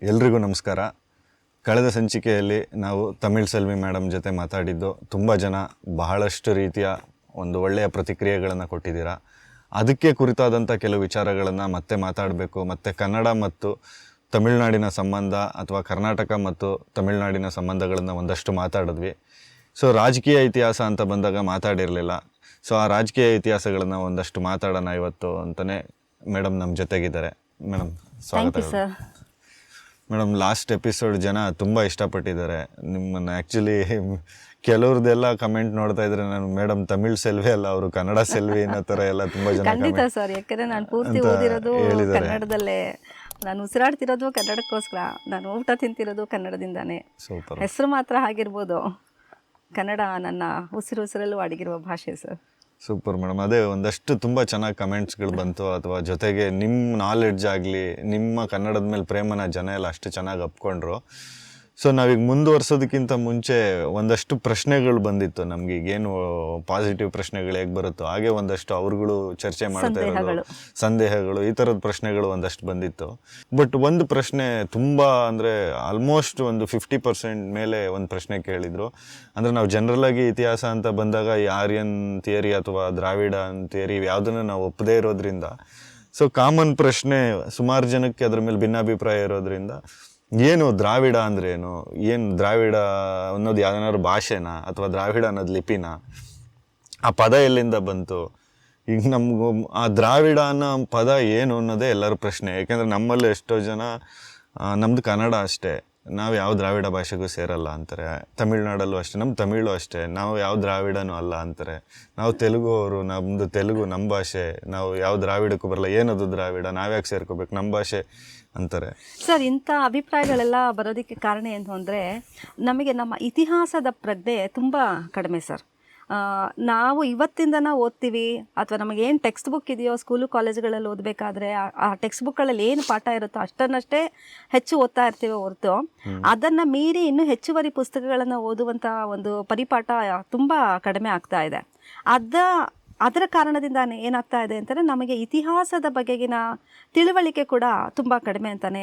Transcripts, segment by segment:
ಎಲ್ರಿಗೂ ನಮಸ್ಕಾರ. ಕಳೆದ ಸಂಚಿಕೆಯಲ್ಲಿ ನಾವು ತಮಿಳ್ ಸೆಲ್ವಿ ಮೇಡಮ್ ಜೊತೆ ಮಾತಾಡಿದ್ದು. ತುಂಬ ಜನ ಬಹಳಷ್ಟು ರೀತಿಯ ಒಂದು ಒಳ್ಳೆಯ ಪ್ರತಿಕ್ರಿಯೆಗಳನ್ನು ಕೊಟ್ಟಿದ್ದೀರಾ. ಅದಕ್ಕೆ ಕುರಿತಾದಂಥ ಕೆಲವು ವಿಚಾರಗಳನ್ನು ಮತ್ತೆ ಮಾತಾಡಬೇಕು. ಮತ್ತು ಕನ್ನಡ ಮತ್ತು ತಮಿಳುನಾಡಿನ ಸಂಬಂಧ ಅಥವಾ ಕರ್ನಾಟಕ ಮತ್ತು ತಮಿಳುನಾಡಿನ ಸಂಬಂಧಗಳನ್ನು ಒಂದಷ್ಟು ಮಾತಾಡಿದ್ವಿ. ಸೊ ರಾಜಕೀಯ ಇತಿಹಾಸ ಅಂತ ಬಂದಾಗ ಮಾತಾಡಿರಲಿಲ್ಲ. ಸೊ ಆ ರಾಜಕೀಯ ಇತಿಹಾಸಗಳನ್ನು ಒಂದಷ್ಟು ಮಾತಾಡೋಣ ಇವತ್ತು ಅಂತಲೇ ಮೇಡಮ್ ನಮ್ಮ ಜೊತೆಗಿದ್ದಾರೆ. ಮೇಡಮ್ ಸ್ವಾಗತ. ಮೇಡಮ್, ಲಾಸ್ಟ್ ಎಪಿಸೋಡ್ ಜನ ತುಂಬ ಇಷ್ಟಪಟ್ಟಿದ್ದಾರೆ ನಿಮ್ಮನ್ನು. ಆ್ಯಕ್ಚುಲಿ ಕೆಲವ್ರದ್ದೆಲ್ಲ ಕಮೆಂಟ್ ನೋಡ್ತಾ ಇದ್ರೆ ನಾನು ಮೇಡಮ್ ತಮಿಳ್ ಸೆಲ್ವಿ ಅಲ್ಲ, ಅವರು ಕನ್ನಡ ಸೆಲ್ವಿ ಅನ್ನೋ ಥರ ಎಲ್ಲ ತುಂಬ ಜನ ಖಂಡಿತ ಸರ್. ಯಾಕಂದರೆ ನಾನು ಪೂರ್ತಿ ಓದಿರೋದು ಕನ್ನಡದಲ್ಲೇ, ನಾನು ಉಸಿರಾಡ್ತಿರೋದು ಕನ್ನಡಕ್ಕೋಸ್ಕರ, ನಾನು ಊಟ ತಿಂತಿರೋದು ಕನ್ನಡದಿಂದಾನೇ. ಸೂಪರ್. ಹೆಸರು ಮಾತ್ರ ಆಗಿರ್ಬೋದು, ಕನ್ನಡ ನನ್ನ ಉಸಿರಲ್ಲೂ ಅಡಗಿರುವ ಭಾಷೆ ಸರ್. Super madam. ಅದೇ ಒಂದಷ್ಟು ತುಂಬ ಚೆನ್ನಾಗಿ ಕಮೆಂಟ್ಸ್ಗಳು ಬಂತು. ಅಥವಾ ಜೊತೆಗೆ ನಿಮ್ಮ ನಾಲೆಡ್ಜ್ ಆಗಲಿ, ನಿಮ್ಮ ಕನ್ನಡದ ಮೇಲೆ ಪ್ರೇಮನ ಜನ ಎಲ್ಲ ಅಷ್ಟು ಚೆನ್ನಾಗಿ ಒಪ್ಕೊಂಡ್ರು. ಸೊ ನಾವೀಗ ಮುಂದುವರ್ಸೋದಕ್ಕಿಂತ ಮುಂಚೆ ಒಂದಷ್ಟು ಪ್ರಶ್ನೆಗಳು ಬಂದಿತ್ತು ನಮ್ಗೆ. ಈಗೇನು ಪಾಸಿಟಿವ್ ಪ್ರಶ್ನೆಗಳು ಹೇಗೆ ಬರುತ್ತೋ ಹಾಗೆ ಒಂದಷ್ಟು ಅವ್ರುಗಳು ಚರ್ಚೆ ಮಾಡ್ತಾ ಇರೋದು, ಸಂದೇಹಗಳು, ಈ ಥರದ ಪ್ರಶ್ನೆಗಳು ಒಂದಷ್ಟು ಬಂದಿತ್ತು. ಬಟ್ ಒಂದು ಪ್ರಶ್ನೆ ತುಂಬ ಅಂದರೆ ಆಲ್ಮೋಸ್ಟ್ ಒಂದು 50% ಮೇಲೆ ಒಂದು ಪ್ರಶ್ನೆ ಕೇಳಿದರು. ಅಂದರೆ ನಾವು ಜನರಲಾಗಿ ಇತಿಹಾಸ ಅಂತ ಬಂದಾಗ ಈ ಆರ್ಯನ್ ಥಿಯರಿ ಅಥವಾ ದ್ರಾವಿಡನ್ ಥಿಯರಿ ಯಾವುದನ್ನು ನಾವು ಒಪ್ಪದೇ ಇರೋದ್ರಿಂದ, ಸೊ ಕಾಮನ್ ಪ್ರಶ್ನೆ ಸುಮಾರು ಜನಕ್ಕೆ ಅದ್ರ ಮೇಲೆ ಭಿನ್ನಾಭಿಪ್ರಾಯ ಇರೋದ್ರಿಂದ, ಏನು ದ್ರಾವಿಡ ಅಂದ್ರೆ ಏನು ದ್ರಾವಿಡ ಅನ್ನೋದು ಯಾವ್ದಾದ್ರು ಭಾಷೆನಾ ಅಥವಾ ದ್ರಾವಿಡ ಅನ್ನೋದು ಲಿಪಿನ, ಆ ಪದ ಎಲ್ಲಿಂದ ಬಂತು? ಈಗ ನಮಗೂ ಆ ದ್ರಾವಿಡ ಅನ್ನೋ ಪದ ಏನು ಅನ್ನೋದೇ ಎಲ್ಲರ ಪ್ರಶ್ನೆ. ಯಾಕೆಂದರೆ ನಮ್ಮಲ್ಲಿ ಎಷ್ಟೋ ಜನ ನಮ್ಮದು ಕನ್ನಡ ಅಷ್ಟೇ, ನಾವು ಯಾವ ದ್ರಾವಿಡ ಭಾಷೆಗೂ ಸೇರಲ್ಲ ಅಂತಾರೆ. ತಮಿಳ್ನಾಡಲ್ಲೂ ಅಷ್ಟೇ, ನಮ್ಮ ತಮಿಳು ಅಷ್ಟೇ, ನಾವು ಯಾವ ದ್ರಾವಿಡನೂ ಅಲ್ಲ ಅಂತಾರೆ. ನಾವು ತೆಲುಗು ಅವರು, ನಮ್ಮದು ತೆಲುಗು ನಮ್ಮ ಭಾಷೆ, ನಾವು ಯಾವ ದ್ರಾವಿಡಕ್ಕೂ ಬರಲ್ಲ, ಏನದು ದ್ರಾವಿಡ, ನಾವ್ಯಾಕೆ ಸೇರ್ಕೋಬೇಕು, ನಮ್ಮ ಭಾಷೆ ಅಂತಾರೆ. ಸರ್, ಇಂಥ ಅಭಿಪ್ರಾಯಗಳೆಲ್ಲ ಬರೋದಕ್ಕೆ ಕಾರಣ ಏನು ಅಂದರೆ, ನಮಗೆ ನಮ್ಮ ಇತಿಹಾಸದ ಪ್ರಜ್ಞೆ ತುಂಬ ಕಡಿಮೆ ಸರ್. ನಾವು ಇವತ್ತಿಂದನ ಓದ್ತೀವಿ ಅಥವಾ ನಮಗೇನು ಟೆಕ್ಸ್ಟ್ ಬುಕ್ ಇದೆಯೋ ಸ್ಕೂಲು ಕಾಲೇಜುಗಳಲ್ಲಿ ಓದಬೇಕಾದ್ರೆ ಆ ಟೆಕ್ಸ್ಟ್ ಬುಕ್ಗಳಲ್ಲಿ ಏನು ಪಾಠ ಇರುತ್ತೋ ಅಷ್ಟನ್ನಷ್ಟೇ ಹೆಚ್ಚು ಓದ್ತಾ ಇರ್ತೀವಿ ಹೊರತು ಅದನ್ನು ಮೀರಿ ಇನ್ನೂ ಹೆಚ್ಚುವರಿ ಪುಸ್ತಕಗಳನ್ನು ಓದುವಂಥ ಒಂದು ಪರಿಪಾಠ ತುಂಬ ಕಡಿಮೆ ಆಗ್ತಾ ಇದೆ. ಅದರ ಕಾರಣದಿಂದ ಏನಾಗ್ತಾ ಇದೆ ಅಂತಂದರೆ, ನಮಗೆ ಇತಿಹಾಸದ ಬಗೆಗಿನ ತಿಳುವಳಿಕೆ ಕೂಡ ತುಂಬ ಕಡಿಮೆ ಅಂತಲೇ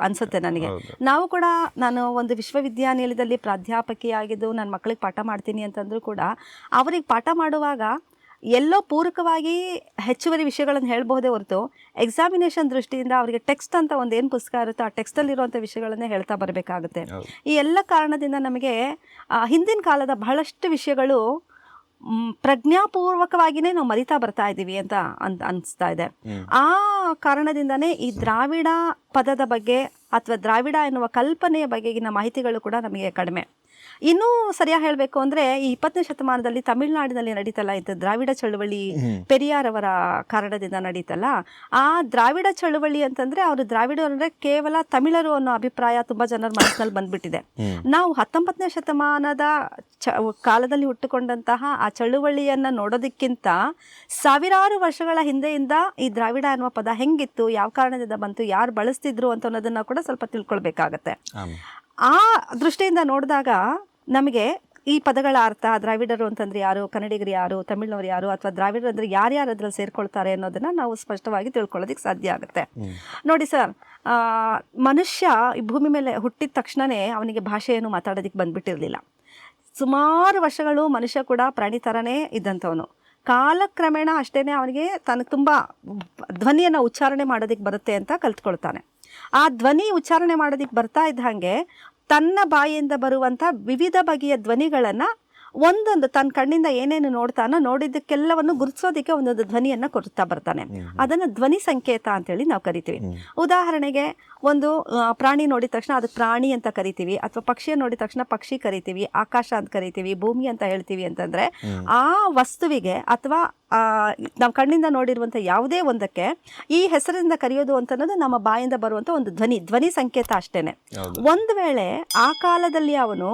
ಅನಿಸುತ್ತೆ ನನಗೆ. ನಾವು ಕೂಡ, ನಾನು ಒಂದು ವಿಶ್ವವಿದ್ಯಾನಿಲಯದಲ್ಲಿ ಪ್ರಾಧ್ಯಾಪಕಿಯಾಗಿದ್ದು ನನ್ನ ಮಕ್ಕಳಿಗೆ ಪಾಠ ಮಾಡ್ತೀನಿ ಅಂತಂದರೂ ಕೂಡ, ಅವರಿಗೆ ಪಾಠ ಮಾಡುವಾಗ ಎಲ್ಲೋ ಪೂರಕವಾಗಿ ಹೆಚ್ಚುವರಿ ವಿಷಯಗಳನ್ನು ಹೇಳ್ಬಹುದೇ ಹೊರತು ಎಕ್ಸಾಮಿನೇಷನ್ ದೃಷ್ಟಿಯಿಂದ ಅವರಿಗೆ ಟೆಕ್ಸ್ಟ್ ಅಂತ ಒಂದು ಏನು ಪುಸ್ತಕ ಇರುತ್ತೋ ಆ ಟೆಕ್ಸ್ಟಲ್ಲಿರುವಂಥ ವಿಷಯಗಳನ್ನೇ ಹೇಳ್ತಾ ಬರಬೇಕಾಗುತ್ತೆ. ಈ ಎಲ್ಲ ಕಾರಣದಿಂದ ನಮಗೆ ಹಿಂದಿನ ಕಾಲದ ಬಹಳಷ್ಟು ವಿಷಯಗಳು ಪ್ರಜ್ಞಾಪೂರ್ವಕವಾಗಿಯೇ ನಾವು ಮರಿತಾ ಬರ್ತಾ ಇದ್ದೀವಿ ಅಂತ ಅನಿಸ್ತಾ ಇದೆ. ಆ ಕಾರಣದಿಂದನೇ ಈ ದ್ರಾವಿಡ ಪದದ ಬಗ್ಗೆ ಅಥವಾ ದ್ರಾವಿಡ ಎನ್ನುವ ಕಲ್ಪನೆಯ ಬಗೆಗಿನ ಮಾಹಿತಿಗಳು ಕೂಡ ನಮಗೆ ಕಡಿಮೆ. ಇನ್ನೂ ಸರಿಯಾಗಿ ಹೇಳಬೇಕು ಅಂದರೆ, ಈ 20ನೇ ಶತಮಾನದಲ್ಲಿ ತಮಿಳುನಾಡಿನಲ್ಲಿ ನಡೀತಲ್ಲ ಇದು ದ್ರಾವಿಡ ಚಳುವಳಿ, ಪೆರಿಯಾರವರ ಕಾರಣದಿಂದ ನಡೀತಲ್ಲ. ಆ ದ್ರಾವಿಡ ಚಳುವಳಿ ಅಂತಂದರೆ, ಅವರು ದ್ರಾವಿಡ ಅಂದರೆ ಕೇವಲ ತಮಿಳರು ಅನ್ನೋ ಅಭಿಪ್ರಾಯ ತುಂಬ ಜನರ ಮನಸ್ಸಿನಲ್ಲಿ ಬಂದ್ಬಿಟ್ಟಿದೆ. ನಾವು 19ನೇ ಶತಮಾನದ ಕಾಲದಲ್ಲಿ ಹುಟ್ಟುಕೊಂಡಂತಹ ಆ ಚಳುವಳಿಯನ್ನು ನೋಡೋದಕ್ಕಿಂತ ಸಾವಿರಾರು ವರ್ಷಗಳ ಹಿಂದೆಯಿಂದ ಈ ದ್ರಾವಿಡ ಅನ್ನುವ ಪದ ಹೆಂಗಿತ್ತು, ಯಾವ ಕಾರಣದಿಂದ ಬಂತು, ಯಾರು ಬಳಸ್ತಿದ್ರು ಅಂತ ಅನ್ನೋದನ್ನು ಕೂಡ ಸ್ವಲ್ಪ ತಿಳ್ಕೊಳ್ಬೇಕಾಗತ್ತೆ. ಆ ದೃಷ್ಟಿಯಿಂದ ನೋಡಿದಾಗ ನಮಗೆ ಈ ಪದಗಳ ಅರ್ಥ, ದ್ರಾವಿಡರು ಅಂತಂದ್ರೆ ಯಾರು, ಕನ್ನಡಿಗರು ಯಾರು, ತಮಿಳ್ನವರು ಯಾರು, ಅಥವಾ ದ್ರಾವಿಡರು ಅಂದರೆ ಯಾರ್ಯಾರು ಅದ್ರಲ್ಲಿ ಸೇರ್ಕೊಳ್ತಾರೆ ಅನ್ನೋದನ್ನು ನಾವು ಸ್ಪಷ್ಟವಾಗಿ ತಿಳ್ಕೊಳ್ಳೋದಕ್ಕೆ ಸಾಧ್ಯ ಆಗುತ್ತೆ. ನೋಡಿ ಸರ್, ಮನುಷ್ಯ ಈ ಭೂಮಿ ಮೇಲೆ ಹುಟ್ಟಿದ ತಕ್ಷಣವೇ ಅವನಿಗೆ ಭಾಷೆಯನ್ನು ಮಾತಾಡೋದಕ್ಕೆ ಬಂದ್ಬಿಟ್ಟಿರಲಿಲ್ಲ. ಸುಮಾರು ವರ್ಷಗಳು ಮನುಷ್ಯ ಕೂಡ ಪ್ರಾಣಿ ಥರನೇ ಇದ್ದಂಥವನು. ಕಾಲಕ್ರಮೇಣ ಅಷ್ಟೇ ಅವನಿಗೆ ತನಗೆ ತುಂಬ ಧ್ವನಿಯನ್ನು ಉಚ್ಚಾರಣೆ ಮಾಡೋದಕ್ಕೆ ಬರುತ್ತೆ ಅಂತ ಕಲ್ತ್ಕೊಳ್ತಾನೆ. ಆ ಧ್ವನಿ ಉಚ್ಚಾರಣೆ ಮಾಡೋದಕ್ಕೆ ಬರ್ತಾ ಇದ್ದ ಹಾಗೆ ತನ್ನ ಬಾಯಿಯಿಂದ ಬರುವಂಥ ವಿವಿಧ ಬಗೆಯ ಧ್ವನಿಗಳನ್ನು ಒಂದೊಂದು ತನ್ನ ಕಣ್ಣಿಂದ ಏನೇನು ನೋಡ್ತಾನೋ ನೋಡಿದ್ದಕ್ಕೆಲ್ಲವನ್ನು ಗುರುತಿಸೋದಕ್ಕೆ ಒಂದೊಂದು ಧ್ವನಿಯನ್ನು ಕೊಡ್ತಾ ಬರ್ತಾನೆ. ಅದನ್ನು ಧ್ವನಿ ಸಂಕೇತ ಅಂತೇಳಿ ನಾವು ಕರಿತೀವಿ. ಉದಾಹರಣೆಗೆ, ಒಂದು ಪ್ರಾಣಿ ನೋಡಿದ ತಕ್ಷಣ ಅದಕ್ಕೆ ಪ್ರಾಣಿ ಅಂತ ಕರಿತೀವಿ, ಅಥವಾ ಪಕ್ಷಿಯನ್ನು ನೋಡಿದ ತಕ್ಷಣ ಪಕ್ಷಿ ಕರಿತೀವಿ, ಆಕಾಶ ಅಂತ ಕರಿತೀವಿ, ಭೂಮಿ ಅಂತ ಹೇಳ್ತೀವಿ. ಅಂತಂದರೆ ಆ ವಸ್ತುವಿಗೆ ಅಥವಾ ನಾವು ಕಣ್ಣಿಂದ ನೋಡಿರುವಂಥ ಯಾವುದೇ ಒಂದಕ್ಕೆ ಈ ಹೆಸರಿಂದ ಕರೆಯೋದು ಅಂತನ್ನೋದು ನಮ್ಮ ಬಾಯಿಂದ ಬರುವಂಥ ಒಂದು ಧ್ವನಿ ಸಂಕೇತ ಅಷ್ಟೇನೆ. ಒಂದು ವೇಳೆ ಆ ಕಾಲದಲ್ಲಿ ಅವನು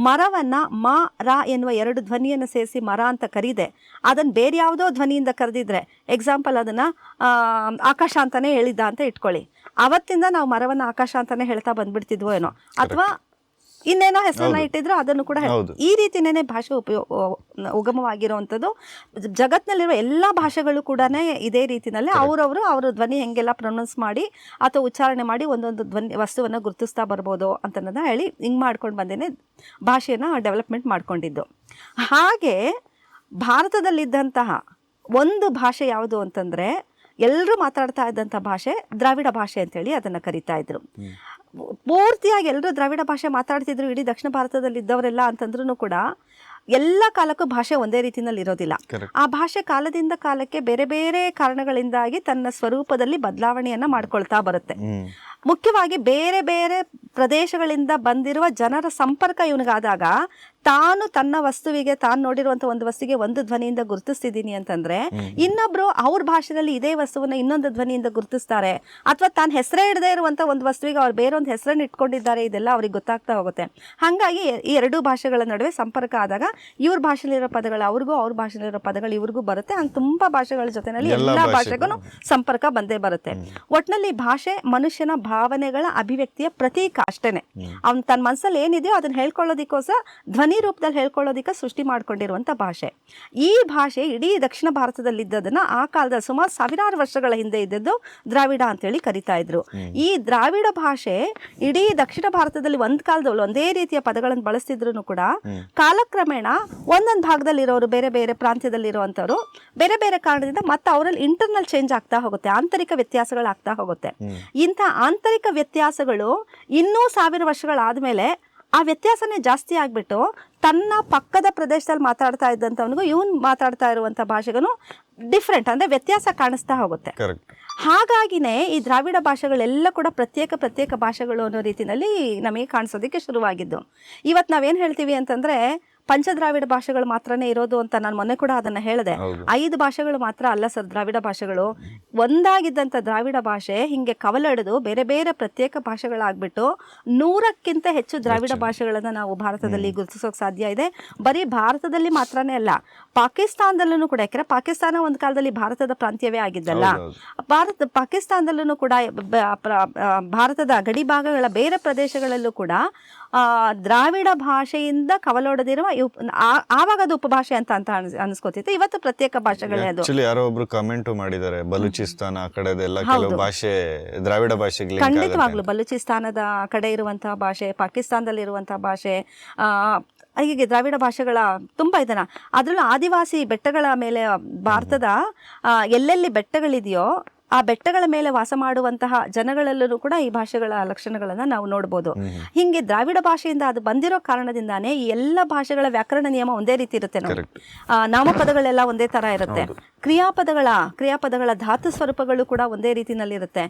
ಮರವನ್ನು ಮ ರ ಎನ್ನುವ 2 ಧ್ವನಿಯನ್ನು ಸೇರಿಸಿ ಮರ ಅಂತ ಕರೀದೆ ಅದನ್ನು ಬೇರೆ ಯಾವುದೋ ಧ್ವನಿಯಿಂದ ಕರೆದಿದ್ರೆ, ಎಕ್ಸಾಂಪಲ್ ಅದನ್ನು ಆಕಾಶ ಅಂತಲೇ ಹೇಳಿದ್ದ ಅಂತ ಇಟ್ಕೊಳ್ಳಿ, ಅವತ್ತಿಂದ ನಾವು ಮರವನ್ನು ಆಕಾಶ ಅಂತಲೇ ಹೇಳ್ತಾ ಬಂದ್ಬಿಡ್ತಿದ್ವೋ ಏನೋ. ಅಥವಾ ಇನ್ನೇನೋ ಹೆಸರನ್ನ ಇಟ್ಟಿದ್ರು ಅದನ್ನು ಕೂಡ ಹೌದು. ಈ ರೀತಿನೇ ಭಾಷೆ ಉಗಮವಾಗಿರುವಂಥದ್ದು. ಜಗತ್ತಿನಲ್ಲಿರುವ ಎಲ್ಲ ಭಾಷೆಗಳು ಕೂಡ ಇದೇ ರೀತಿನಲ್ಲಿ ಅವ್ರ ಧ್ವನಿ ಹೆಂಗೆಲ್ಲ ಪ್ರೊನೌನ್ಸ್ ಮಾಡಿ ಅಥವಾ ಉಚ್ಚಾರಣೆ ಮಾಡಿ ಒಂದೊಂದು ವಸ್ತುವನ್ನು ಗುರುತಿಸ್ತಾ ಬರ್ಬೋದು ಅಂತನ್ನೋದನ್ನ ಹೇಳಿ ಹಿಂಗೆ ಮಾಡ್ಕೊಂಡು ಬಂದೇನೆ ಭಾಷೆಯನ್ನು ಡೆವಲಪ್ಮೆಂಟ್ ಮಾಡ್ಕೊಂಡಿದ್ದು. ಹಾಗೆ ಭಾರತದಲ್ಲಿದ್ದಂತಹ ಒಂದು ಭಾಷೆ ಯಾವುದು ಅಂತಂದರೆ ಎಲ್ಲರೂ ಮಾತಾಡ್ತಾ ಇದ್ದಂಥ ಭಾಷೆ ದ್ರಾವಿಡ ಭಾಷೆ ಅಂತೇಳಿ ಅದನ್ನು ಕರಿತಾ ಇದ್ರು. ಪೂರ್ತಿಯಾಗಿ ಎಲ್ಲರೂ ದ್ರಾವಿಡ ಭಾಷೆ ಮಾತಾಡ್ತಿದ್ರು ಇಡೀ ದಕ್ಷಿಣ ಭಾರತದಲ್ಲಿ ಇದ್ದವರೆಲ್ಲ ಅಂತಂದ್ರೂ ಕೂಡ ಎಲ್ಲ ಕಾಲಕ್ಕೂ ಭಾಷೆ ಒಂದೇ ರೀತಿಯಲ್ಲಿ ಇರೋದಿಲ್ಲ. ಆ ಭಾಷೆ ಕಾಲದಿಂದ ಕಾಲಕ್ಕೆ ಬೇರೆ ಬೇರೆ ಕಾರಣಗಳಿಂದಾಗಿ ತನ್ನ ಸ್ವರೂಪದಲ್ಲಿ ಬದಲಾವಣೆಯನ್ನು ಮಾಡ್ಕೊಳ್ತಾ ಬರುತ್ತೆ. ಮುಖ್ಯವಾಗಿ ಬೇರೆ ಬೇರೆ ಪ್ರದೇಶಗಳಿಂದ ಬಂದಿರುವ ಜನರ ಸಂಪರ್ಕ ಇವನಿಗಾದಾಗ ತಾನು ತನ್ನ ವಸ್ತುವಿಗೆ ತಾನು ನೋಡಿರುವಂಥ ಒಂದು ವಸ್ತುವಿಗೆ ಒಂದು ಧ್ವನಿಯಿಂದ ಗುರುತಿಸ್ತಿದ್ದೀನಿ ಅಂತಂದ್ರೆ ಇನ್ನೊಬ್ರು ಅವ್ರ ಭಾಷೆಯಲ್ಲಿ ಇದೇ ವಸ್ತುವನ್ನ ಇನ್ನೊಂದು ಧ್ವನಿಯಿಂದ ಗುರುತಿಸ್ತಾರೆ, ಅಥವಾ ತಾನು ಹೆಸರೇ ಇಡದೇ ಇರುವಂಥ ಒಂದು ವಸ್ತುವಿಗೆ ಅವ್ರು ಬೇರೊಂದು ಹೆಸರನ್ನು ಇಟ್ಕೊಂಡಿದ್ದಾರೆ. ಇದೆಲ್ಲ ಅವ್ರಿಗೆ ಗೊತ್ತಾಗ್ತಾ ಹೋಗುತ್ತೆ. ಹಾಗಾಗಿ ಈ ಎರಡೂ ಭಾಷೆಗಳ ನಡುವೆ ಸಂಪರ್ಕ ಆದಾಗ ಇವ್ರ ಭಾಷೆಯಲ್ಲಿರೋ ಪದಗಳು ಅವ್ರಿಗೂ, ಅವ್ರ ಭಾಷೆಯಲ್ಲಿರೋ ಪದಗಳು ಇವ್ರಿಗೂ ಬರುತ್ತೆ. ಹಂಗೆ ತುಂಬಾ ಭಾಷೆಗಳ ಜೊತೆನಲ್ಲಿ ಎಲ್ಲ ಭಾಷೆಗೂ ಸಂಪರ್ಕ ಬಂದೇ ಬರುತ್ತೆ. ಒಟ್ಟಿನಲ್ಲಿ ಭಾಷೆ ಮನುಷ್ಯನ ಭಾವನೆಗಳ ಅಭಿವ್ಯಕ್ತಿಯ ಪ್ರತೀಕ ಅಷ್ಟೇನೆ. ಅವ್ನು ತನ್ನ ಮನಸ್ಸಲ್ಲಿ ಏನಿದೆಯೋ ಅದನ್ನ ಹೇಳ್ಕೊಳ್ಳೋದಕ್ಕೋಸ್ಕರ ಧ್ವನಿ ರೂಪದಲ್ಲಿ ಹೇಳ್ಕೊಳ್ಳೋದಕ್ಕೆ ಸೃಷ್ಟಿ ಮಾಡ್ಕೊಂಡಿರುವಂಥ ಭಾಷೆ. ಈ ಭಾಷೆ ಇಡೀ ದಕ್ಷಿಣ ಭಾರತದಲ್ಲಿದ್ದದನ್ನ ಆ ಕಾಲದ ಸುಮಾರು ಸಾವಿರಾರು ವರ್ಷಗಳ ಹಿಂದೆ ಇದ್ದದ್ದು ದ್ರಾವಿಡ ಅಂತೇಳಿ ಕರಿತಾ ಇದ್ರು. ಈ ದ್ರಾವಿಡ ಭಾಷೆ ಇಡೀ ದಕ್ಷಿಣ ಭಾರತದಲ್ಲಿ ಒಂದ್ ಕಾಲದಲ್ಲಿ ಒಂದೇ ರೀತಿಯ ಪದಗಳನ್ನು ಬಳಸ್ತಿದ್ರು ಕೂಡ ಕಾಲಕ್ರಮೇಣ ಒಂದೊಂದು ಭಾಗದಲ್ಲಿರೋರು, ಬೇರೆ ಬೇರೆ ಪ್ರಾಂತ್ಯದಲ್ಲಿರುವಂಥವ್ರು ಬೇರೆ ಬೇರೆ ಕಾರಣದಿಂದ ಮತ್ತೆ ಅವರಲ್ಲಿ ಇಂಟರ್ನಲ್ ಚೇಂಜ್ ಆಗ್ತಾ ಹೋಗುತ್ತೆ, ಆಂತರಿಕ ವ್ಯತ್ಯಾಸಗಳಾಗ್ತಾ ಹೋಗುತ್ತೆ. ಇಂಥ ಆಂತರಿಕ ವ್ಯತ್ಯಾಸಗಳು ಇನ್ನೂ 1000 ವರ್ಷಗಳಾದ್ಮೇಲೆ ಆ ವ್ಯತ್ಯಾಸನೇ ಜಾಸ್ತಿ ಆಗ್ಬಿಟ್ಟು ತನ್ನ ಪಕ್ಕದ ಪ್ರದೇಶದಲ್ಲಿ ಮಾತಾಡ್ತಾ ಇದ್ದಂಥವನಿಗೂ ಇವನು ಮಾತಾಡ್ತಾ ಇರುವಂಥ ಭಾಷೆಗೂ ಡಿಫ್ರೆಂಟ್ ಅಂದರೆ ವ್ಯತ್ಯಾಸ ಕಾಣಿಸ್ತಾ ಹೋಗುತ್ತೆ. ಹಾಗಾಗಿನೇ ಈ ದ್ರಾವಿಡ ಭಾಷೆಗಳೆಲ್ಲ ಕೂಡ ಪ್ರತ್ಯೇಕ ಭಾಷೆಗಳು ಅನ್ನೋ ರೀತಿಯಲ್ಲಿ ನಮಗೆ ಕಾಣಿಸೋದಕ್ಕೆ ಶುರುವಾಗಿದ್ದು. ಇವತ್ತು ನಾವೇನು ಹೇಳ್ತೀವಿ ಅಂತಂದರೆ ಪಂಚದ್ರಾವಿಡ ಭಾಷೆಗಳು ಮಾತ್ರನೇ ಇರೋದು ಅಂತ ನಾನು ಮೊನ್ನೆ ಕೂಡ ಅದನ್ನು ಹೇಳಿದೆ. 5 ಭಾಷೆಗಳು ಮಾತ್ರ ಅಲ್ಲ ಸರ್ ದ್ರಾವಿಡ ಭಾಷೆಗಳು. ಒಂದಾಗಿದ್ದಂಥ ದ್ರಾವಿಡ ಭಾಷೆ ಹಿಂಗೆ ಕವಲಡಿದು ಬೇರೆ ಬೇರೆ ಪ್ರತ್ಯೇಕ ಭಾಷೆಗಳಾಗ್ಬಿಟ್ಟು 100ಕ್ಕಿಂತ ಹೆಚ್ಚು ದ್ರಾವಿಡ ಭಾಷೆಗಳನ್ನು ನಾವು ಭಾರತದಲ್ಲಿ ಗುರುತಿಸೋಕೆ ಸಾಧ್ಯ ಇದೆ. ಬರೀ ಭಾರತದಲ್ಲಿ ಮಾತ್ರನೇ ಅಲ್ಲ, ಪಾಕಿಸ್ತಾನದಲ್ಲೂ ಕೂಡ. ಯಾಕಂದರೆ ಪಾಕಿಸ್ತಾನ ಒಂದು ಕಾಲದಲ್ಲಿ ಭಾರತದ ಪ್ರಾಂತ್ಯವೇ ಆಗಿದ್ದಲ್ಲ. ಪಾಕಿಸ್ತಾನದಲ್ಲೂ ಕೂಡ ಭಾರತದ ಗಡಿ ಭಾಗಗಳ ಬೇರೆ ಪ್ರದೇಶಗಳಲ್ಲೂ ಕೂಡ ದ್ರಾವಿಡ ಭಾಷೆಯಿಂದ ಕವಲೊಡೆದಿರುವ ಆವಾಗ ಅದು ಉಪಭಾಷೆ ಅಂತ ಅನ್ಸ್ಕೊತಿತ್ತು. ಇವತ್ತು ಪ್ರತ್ಯೇಕ ಭಾಷೆಗಳೇ ಅದು. ಯಾರೋ ಒಬ್ರು ಕಮೆಂಟ್ ಮಾಡಿದ್ದಾರೆ, ಬಲೂಚಿಸ್ತಾನ ಆ ಕಡೆದೆಲ್ಲ ಕೆಲವು ಭಾಷೆ ದ್ರಾವಿಡ ಭಾಷೆಗೆ ಖಂಡಿತವಾಗ್ಲು ಬಲೂಚಿಸ್ತಾನದ ಕಡೆ ಇರುವಂತಹ ಭಾಷೆ, ಪಾಕಿಸ್ತಾನದಲ್ಲಿ ಇರುವಂತಹ ಭಾಷೆ, ಹೀಗೆ ದ್ರಾವಿಡ ಭಾಷೆಗಳ ತುಂಬ ಇದನ್ನ. ಅದರಲ್ಲೂ ಆದಿವಾಸಿ ಬೆಟ್ಟಗಳ ಮೇಲೆ ಭಾರತದ ಎಲ್ಲೆಲ್ಲಿ ಬೆಟ್ಟಗಳಿದೆಯೋ ಆ ಬೆಟ್ಟಗಳ ಮೇಲೆ ವಾಸ ಮಾಡುವಂತಹ ಜನಗಳಲ್ಲೂ ಕೂಡ ಈ ಭಾಷೆಗಳ ಲಕ್ಷಣಗಳನ್ನು ನಾವು ನೋಡ್ಬೋದು. ಹಿಂಗೆ ದ್ರಾವಿಡ ಭಾಷೆಯಿಂದ ಅದು ಬಂದಿರೋ ಕಾರಣದಿಂದಾನೇ ಈ ಎಲ್ಲ ಭಾಷೆಗಳ ವ್ಯಾಕರಣ ನಿಯಮ ಒಂದೇ ರೀತಿ ಇರುತ್ತೆ. ನಾವು ನಾಮಪದಗಳೆಲ್ಲ ಒಂದೇ ತರ ಇರುತ್ತೆ. ಕ್ರಿಯಾಪದಗಳ ಧಾತು ಸ್ವರೂಪಗಳು ಕೂಡ ಒಂದೇ ರೀತಿನಲ್ಲಿರುತ್ತೆ.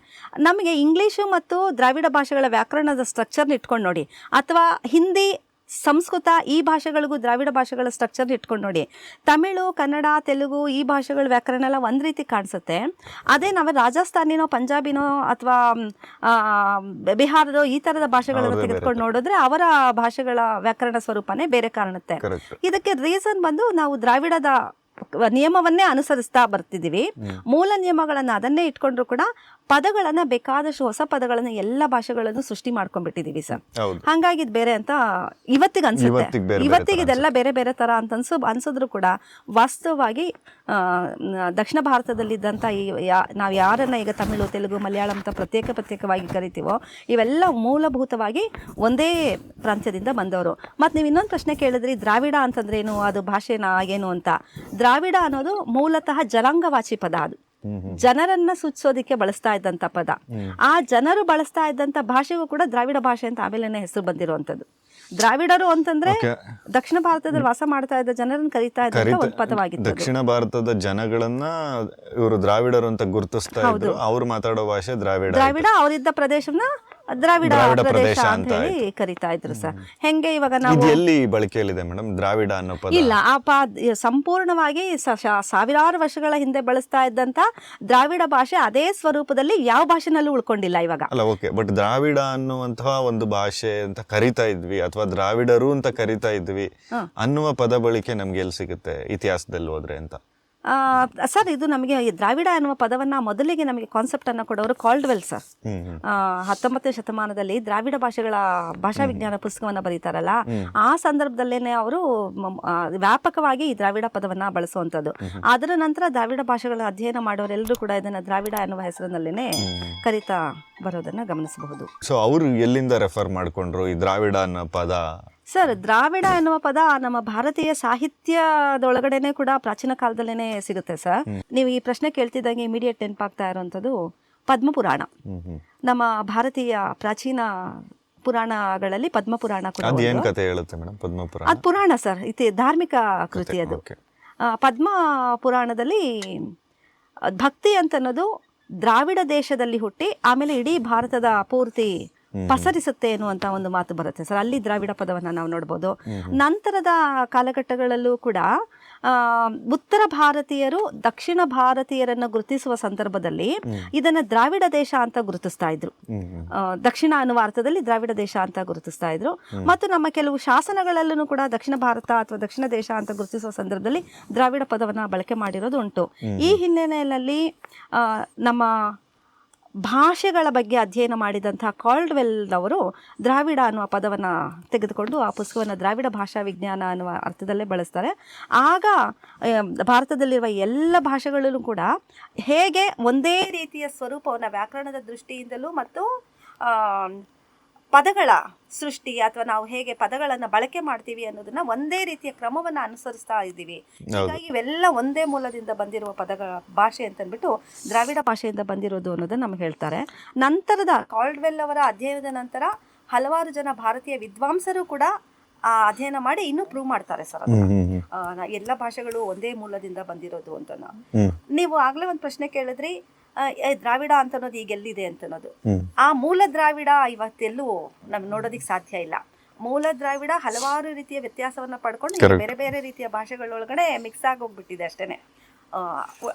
ನಮಗೆ ಇಂಗ್ಲೀಷು ಮತ್ತು ದ್ರಾವಿಡ ಭಾಷೆಗಳ ವ್ಯಾಕರಣದ ಸ್ಟ್ರಕ್ಚರ್ನ ಇಟ್ಕೊಂಡು ನೋಡಿ, ಅಥವಾ ಹಿಂದಿ, ಸಂಸ್ಕೃತ ಈ ಭಾಷೆಗಳಿಗೂ ದ್ರಾವಿಡ ಭಾಷೆಗಳ ಸ್ಟ್ರಕ್ಚರ್ ಇಟ್ಕೊಂಡು ನೋಡಿ. ತಮಿಳು, ಕನ್ನಡ, ತೆಲುಗು ಈ ಭಾಷೆಗಳ ವ್ಯಾಕರಣ ಎಲ್ಲ ಒಂದು ರೀತಿ ಕಾಣಿಸುತ್ತೆ. ಅದೇ ನಾವು ರಾಜಸ್ಥಾನಿನೋ, ಪಂಜಾಬಿನೋ ಅಥವಾ ಬಿಹಾರದೋ ಈ ಥರದ ಭಾಷೆಗಳನ್ನು ತೆಗೆದುಕೊಂಡು ನೋಡಿದ್ರೆ ಅವರ ಭಾಷೆಗಳ ವ್ಯಾಕರಣ ಸ್ವರೂಪನೇ ಬೇರೆ ಕಾಣುತ್ತೆ. ಇದಕ್ಕೆ ರೀಸನ್ ಬಂದು ನಾವು ದ್ರಾವಿಡದ ನಿಯಮವನ್ನೇ ಅನುಸರಿಸ್ತಾ ಬರ್ತಿದ್ದೀವಿ. ಮೂಲ ನಿಯಮಗಳನ್ನ ಅದನ್ನೇ ಇಟ್ಕೊಂಡ್ರು ಕೂಡ ಪದಗಳನ್ನ ಬೇಕಾದಷ್ಟು ಹೊಸ ಪದಗಳನ್ನ ಎಲ್ಲ ಭಾಷೆಗಳನ್ನು ಸೃಷ್ಟಿ ಮಾಡ್ಕೊಂಡ್ಬಿಟ್ಟಿದೀವಿ ಸರ್. ಹಂಗಾಗಿ ಇದು ಬೇರೆ ಅಂತ ಇವತ್ತಿಗೆ ಅನ್ಸುತ್ತೆ. ಇವತ್ತಿಗೆ ಇದೆಲ್ಲ ಬೇರೆ ಬೇರೆ ತರ ಅಂತ ಅನ್ಸಿದ್ರು ಕೂಡ ವಾಸ್ತವವಾಗಿ ದಕ್ಷಿಣ ಭಾರತದಲ್ಲಿದ್ದಂಥ ನಾವು ಯಾರನ್ನ ಈಗ ತಮಿಳು, ತೆಲುಗು, ಮಲಯಾಳಂ ಅಂತ ಪ್ರತ್ಯೇಕವಾಗಿ ಕರಿತೀವೋ ಇವೆಲ್ಲ ಮೂಲಭೂತವಾಗಿ ಒಂದೇ ಪ್ರಾಂತ್ಯದಿಂದ ಬಂದವರು. ಮತ್ತು ನೀವು ಇನ್ನೊಂದು ಪ್ರಶ್ನೆ ಕೇಳಿದ್ರಿ, ದ್ರಾವಿಡ ಅಂತಂದ್ರೆ ಏನು, ಅದು ಭಾಷೆನಾ ಏನು ಅಂತ. ದ್ರಾವಿಡ ಅನ್ನೋದು ಮೂಲತಃ ಜನಾಂಗವಾಚಿ ಪದ. ಅದು ಜನರನ್ನ ಸೂಚಿಸೋದಿಕ್ಕೆ ಬಳಸ್ತಾ ಇದ್ದಂಥ ಪದ. ಆ ಜನರು ಬಳಸ್ತಾ ಇದ್ದಂಥ ಭಾಷೆಗೂ ಕೂಡ ದ್ರಾವಿಡ ಭಾಷೆ ಅಂತ ಆಮೇಲೆ ಹೆಸರು ಬಂದಿರುವಂಥದ್ದು. ದ್ರಾವಿಡರು ಅಂತಂದ್ರೆ ದಕ್ಷಿಣ ಭಾರತದಲ್ಲಿ ವಾಸ ಮಾಡ್ತಾ ಇದ್ದ ಜನರನ್ನು ಕರೀತಾ ಇದ್ದ ಒಂದು ಪದವಾಗಿತ್ತು. ದಕ್ಷಿಣ ಭಾರತದ ಜನಗಳನ್ನ ಇವರು ದ್ರಾವಿಡರು ಅಂತ ಗುರುತಿಸ್ತಾ ಇದ್ರು. ಅವ್ರು ಮಾತಾಡೋ ಭಾಷೆ ದ್ರಾವಿಡ. ಅವರಿದ್ದ ಪ್ರದೇಶನ ದ್ರಾವಿಡ ಪ್ರದೇಶ ಅಂತ ಹೇಳಿ ಕರಿತಾ ಇದ್ರು ಸರ್. ಹೆಂಗೆ ಇವಾಗ ನಾವು ಎಲ್ಲಿ ಬಳಕೆಯಲ್ಲಿದೆ ಮೇಡಮ್ ದ್ರಾವಿಡ ಅನ್ನೋ ಪದ? ಇಲ್ಲ, ಆ ಸಂಪೂರ್ಣವಾಗಿ ಸಾವಿರಾರು ವರ್ಷಗಳ ಹಿಂದೆ ಬಳಸ್ತಾ ಇದ್ದಂತ ದ್ರಾವಿಡ ಭಾಷೆ ಅದೇ ಸ್ವರೂಪದಲ್ಲಿ ಯಾವ ಭಾಷೆನಲ್ಲೂ ಉಳ್ಕೊಂಡಿಲ್ಲ ಇವಾಗ. ಅಲ್ಲ, ಓಕೆ, ಬಟ್ ದ್ರಾವಿಡ ಅನ್ನುವಂತಹ ಒಂದು ಭಾಷೆ ಅಂತ ಕರಿತಾ ಇದ್ವಿ ಅಥವಾ ದ್ರಾವಿಡರು ಅಂತ ಕರಿತಾ ಇದ್ವಿ ಅನ್ನುವ ಪದ ಬಳಕೆ ನಮ್ಗೆ ಎಲ್ಲಿ ಸಿಗುತ್ತೆ ಇತಿಹಾಸದಲ್ಲಿ ಹೋದ್ರೆ ಅಂತ? ಸರ್ ಇದು ನಮಗೆ ಈ ದ್ರಾವಿಡ ಎನ್ನುವ ಪದವನ್ನು ಮೊದಲಿಗೆ ನಮಗೆ ಕಾನ್ಸೆಪ್ಟನ್ನು ಕೊಡೋರು ಕಾಲ್ಡ್ವೆಲ್ ಸರ್. 19ನೇ ಶತಮಾನದಲ್ಲಿ ದ್ರಾವಿಡ ಭಾಷೆಗಳ ಭಾಷಾ ವಿಜ್ಞಾನ ಪುಸ್ತಕವನ್ನು ಬರೀತಾರಲ್ಲ, ಆ ಸಂದರ್ಭದಲ್ಲೇನೆ ಅವರು ವ್ಯಾಪಕವಾಗಿ ಈ ದ್ರಾವಿಡ ಪದವನ್ನು ಬಳಸುವಂಥದ್ದು. ಅದರ ನಂತರ ದ್ರಾವಿಡ ಭಾಷೆಗಳ ಅಧ್ಯಯನ ಮಾಡೋರೆಲ್ಲರೂ ಕೂಡ ಇದನ್ನು ದ್ರಾವಿಡ ಎನ್ನುವ ಹೆಸರಿನಲ್ಲೇ ಕರೀತಾ ಬರೋದನ್ನ ಗಮನಿಸಬಹುದು. ಸೊ ಅವರು ಎಲ್ಲಿಂದ ರೆಫರ್ ಮಾಡ್ಕೊಂಡ್ರು ಈ ದ್ರಾವಿಡ ಅನ್ನೋ ಪದ? ಸರ್, ದ್ರಾವಿಡ ಎನ್ನುವ ಪದ ನಮ್ಮ ಭಾರತೀಯ ಸಾಹಿತ್ಯದೊಳಗಡೆನೆ ಕೂಡ ಪ್ರಾಚೀನ ಕಾಲದಲ್ಲೇನೆ ಸಿಗುತ್ತೆ ಸರ್. ನೀವು ಈ ಪ್ರಶ್ನೆ ಕೇಳ್ತಿದ್ದಂಗೆ ಇಮಿಡಿಯೇಟ್ ನೆನಪಾಗ್ತಾ ಇರುವಂಥದ್ದು ಪದ್ಮಪುರಾಣ. ನಮ್ಮ ಭಾರತೀಯ ಪ್ರಾಚೀನ ಪುರಾಣಗಳಲ್ಲಿ ಪದ್ಮಪುರಾಣ ಕೂಡ ಅದೇನ್ ಕಥೆ ಹೇಳುತ್ತೆ ಮೇಡಮ್ ಪದ್ಮಪುರಾಣ? ಅದು ಪುರಾಣ ಸರ್, ಇದು ಧಾರ್ಮಿಕ ಕೃತಿ ಅದು. ಪದ್ಮ ಪುರಾಣದಲ್ಲಿ ಭಕ್ತಿ ಅಂತ ಅನ್ನೋದು ದ್ರಾವಿಡ ದೇಶದಲ್ಲಿ ಹುಟ್ಟಿ ಆಮೇಲೆ ಇಡೀ ಭಾರತದ ಪೂರ್ತಿ ಪಸರಿಸುತ್ತೆ ಎನ್ನುವಂತ ಒಂದು ಮಾತು ಬರುತ್ತೆ ಸರ್. ಅಲ್ಲಿ ದ್ರಾವಿಡ ಪದವನ್ನು ನಾವು ನೋಡ್ಬೋದು. ನಂತರದ ಕಾಲಘಟ್ಟಗಳಲ್ಲೂ ಕೂಡ ಉತ್ತರ ಭಾರತೀಯರು ದಕ್ಷಿಣ ಭಾರತೀಯರನ್ನು ಗುರುತಿಸುವ ಸಂದರ್ಭದಲ್ಲಿ ಇದನ್ನ ದ್ರಾವಿಡ ದೇಶ ಅಂತ ಗುರುತಿಸ್ತಾ ಇದ್ರು. ದಕ್ಷಿಣ ಅನ್ನುವ ಅರ್ಥದಲ್ಲಿ ದ್ರಾವಿಡ ದೇಶ ಅಂತ ಗುರುತಿಸ್ತಾ ಇದ್ರು. ಮತ್ತು ನಮ್ಮ ಕೆಲವು ಶಾಸನಗಳಲ್ಲೂ ಕೂಡ ದಕ್ಷಿಣ ಭಾರತ ಅಥವಾ ದಕ್ಷಿಣ ದೇಶ ಅಂತ ಗುರುತಿಸುವ ಸಂದರ್ಭದಲ್ಲಿ ದ್ರಾವಿಡ ಪದವನ್ನ ಬಳಕೆ ಮಾಡಿರೋದು ಉಂಟು. ಈ ಹಿನ್ನೆಲೆಯಲ್ಲಿ ನಮ್ಮ ಭಾಷೆಗಳ ಬಗ್ಗೆ ಅಧ್ಯಯನ ಮಾಡಿದಂತಹ ಕಾಲ್ಡ್ವೆಲ್ ಅವರು ದ್ರಾವಿಡ ಅನ್ನುವ ಪದವನ್ನು ತೆಗೆದುಕೊಂಡು ಆ ಪುಸ್ತಕವನ್ನು ದ್ರಾವಿಡ ಭಾಷಾ ವಿಜ್ಞಾನ ಅನ್ನುವ ಅರ್ಥದಲ್ಲೇ ಬಳಸ್ತಾರೆ. ಆಗ ಭಾರತದಲ್ಲಿರುವ ಎಲ್ಲ ಭಾಷೆಗಳಲ್ಲೂ ಕೂಡ ಹೇಗೆ ಒಂದೇ ರೀತಿಯ ಸ್ವರೂಪವನ್ನು ವ್ಯಾಕರಣದ ದೃಷ್ಟಿಯಿಂದಲೂ ಮತ್ತು ಪದಗಳ ಸೃಷ್ಟಿ ಅಥವಾ ನಾವು ಹೇಗೆ ಪದಗಳನ್ನು ಬಳಕೆ ಮಾಡ್ತೀವಿ ಅನ್ನೋದನ್ನ ಒಂದೇ ರೀತಿಯ ಕ್ರಮವನ್ನು ಅನುಸರಿಸ್ತಾ ಇದ್ದೀವಿ. ಹೀಗಾಗಿ ಇವೆಲ್ಲ ಒಂದೇ ಮೂಲದಿಂದ ಬಂದಿರುವ ಪದಗಳ ಭಾಷೆ ಅಂತ ಅಂದ್ಬಿಟ್ಟು ದ್ರಾವಿಡ ಭಾಷೆಯಿಂದ ಬಂದಿರೋದು ಅನ್ನೋದನ್ನ ನಮ್ಗೆ ಹೇಳ್ತಾರೆ. ನಂತರದ ಕಾಲ್ಡ್ವೆಲ್ ಅವರ ಅಧ್ಯಯನದ ನಂತರ ಹಲವಾರು ಜನ ಭಾರತೀಯ ವಿದ್ವಾಂಸರು ಕೂಡ ಅಧ್ಯಯನ ಮಾಡಿ ಇನ್ನೂ ಪ್ರೂವ್ ಮಾಡ್ತಾರೆ ಸರ್ ಎಲ್ಲ ಭಾಷೆಗಳು ಒಂದೇ ಮೂಲದಿಂದ ಬಂದಿರೋದು ಅಂತ. ನೀವು ಆಗ್ಲೇ ಒಂದು ಪ್ರಶ್ನೆ ಕೇಳಿದ್ರಿ, ದ್ರಾವಿಡ ಅಂತ ಅನ್ನೋದು ಈಗ ಎಲ್ಲಿದೆ ಅಂತ ಅನ್ನೋದು. ಆ ಮೂಲ ದ್ರಾವಿಡ ಇವತ್ತೆಲ್ಲೂ ನಮ್ಗೆ ನೋಡೋದಿಕ್ ಸಾಧ್ಯ ಇಲ್ಲ. ಮೂಲ ದ್ರಾವಿಡ ಹಲವಾರು ರೀತಿಯ ವ್ಯತ್ಯಾಸವನ್ನ ಪಡ್ಕೊಂಡು ಬೇರೆ ಬೇರೆ ರೀತಿಯ ಭಾಷೆಗಳೊಳಗಡೆ ಮಿಕ್ಸ್ ಆಗಿ ಹೋಗ್ಬಿಟ್ಟಿದೆ ಅಷ್ಟೇನೆ.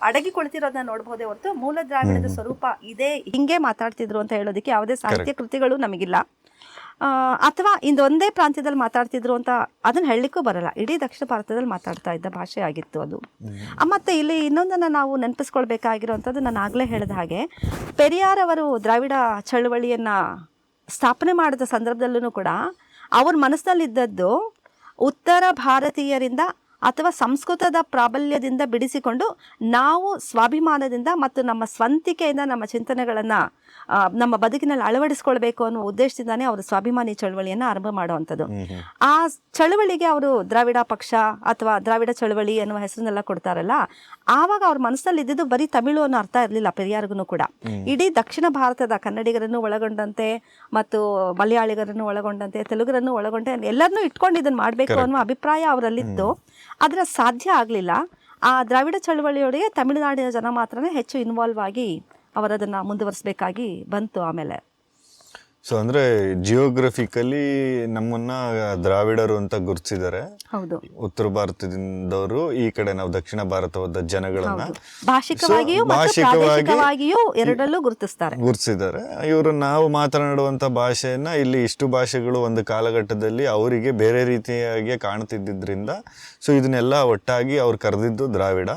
ಅಡಗಿ ಕುಳಿತಿರೋದನ್ನ ನೋಡ್ಬೋದೇ ಹೊರತು ಮೂಲ ದ್ರಾವಿಡದ ಸ್ವರೂಪ ಇದೆ, ಹಿಂಗೆ ಮಾತಾಡ್ತಿದ್ರು ಅಂತ ಹೇಳೋದಕ್ಕೆ ಯಾವುದೇ ಸಾಹಿತ್ಯ ಕೃತಿಗಳು ನಮಗಿಲ್ಲ. ಅಥವಾ ಇಂದೊಂದೇ ಪ್ರಾಂತ್ಯದಲ್ಲಿ ಮಾತಾಡ್ತಿದ್ರು ಅಂತ ಅದನ್ನ ಹೇಳಲಿಕ್ಕೂ ಬರಲ್ಲ. ಇಡೀ ದಕ್ಷಿಣ ಭಾರತದಲ್ಲಿ ಮಾತಾಡ್ತಾ ಇದ್ದ ಭಾಷೆ ಆಗಿತ್ತು ಅದು. ಮತ್ತೆ ಇಲ್ಲಿ ಇನ್ನೊಂದನ್ನು ನಾವು ನೆನಪಿಸ್ಕೊಳ್ಬೇಕಾಗಿರುವಂಥದ್ದು, ನಾನು ಆಗಲೇ ಹೇಳಿದ ಹಾಗೆ ಪೆರಿಯಾರ್ ಅವರು ದ್ರಾವಿಡ ಚಳವಳಿಯನ್ನು ಸ್ಥಾಪನೆ ಮಾಡಿದ ಸಂದರ್ಭದಲ್ಲೂ ಕೂಡ ಅವ್ರ ಮನಸ್ಸಿನಲ್ಲಿದ್ದದ್ದು ಉತ್ತರ ಭಾರತೀಯರಿಂದ ಅಥವಾ ಸಂಸ್ಕೃತದ ಪ್ರಾಬಲ್ಯದಿಂದ ಬಿಡಿಸಿಕೊಂಡು ನಾವು ಸ್ವಾಭಿಮಾನದಿಂದ ಮತ್ತು ನಮ್ಮ ಸ್ವಂತಿಕೆಯಿಂದ ನಮ್ಮ ಚಿಂತನೆಗಳನ್ನು ನಮ್ಮ ಬದುಕಿನಲ್ಲಿ ಅಳವಡಿಸ್ಕೊಳ್ಬೇಕು ಅನ್ನೋ ಉದ್ದೇಶದಿಂದಾನೇ ಅವರು ಸ್ವಾಭಿಮಾನಿ ಚಳವಳಿಯನ್ನು ಆರಂಭ ಮಾಡುವಂಥದ್ದು. ಆ ಚಳವಳಿಗೆ ಅವರು ದ್ರಾವಿಡ ಪಕ್ಷ ಅಥವಾ ದ್ರಾವಿಡ ಚಳವಳಿ ಅನ್ನುವ ಹೆಸರನ್ನೆಲ್ಲ ಕೊಡ್ತಾರಲ್ಲ, ಆವಾಗ ಅವ್ರ ಮನಸ್ಸಲ್ಲಿ ಇದ್ದಿದ್ದು ಬರೀ ತಮಿಳು ಅನ್ನೋ ಅರ್ಥ ಇರಲಿಲ್ಲ ಪೆರಿಯಾರ್ಗೂ ಕೂಡ. ಇಡೀ ದಕ್ಷಿಣ ಭಾರತದ ಕನ್ನಡಿಗರನ್ನು ಒಳಗೊಂಡಂತೆ ಮತ್ತು ಮಲಯಾಳಿಗರನ್ನು ಒಳಗೊಂಡಂತೆ ತೆಲುಗರನ್ನು ಒಳಗೊಂಡೆ ಎಲ್ಲರನ್ನೂ ಇಟ್ಕೊಂಡು ಇದನ್ನು ಮಾಡಬೇಕು ಅನ್ನೋ ಅಭಿಪ್ರಾಯ ಅವರಲ್ಲಿತ್ತು. ಆದರೆ ಸಾಧ್ಯ ಆಗಲಿಲ್ಲ. ಆ ದ್ರಾವಿಡ ಚಳವಳಿಯೊಳಗೆ ತಮಿಳುನಾಡಿನ ಜನ ಮಾತ್ರನೇ ಹೆಚ್ಚು ಇನ್ವಾಲ್ವ್ ಆಗಿ ಅವರದನ್ನು ಮುಂದುವರಿಸಬೇಕಾಗಿ ಬಂತು ಆಮೇಲೆ. ಸೊ ಅಂದರೆ ಜಿಯೋಗ್ರಫಿಕಲಿ ನಮ್ಮನ್ನ ದ್ರಾವಿಡರು ಅಂತ ಗುರುತಿಸಿದ್ದಾರೆ. ಹೌದು, ಉತ್ತರ ಭಾರತದಿಂದವರು ಈ ಕಡೆ ನಾವು ದಕ್ಷಿಣ ಭಾರತದ ಜನಗಳನ್ನ ಭಾಷಿಕವಾಗಿಯೂ ಎರಡಲ್ಲೂ ಗುರುತಿಸಿದ್ದಾರೆ. ಇವರು ನಾವು ಮಾತನಾಡುವಂಥ ಭಾಷೆಯನ್ನ ಇಲ್ಲಿ ಇಷ್ಟು ಭಾಷೆಗಳು ಒಂದು ಕಾಲಘಟ್ಟದಲ್ಲಿ ಅವರಿಗೆ ಬೇರೆ ರೀತಿಯಾಗಿ ಕಾಣ್ತಿದ್ದರಿಂದ ಸೊ ಇದನ್ನೆಲ್ಲ ಒಟ್ಟಾಗಿ ಅವ್ರು ಕರೆದಿದ್ದು ದ್ರಾವಿಡ.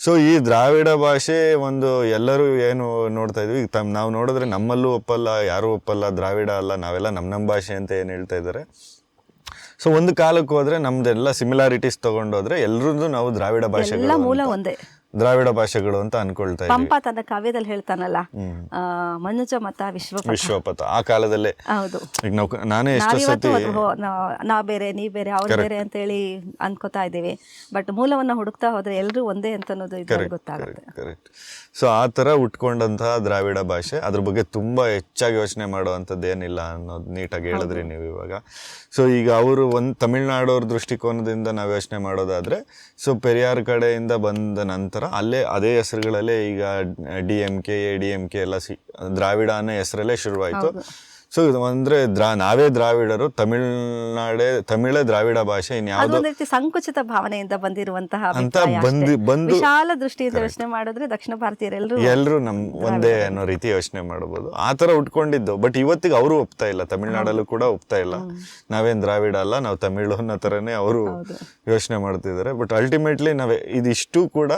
ಸೊ ಈ ದ್ರಾವಿಡ ಭಾಷೆ ಒಂದು ಎಲ್ಲರೂ ಏನು ನೋಡ್ತಾ ಇದ್ವಿ, ನಾವು ನೋಡಿದ್ರೆ ನಮ್ಮಲ್ಲೂ ಒಪ್ಪಲ್ಲ, ಯಾರೂ ಒಪ್ಪಲ್ಲ, ದ್ರಾವಿಡ ಅಲ್ಲ, ನಾವೆಲ್ಲ ನಮ್ಮ ಭಾಷೆ ಅಂತ ಏನು ಹೇಳ್ತಾ ಇದ್ದಾರೆ. ಸೊ ಒಂದು ಕಾಲಕ್ಕೆ ಹೋದ್ರೆ ನಮ್ದೆಲ್ಲ ಸಿಮಿಲಾರಿಟೀಸ್ ತಗೊಂಡೋದ್ರೆ ಎಲ್ಲರದ್ದು ನಾವು ದ್ರಾವಿಡ ಭಾಷೆಗಳು ಮೂಲ ಒಂದೇ, ದ್ರಾವಿಡ ಭಾಷೆಗಳು ಅಂತ ಅನ್ಕೊಳ್ತಾ ಇದ್ದೀವಿ. ಪಂಪ ತನ್ನ ಕಾವ್ಯದಲ್ಲಿ ಹೇಳ್ತಾನಲ್ಲ, ಮನುಜ ಮತ ವಿಶ್ವಪಥ. ಆ ಕಾಲದಲ್ಲೇ ಹೌದು. ಈಗ ನಾನೇ ಎಷ್ಟು ಸತಿ ನಾ ಬೇರೆ ನೀ ಬೇರೆ ಅವ್ರು ಬೇರೆ ಅಂತ ಹೇಳಿ ಅನ್ಕೋತಾ ಇದ್ದೀವಿ, ಬಟ್ ಮೂಲವನ್ನ ಹುಡುಕ್ತಾ ಹೋದ್ರೆ ಎಲ್ಲರೂ ಒಂದೇ ಅಂತ ಅನ್ನೋದು ಗೊತ್ತಾಗುತ್ತೆ. ಕರೆಕ್ಟ್. ಸೊ ಆ ಥರ ಉಟ್ಕೊಂಡಂತಹ ದ್ರಾವಿಡ ಭಾಷೆ, ಅದ್ರ ಬಗ್ಗೆ ತುಂಬ ಹೆಚ್ಚಾಗಿ ಯೋಚನೆ ಮಾಡುವಂಥದ್ದು ಏನಿಲ್ಲ ಅನ್ನೋದು ನೀಟಾಗಿ ಹೇಳಿದ್ರಿ ನೀವು ಇವಾಗ. ಸೊ ಈಗ ಅವರು ತಮಿಳ್ನಾಡೋರ ದೃಷ್ಟಿಕೋನದಿಂದ ನಾವು ಯೋಚನೆ ಮಾಡೋದಾದರೆ, ಸೊ ಪೆರಿಯಾರ್ ಕಡೆಯಿಂದ ಬಂದ ನಂತರ ಅಲ್ಲೇ ಅದೇ ಹೆಸರುಗಳಲ್ಲೇ ಈಗ DMK ADMK ಎಲ್ಲ ದ್ರಾವಿಡ ಅನ್ನೋ ಹೆಸರಲ್ಲೇ ಶುರುವಾಯಿತು. ಸೊ ಅಂದರೆ ನಾವೇ ದ್ರಾವಿಡರು, ತಮಿಳೇ ದ್ರಾವಿಡ ಭಾಷೆ, ಅದು ಇನ್ಯಾವುದೋ ಒಂದು ರೀತಿ ಸಂಕುಚಿತ ಭಾವನೆಯಿಂದ ಬಂದಿರುವಂತಹ ಅಂತ ಅಭಿಪ್ರಾಯ ಅಷ್ಟೇ. ಬಂದು ವಿಶಾಲ ದೃಷ್ಟಿಯಿಂದ ಯೋಚನೆ ಮಾಡಿದ್ರೆ ದಕ್ಷಿಣ ಭಾರತೀಯರೆಲ್ಲರೂ ಎಲ್ಲರೂ ಒಂದೇ ಅನ್ನೋ ರೀತಿ ಯೋಚನೆ ಮಾಡಬಹುದು. ಆ ಥರ ಉಟ್ಕೊಂಡಿದ್ದು. ಬಟ್ ಇವತ್ತಿಗೆ ಅವರು ಒಪ್ತಾ ಇಲ್ಲ, ತಮಿಳ್ನಾಡಲ್ಲೂ ಕೂಡ ಒಪ್ತಾ ಇಲ್ಲ. ನಾವೇನು ದ್ರಾವಿಡ ಅಲ್ಲ, ನಾವು ತಮಿಳು ಅನ್ನೋ ಥರನೇ ಅವರು ಯೋಚನೆ ಮಾಡ್ತಿದ್ದಾರೆ. ಬಟ್ ಅಲ್ಟಿಮೇಟ್ಲಿ ಇದಿಷ್ಟು ಕೂಡ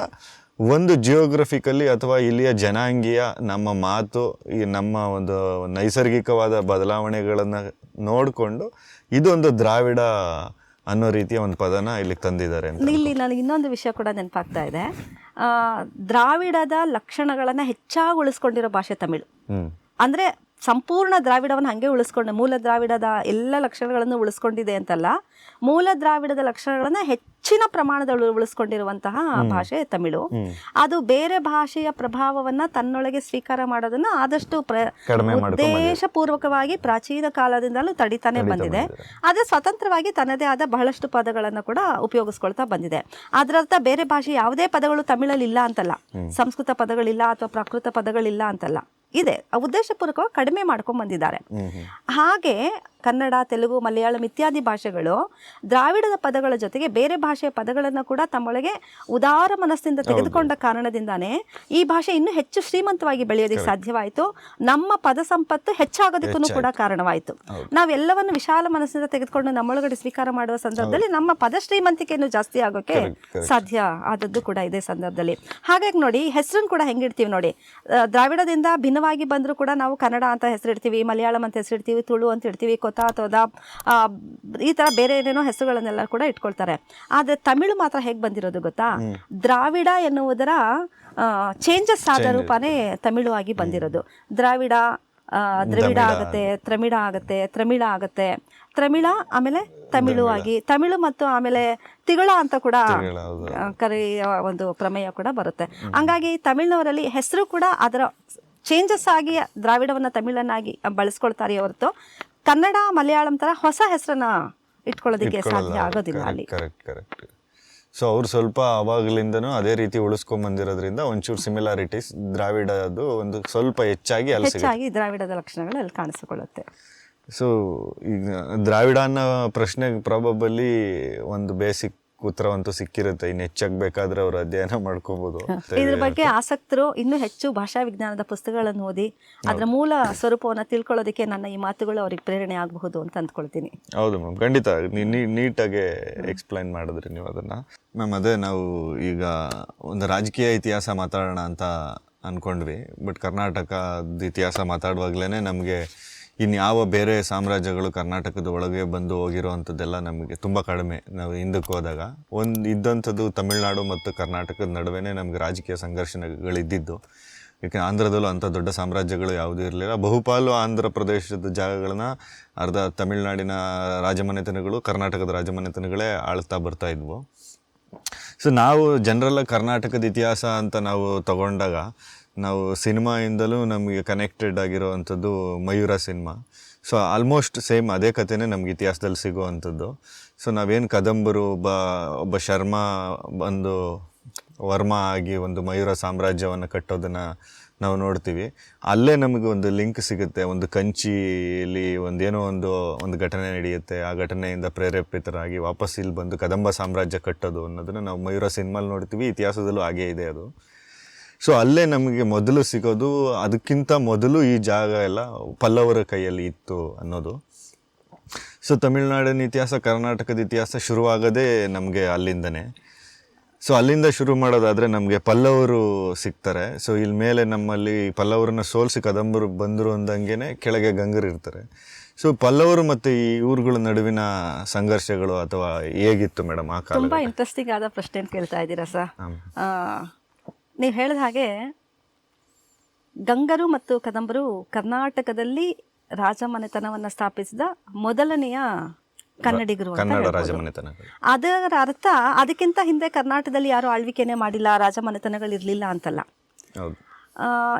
ಒಂದು ಜಿಯೋಗ್ರಫಿಕಲಿ ಅಥವಾ ಇಲ್ಲಿಯ ಜನಾಂಗೀಯ ನಮ್ಮ ಮಾತು, ಈ ನಮ್ಮ ಒಂದು ನೈಸರ್ಗಿಕವಾದ ಬದಲಾವಣೆಗಳನ್ನು ನೋಡಿಕೊಂಡು ಇದೊಂದು ದ್ರಾವಿಡ ಅನ್ನೋ ರೀತಿಯ ಒಂದು ಪದನ ಇಲ್ಲಿಗೆ ತಂದಿದ್ದಾರೆ ಅಂತ. ಇಲ್ಲಿ ನನಗೆ ಇನ್ನೊಂದು ವಿಷಯ ಕೂಡ ನೆನಪಾಗ್ತಾ ಇದೆ. ದ್ರಾವಿಡದ ಲಕ್ಷಣಗಳನ್ನು ಹೆಚ್ಚಾಗಿ ಉಳಿಸ್ಕೊಂಡಿರೋ ಭಾಷೆ ತಮಿಳು. ಅಂದರೆ ಸಂಪೂರ್ಣ ದ್ರಾವಿಡವನ್ನು ಹಾಗೆ ಉಳಿಸ್ಕೊಂಡೆ, ಮೂಲ ದ್ರಾವಿಡದ ಎಲ್ಲ ಲಕ್ಷಣಗಳನ್ನು ಉಳಿಸ್ಕೊಂಡಿದೆ ಅಂತಲ್ಲ, ಮೂಲ ದ್ರಾವಿಡದ ಲಕ್ಷಣಗಳನ್ನು ಹೆಚ್ಚಿನ ಪ್ರಮಾಣದಲ್ಲಿ ಉಳಿಸ್ಕೊಂಡಿರುವಂತಹ ಭಾಷೆ ತಮಿಳು. ಅದು ಬೇರೆ ಭಾಷೆಯ ಪ್ರಭಾವವನ್ನು ತನ್ನೊಳಗೆ ಸ್ವೀಕಾರ ಮಾಡೋದನ್ನು ಆದಷ್ಟು ಉದ್ದೇಶಪೂರ್ವಕವಾಗಿ ಪ್ರಾಚೀನ ಕಾಲದಿಂದಲೂ ತಡಿತಾನೆ ಬಂದಿದೆ. ಆದರೆ ಸ್ವತಂತ್ರವಾಗಿ ತನ್ನದೇ ಆದ ಬಹಳಷ್ಟು ಪದಗಳನ್ನು ಕೂಡ ಉಪಯೋಗಿಸ್ಕೊಳ್ತಾ ಬಂದಿದೆ. ಅದರರ್ಥ ಬೇರೆ ಭಾಷೆ ಯಾವುದೇ ಪದಗಳು ತಮಿಳಲ್ಲಿ ಇಲ್ಲ ಅಂತಲ್ಲ, ಸಂಸ್ಕೃತ ಪದಗಳಿಲ್ಲ ಅಥವಾ ಪ್ರಾಕೃತ ಪದಗಳಿಲ್ಲ ಅಂತಲ್ಲ, ಇದೆ. ಉದ್ದೇಶಪೂರ್ವಕವಾಗಿ ಕಡಿಮೆ ಮಾಡ್ಕೊಂಡು ಬಂದಿದ್ದಾರೆ. ಹಾಗೆ ಕನ್ನಡ, ತೆಲುಗು, ಮಲಯಾಳಂ ಇತ್ಯಾದಿ ಭಾಷೆಗಳು ದ್ರಾವಿಡದ ಪದಗಳ ಜೊತೆಗೆ ಬೇರೆ ಭಾಷೆಯ ಪದಗಳನ್ನು ಕೂಡ ತಮ್ಮೊಳಗೆ ಉದಾರ ಮನಸ್ಸಿಂದ ತೆಗೆದುಕೊಂಡ ಕಾರಣದಿಂದಾನೇ ಈ ಭಾಷೆ ಇನ್ನೂ ಹೆಚ್ಚು ಶ್ರೀಮಂತವಾಗಿ ಬೆಳೆಯೋದಕ್ಕೆ ಸಾಧ್ಯವಾಯಿತು. ನಮ್ಮ ಪದ ಸಂಪತ್ತು ಹೆಚ್ಚಾಗೋದಕ್ಕೂ ಕೂಡ ಕಾರಣವಾಯಿತು. ನಾವೆಲ್ಲವನ್ನು ವಿಶಾಲ ಮನಸ್ಸಿಂದ ತೆಗೆದುಕೊಂಡು ನಮ್ಮೊಳಗಡೆ ಸ್ವೀಕಾರ ಮಾಡುವ ಸಂದರ್ಭದಲ್ಲಿ ನಮ್ಮ ಪದ ಶ್ರೀಮಂತಿಕೆಯನ್ನು ಜಾಸ್ತಿ ಆಗೋಕ್ಕೆ ಸಾಧ್ಯ ಆದದ್ದು ಕೂಡ ಇದೇ ಸಂದರ್ಭದಲ್ಲಿ. ಹಾಗಾಗಿ ನೋಡಿ, ಹೆಸರನ್ನು ಕೂಡ ಹೆಂಗಿಡ್ತೀವಿ ನೋಡಿ, ದ್ರಾವಿಡದಿಂದ ಭಿನ್ನವಾಗಿ ಬಂದರೂ ಕೂಡ ನಾವು ಕನ್ನಡ ಅಂತ ಹೆಸರಿಡ್ತೀವಿ, ಮಲಯಾಳಂ ಅಂತ ಹೆಸರಿಡ್ತೀವಿ, ತುಳು ಅಂತ ಇಡ್ತೀವಿ, ಕೊತ ಅಥವಾ ಈ ಥರ ಬೇರೆ ಏನೇನೋ ಹೆಸರುಗಳನ್ನೆಲ್ಲ ಕೂಡ ಇಟ್ಕೊಳ್ತಾರೆ. ಆದರೆ ತಮಿಳು ಮಾತ್ರ ಹೇಗೆ ಬಂದಿರೋದು ಗೊತ್ತಾ? ದ್ರಾವಿಡ ಎನ್ನುವುದರ ಚೇಂಜಸ್ ಆದ ರೂಪನೇ ತಮಿಳು ಆಗಿ ಬಂದಿರೋದು. ದ್ರಾವಿಡ ದ್ರವಿಡ ಆಗುತ್ತೆ, ತ್ರಮಿಡ ಆಗುತ್ತೆ, ತ್ರಮಿಳ ಆಗುತ್ತೆ, ತ್ರಮಿಳ ಆಮೇಲೆ ತಮಿಳು ಆಗಿ, ತಮಿಳು ಮತ್ತು ಆಮೇಲೆ ತಿಗಳ ಅಂತ ಕೂಡ ಕರೆಯುವ ಒಂದು ಪ್ರಮೇಯ ಕೂಡ ಬರುತ್ತೆ. ಹಂಗಾಗಿ ತಮಿಳಿನವರಲ್ಲಿ ಹೆಸರು ಕೂಡ ಅದರ ಚೇಂಜಸ್ ಆಗಿ ದ್ರಾವಿಡವನ್ನು ತಮಿಳನ್ನಾಗಿ ಬಳಸ್ಕೊಳ್ತಾರೆ ಹೊರತು ಕನ್ನಡ, ಮಲಯಾಳಂ ಥರ ಹೊಸ ಹೆಸರನ್ನ ಇಟ್ಕೊಳ್ಳೋದಕ್ಕೆ ಸಾಧ್ಯ ಆಗೋದಿಲ್ಲ ಅಲ್ಲಿ. ಕರೆಕ್ಟ್. ಸೊ ಅವ್ರು ಸ್ವಲ್ಪ ಅವಾಗಲಿಂದನೂ ಅದೇ ರೀತಿ ಉಳಿಸ್ಕೊಂಡ್ಬಂದಿರೋದ್ರಿಂದ ಒಂಚೂರು ಸಿಮಿಲಾರಿಟೀಸ್ ದ್ರಾವಿಡದು ಒಂದು ಸ್ವಲ್ಪ ಹೆಚ್ಚಾಗಿ ದ್ರಾವಿಡದ ಲಕ್ಷಣಗಳು ಅಲ್ಲಿ ಕಾಣಿಸಿಕೊಳ್ಳುತ್ತೆ. ಸೊ ಈಗ ದ್ರಾವಿಡ ಅನ್ನೋ ಪ್ರಶ್ನೆಗೆ ಪ್ರಾಬಬಲಿ ಒಂದು ಬೇಸಿಕ್ ಉತ್ತರವಂತೂ ಸಿಕ್ಕಿರುತ್ತೆ. ಇನ್ನು ಹೆಚ್ಚಾಗಬೇಕಾದ್ರೆ ಅವರು ಅಧ್ಯಯನ ಮಾಡ್ಕೋಬಹುದು. ಇದ್ರ ಬಗ್ಗೆ ಆಸಕ್ತರು ಇನ್ನೂ ಹೆಚ್ಚು ಭಾಷಾ ವಿಜ್ಞಾನದ ಪುಸ್ತಕಗಳನ್ನು ಓದಿ ಅದರ ಮೂಲ ಸ್ವರೂಪವನ್ನು ತಿಳ್ಕೊಳ್ಳೋದಕ್ಕೆ ನನ್ನ ಈ ಮಾತುಗಳು ಅವ್ರಿಗೆ ಪ್ರೇರಣೆ ಆಗಬಹುದು ಅಂತ ಅಂದ್ಕೊಳ್ತೀನಿ. ಹೌದು ಮ್ಯಾಮ್, ಖಂಡಿತ ನೀಟಾಗಿ ಎಕ್ಸ್ಪ್ಲೈನ್ ಮಾಡಿದ್ರಿ ನೀವು ಅದನ್ನು. ಮ್ಯಾಮ್, ಅದೇ ನಾವು ಈಗ ಒಂದು ರಾಜಕೀಯ ಇತಿಹಾಸ ಮಾತಾಡೋಣ ಅಂತ ಅಂದ್ಕೊಂಡ್ವಿ. ಬಟ್ ಕರ್ನಾಟಕದ ಇತಿಹಾಸ ಮಾತಾಡುವಾಗಲೇ ನಮಗೆ ಇನ್ಯಾವ ಬೇರೆ ಸಾಮ್ರಾಜ್ಯಗಳು ಕರ್ನಾಟಕದ ಒಳಗೆ ಬಂದು ಹೋಗಿರೋ ಅಂಥದ್ದೆಲ್ಲ ನಮಗೆ ತುಂಬ ಕಡಿಮೆ. ನಾವು ಹಿಂದಕ್ಕೆ ಹೋದಾಗ ಇದ್ದಂಥದ್ದು ತಮಿಳುನಾಡು ಮತ್ತು ಕರ್ನಾಟಕದ ನಡುವೆ ನಮಗೆ ರಾಜಕೀಯ ಸಂಘರ್ಷಗಳಿದ್ದಿದ್ದು. ಯಾಕೆ ಆಂಧ್ರದಲ್ಲೂ ಅಂಥ ದೊಡ್ಡ ಸಾಮ್ರಾಜ್ಯಗಳು ಯಾವುದೂ ಇರಲಿಲ್ಲ. ಬಹುಪಾಲು ಆಂಧ್ರ ಪ್ರದೇಶದ ಜಾಗಗಳನ್ನ ಅರ್ಧ ತಮಿಳುನಾಡಿನ ರಾಜಮನೆತನಗಳು, ಕರ್ನಾಟಕದ ರಾಜಮನೆತನಗಳೇ ಆಳ್ತಾ ಬರ್ತಾ ಇದ್ವು. ಸೊ ನಾವು ಜನರಲ್ಲ ಕರ್ನಾಟಕದ ಇತಿಹಾಸ ಅಂತ ನಾವು ತಗೊಂಡಾಗ ನಾವು ಸಿನಿಮಾಯಿಂದಲೂ ನಮಗೆ ಕನೆಕ್ಟೆಡ್ ಆಗಿರೋವಂಥದ್ದು Mayura cinema. So almost same ಅದೇ ಕಥೆನೇ ನಮ್ಗೆ ಇತಿಹಾಸದಲ್ಲಿ ಸಿಗೋವಂಥದ್ದು. ಸೊ ನಾವೇನು ಕದಂಬರು ಒಬ್ಬ ಶರ್ಮ ಬಂದು ವರ್ಮ ಆಗಿ ಒಂದು ಮಯೂರ ಸಾಮ್ರಾಜ್ಯವನ್ನು ಕಟ್ಟೋದನ್ನು ನಾವು ನೋಡ್ತೀವಿ. ಅಲ್ಲೇ ನಮಗೆ ಒಂದು ಲಿಂಕ್ ಸಿಗುತ್ತೆ. ಒಂದು ಕಂಚಿಲಿ ಒಂದೇನೋ ಒಂದು ಘಟನೆ ನಡೆಯುತ್ತೆ. ಆ ಘಟನೆಯಿಂದ ಪ್ರೇರೇಪಿತರಾಗಿ ವಾಪಸ್ ಇಲ್ಲಿ ಬಂದು ಕದಂಬ ಸಾಮ್ರಾಜ್ಯ ಕಟ್ಟೋದು ಅನ್ನೋದನ್ನು ನಾವು ಮಯೂರ ಸಿನಿಮಾಲಿ ನೋಡ್ತೀವಿ. ಇತಿಹಾಸದಲ್ಲೂ ಹಾಗೇ ಇದೆ ಅದು. ಸೊ ಅಲ್ಲೇ ನಮಗೆ ಮೊದಲು ಸಿಗೋದು, ಅದಕ್ಕಿಂತ ಮೊದಲು ಈ ಜಾಗ ಎಲ್ಲ ಪಲ್ಲವರ ಕೈಯಲ್ಲಿ ಇತ್ತು ಅನ್ನೋದು. ಸೊ ತಮಿಳುನಾಡಿನ ಇತಿಹಾಸ, ಕರ್ನಾಟಕದ ಇತಿಹಾಸ ಶುರುವಾಗೋದೇ ನಮಗೆ ಅಲ್ಲಿಂದನೇ. ಸೊ ಅಲ್ಲಿಂದ ಶುರು ಮಾಡೋದಾದರೆ ನಮಗೆ ಪಲ್ಲವರು ಸಿಗ್ತಾರೆ. ಸೊ ಇಲ್ಲಿ ಮೇಲೆ ನಮ್ಮಲ್ಲಿ ಪಲ್ಲವರನ್ನ ಸೋಲಿಸಿ ಕದಂಬರು ಬಂದರು ಅಂದಂಗೆ ಕೆಳಗೆ ಗಂಗರು ಇರ್ತಾರೆ. ಸೊ ಪಲ್ಲವರು ಮತ್ತು ಈ ಊರುಗಳ ನಡುವಿನ ಸಂಘರ್ಷಗಳು ಅಥವಾ ಹೇಗಿತ್ತು ಮೇಡಮ್ ಆ ಕಾಲ? ತುಂಬ ಇಂಟ್ರೆಸ್ಟಿಂಗ್ ಆದ ಪ್ರಶ್ನೆ ಕೇಳ್ತಾ ಇದ್ದೀರಾ ಸರ್. ನೀವು ಹೇಳಿದ ಹಾಗೆ ಗಂಗರು ಮತ್ತು ಕದಂಬರು ಕರ್ನಾಟಕದಲ್ಲಿ ರಾಜಮನೆತನವನ್ನು ಸ್ಥಾಪಿಸಿದ ಮೊದಲನೆಯ ಕನ್ನಡಿಗರು. ಕನ್ನಡ ರಾಜಮನೆತನ. ಅದರ ಅರ್ಥ ಅದಕ್ಕಿಂತ ಹಿಂದೆ ಕರ್ನಾಟಕದಲ್ಲಿ ಯಾರು ಆಳ್ವಿಕೆನೇ ಮಾಡಿಲ್ಲ, ರಾಜಮನೆತನಗಳಿರಲಿಲ್ಲ ಅಂತಲ್ಲ.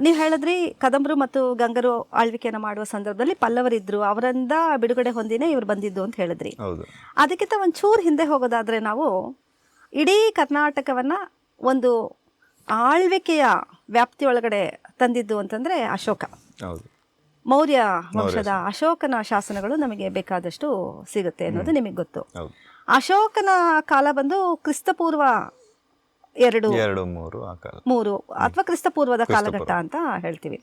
ನೀವು ಹೇಳಿದ್ರಿ ಕದಂಬರು ಮತ್ತು ಗಂಗರು ಆಳ್ವಿಕೆಯನ್ನು ಮಾಡುವ ಸಂದರ್ಭದಲ್ಲಿ ಪಲ್ಲವರಿದ್ರು, ಅವರಿಂದ ಬಿಡುಗಡೆ ಹೊಂದಿನೇ ಇವ್ರು ಬಂದಿದ್ದು ಅಂತ ಹೇಳಿದ್ರಿ. ಅದಕ್ಕಿಂತ ಒಂಚೂರು ಹಿಂದೆ ಹೋಗೋದಾದ್ರೆ ನಾವು ಇಡೀ ಕರ್ನಾಟಕವನ್ನು ಒಂದು ಆಳ್ವಿಕೆಯ ವ್ಯಾಪ್ತಿ ಒಳಗಡೆ ತಂದಿದ್ದು ಅಂತಂದರೆ ಅಶೋಕ. ಮೌರ್ಯ ವಂಶದ ಅಶೋಕನ ಶಾಸನಗಳು ನಮಗೆ ಬೇಕಾದಷ್ಟು ಸಿಗುತ್ತೆ ಅನ್ನೋದು ನಿಮಗೆ ಗೊತ್ತು. ಹೌದು. ಅಶೋಕನ ಕಾಲ ಬಂದು ಕ್ರಿಸ್ತಪೂರ್ವ 2-3 ಅಥವಾ ಕ್ರಿಸ್ತಪೂರ್ವದ ಕಾಲಘಟ್ಟ ಅಂತ ಹೇಳ್ತೀವಿ.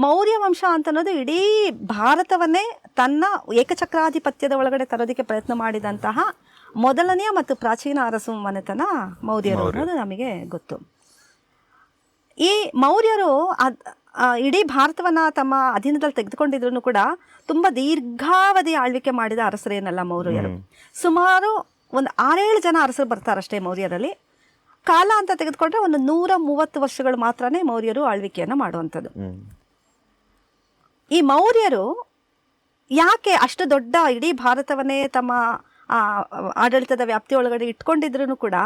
ಮೌರ್ಯ ವಂಶ ಅಂತ ಅನ್ನೋದು ಇಡೀ ಭಾರತವನ್ನೇ ತನ್ನ ಏಕಚಕ್ರಾಧಿಪತ್ಯದ ಒಳಗಡೆ ತರೋದಕ್ಕೆ ಪ್ರಯತ್ನ ಮಾಡಿದಂತಹ ಮೊದಲನೆಯ ಮತ್ತು ಪ್ರಾಚೀನ ಅರಸು ಮನೆತನ ಮೌರ್ಯರು ಅನ್ನೋದು ನಮಗೆ ಗೊತ್ತು. ಈ ಮೌರ್ಯರು ಇಡೀ ಭಾರತವನ್ನ ತಮ್ಮ ಅಧೀನದಲ್ಲಿ ತೆಗೆದುಕೊಂಡಿದ್ರು ಕೂಡ ತುಂಬಾ ದೀರ್ಘಾವಧಿ ಆಳ್ವಿಕೆ ಮಾಡಿದ ಅರಸರೇನಲ್ಲ ಮೌರ್ಯರು. ಸುಮಾರು ಒಂದು 6-7 ಜನ ಅರಸರು ಬರ್ತಾರಷ್ಟೇ ಮೌರ್ಯರಲ್ಲಿ. ಕಾಲ ಅಂತ ತೆಗೆದುಕೊಂಡ್ರೆ ಒಂದು 130 ವರ್ಷಗಳು ಮಾತ್ರನೇ ಮೌರ್ಯರು ಆಳ್ವಿಕೆಯನ್ನು ಮಾಡುವಂಥದ್ದು. ಈ ಮೌರ್ಯರು ಯಾಕೆ ಅಷ್ಟು ದೊಡ್ಡ ಇಡೀ ಭಾರತವನ್ನೇ ತಮ್ಮ ಆಡಳಿತದ ವ್ಯಾಪ್ತಿಯೊಳಗಡೆ ಇಟ್ಕೊಂಡಿದ್ರು ಕೂಡ